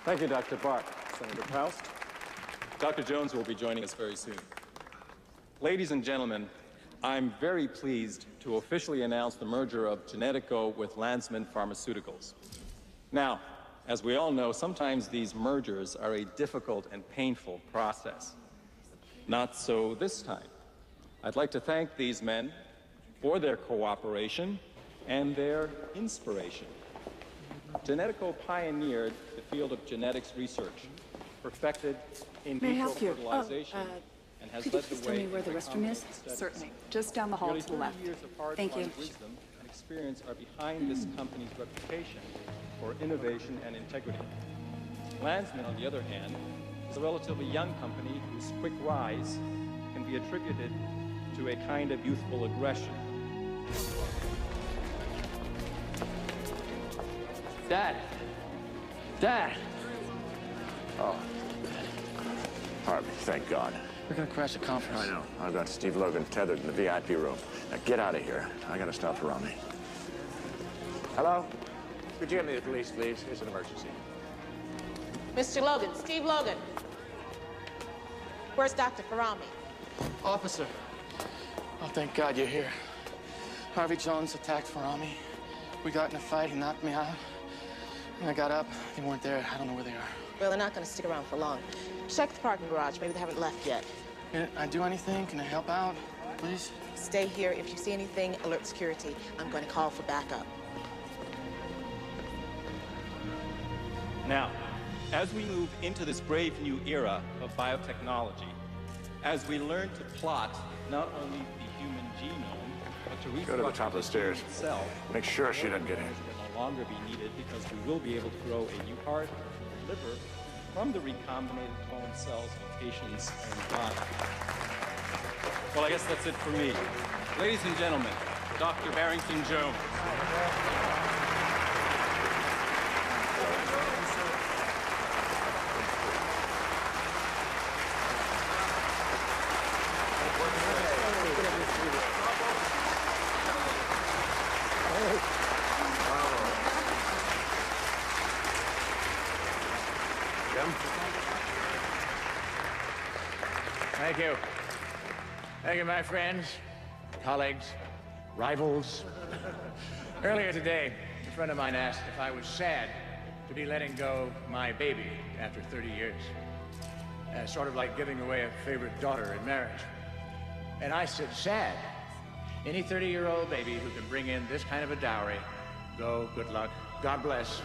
Thank you, Dr. Bart. Senator Proust. Dr. Jones will be joining us very soon. Ladies and gentlemen, I'm very pleased to officially announce the merger of Genetico with Landsman Pharmaceuticals. Now, as we all know, sometimes these mergers are a difficult and painful process. Not so this time. I'd like to thank these men for their cooperation and their inspiration. Genetico pioneered the field of genetics research, perfected in May I vitro help you? fertilization, and has could you led please the tell way me where in the restroom is? recombinant Certainly. Just down the hall Nearly to the 30 left. years of hard Thank you. wisdom and experience are behind this company's reputation for innovation and integrity. Landsman, on the other hand, is a relatively young company whose quick rise can be attributed to a kind of youthful aggression. Dad! Dad! Oh. Harvey, thank God. We're gonna crash a conference. I know. I've got Steve Logan tethered in the VIP room. Now get out of here. I gotta stop Harami. Hello? Could you get me the police, please? It's an emergency. Mr. Logan, Steve Logan. Where's Dr. Farami? Officer. Oh, thank God you're here. Harvey Jones attacked Farami. We got in a fight. He knocked me out. When I got up, they weren't there. I don't know where they are. Well, they're not going to stick around for long. Check the parking garage. Maybe they haven't left yet. Can I do anything? Can I help out, please? Stay here. If you see anything, alert security. I'm going to call for backup. Now, as we move into this brave new era of biotechnology, as we learn to plot not only the human genome, but to Go to the top of the stairs. Itself, Make sure she doesn't get in. will no longer be needed because we will be able to grow a new heart and liver from the recombinated clone cells of patients and body. Well, I guess that's it for me. Ladies and gentlemen, Dr. Barrington Jones. Thank you. Thank you, my friends, colleagues, rivals. Earlier today, a friend of mine asked if I was sad to be letting go my baby after 30 years. Sort of like giving away a favorite daughter in marriage. And I said, sad? Any 30-year-old baby who can bring in this kind of a dowry, go, good luck, God bless.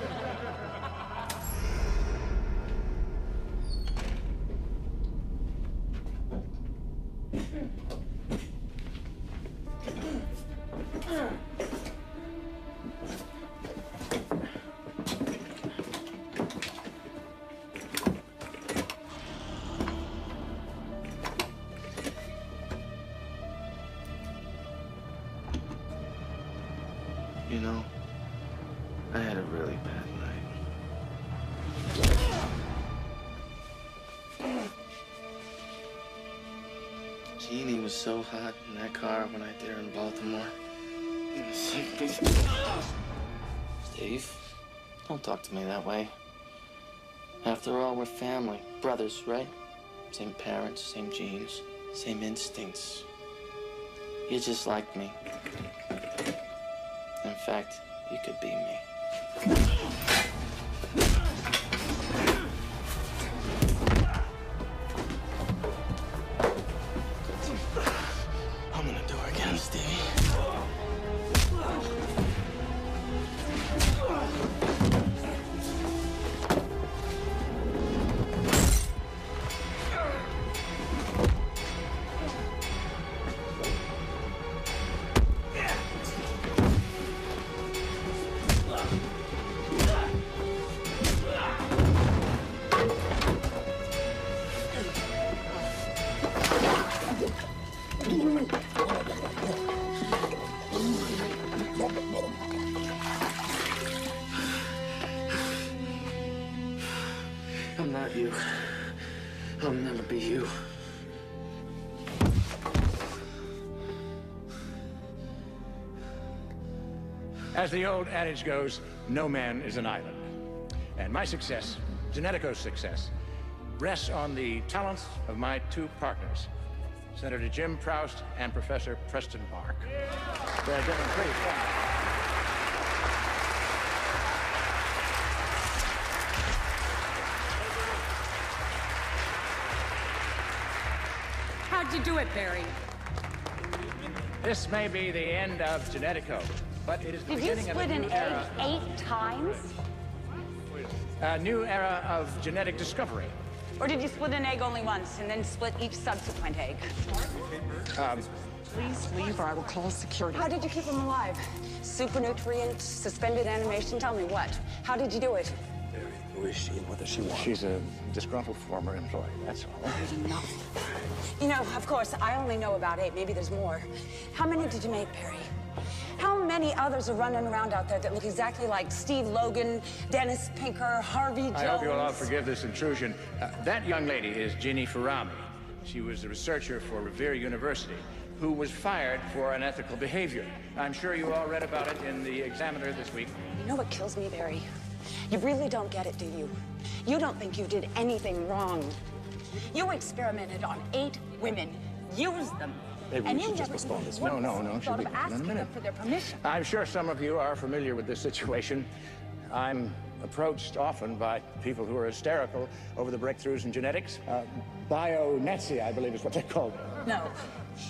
You know, I had a really bad night. Jeannie was so hot in that car one night there in Baltimore. Steve, don't talk to me that way. After all, we're family. Brothers, right? Same parents, same genes, same instincts. You're just like me. In fact, you could be me. I'm gonna do her again, Stevie. I'm not you. I'll never be you. As the old adage goes, no man is an island. And my success, Genetico's success, rests on the talents of my two partners, Senator Jim Proust and Professor Preston Mark. They're doing pretty fine. How'd you do it, Barry? This may be the end of Genetico, but it is the Did you beginning of a split an new egg era. 8 times? A new era of genetic discovery. Or did you split an egg only once and then split each subsequent egg? Please leave or I will call security. How did you keep them alive? Super nutrients, suspended animation? Tell me what? How did you do it? Who is she and what does she want? She's a disgruntled former employee, that's all. You know, of course, I only know about 8. Maybe there's more. How many did you make, Perry? How many others are running around out there that look exactly like Steve Logan, Dennis Pinker, Harvey Jones? I hope you'll all forgive this intrusion. That young lady is Ginny Farami. She was a researcher for Revere University who was fired for unethical behavior. I'm sure you all read about it in the Examiner this week. You know what kills me, Barry? You really don't get it, do you? You don't think you did anything wrong. You experimented on 8 women, used them. Maybe and we you should just never postpone this. once No. thought She'll be of back in a asking minute. them for their permission. I'm sure some of you are familiar with this situation. I'm approached often by people who are hysterical over the breakthroughs in genetics. Bionetsia, I believe is what they call it. No,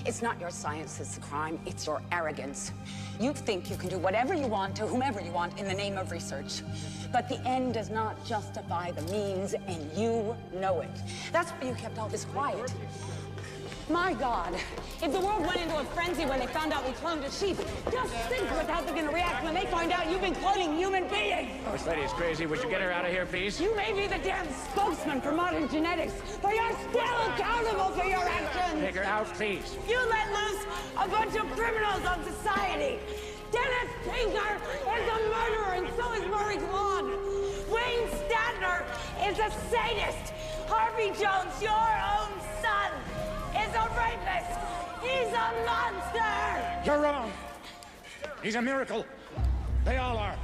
it's not your science that's the crime, it's your arrogance. You think you can do whatever you want to whomever you want in the name of research. But the end does not justify the means, and you know it. That's why you kept all this quiet. My God, if the world went into a frenzy when they found out we cloned a sheep, just think what how they're gonna react when they find out you've been cloning human beings. This lady is crazy. Would you get her out of here, please? You may be the damn spokesman for modern genetics, but you're still accountable for your actions. Take her out, please. You let loose a bunch of criminals on society. Dennis Pinker is a murderer, and so is Murray Claude. Wayne Statner is a sadist. Harvey Jones, your own son, is a rapist. He's a monster. You're wrong. He's a miracle. They all are.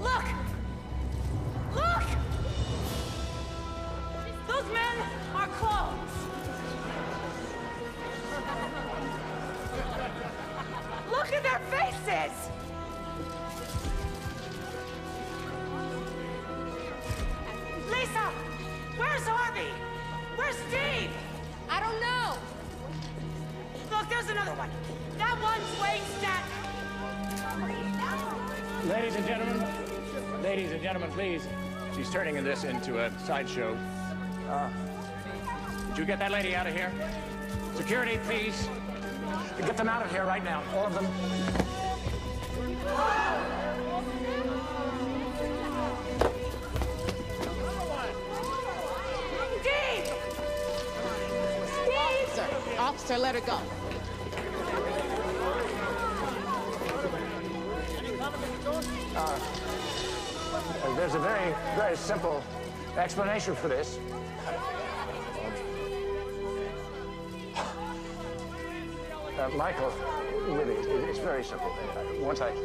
Look! Look! Those men are clones. Look at their faces! Lisa! Where's Harvey? Where's Steve? I don't know. Look, there's another one. That one's Wayne Statner. Ladies and gentlemen, please. She's turning this into a sideshow. Did you get that lady out of here? Security, please. Get them out of here right now, all of them. Steve! Officer, let her go. There's a very, very simple explanation for this. Michael, really, it's very simple.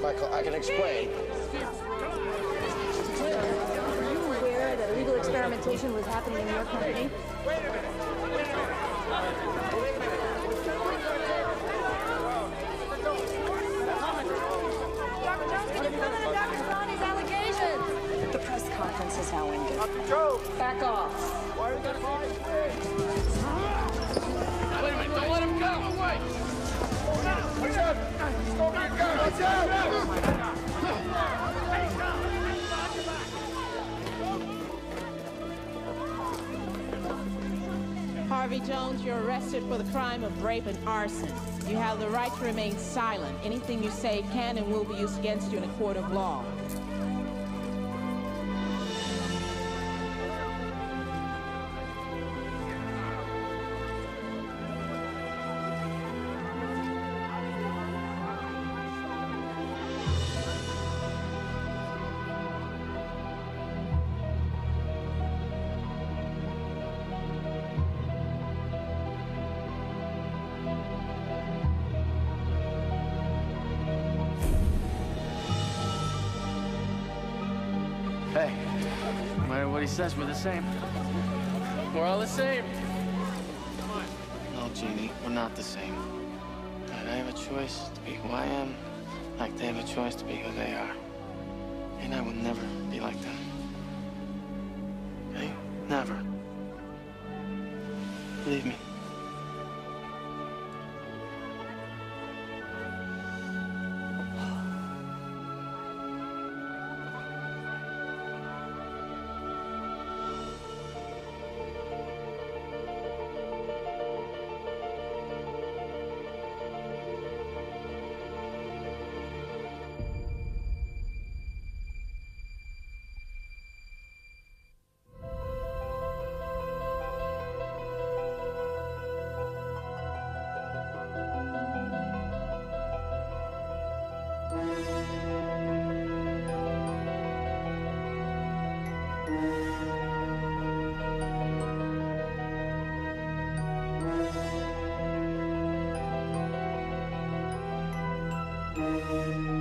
Michael, I can explain. Are you aware that illegal experimentation was happening in your company? The press conference is now ended. Dr. Joe! Back off. Why are you gonna fight? Wait a minute, don't let him go! Wait! Watch out! Don't get gun! Watch out! Harvey Jones, you're arrested for the crime of rape and arson. You have the right to remain silent. Anything you say can and will be used against you in a court of law. Hey, no matter what he says, we're the same. We're all the same. No, Jeannie, we're not the same. I have a choice to be who I am, like they have a choice to be who they are. And I will never be like them. Okay? Never. Believe me. Thank you.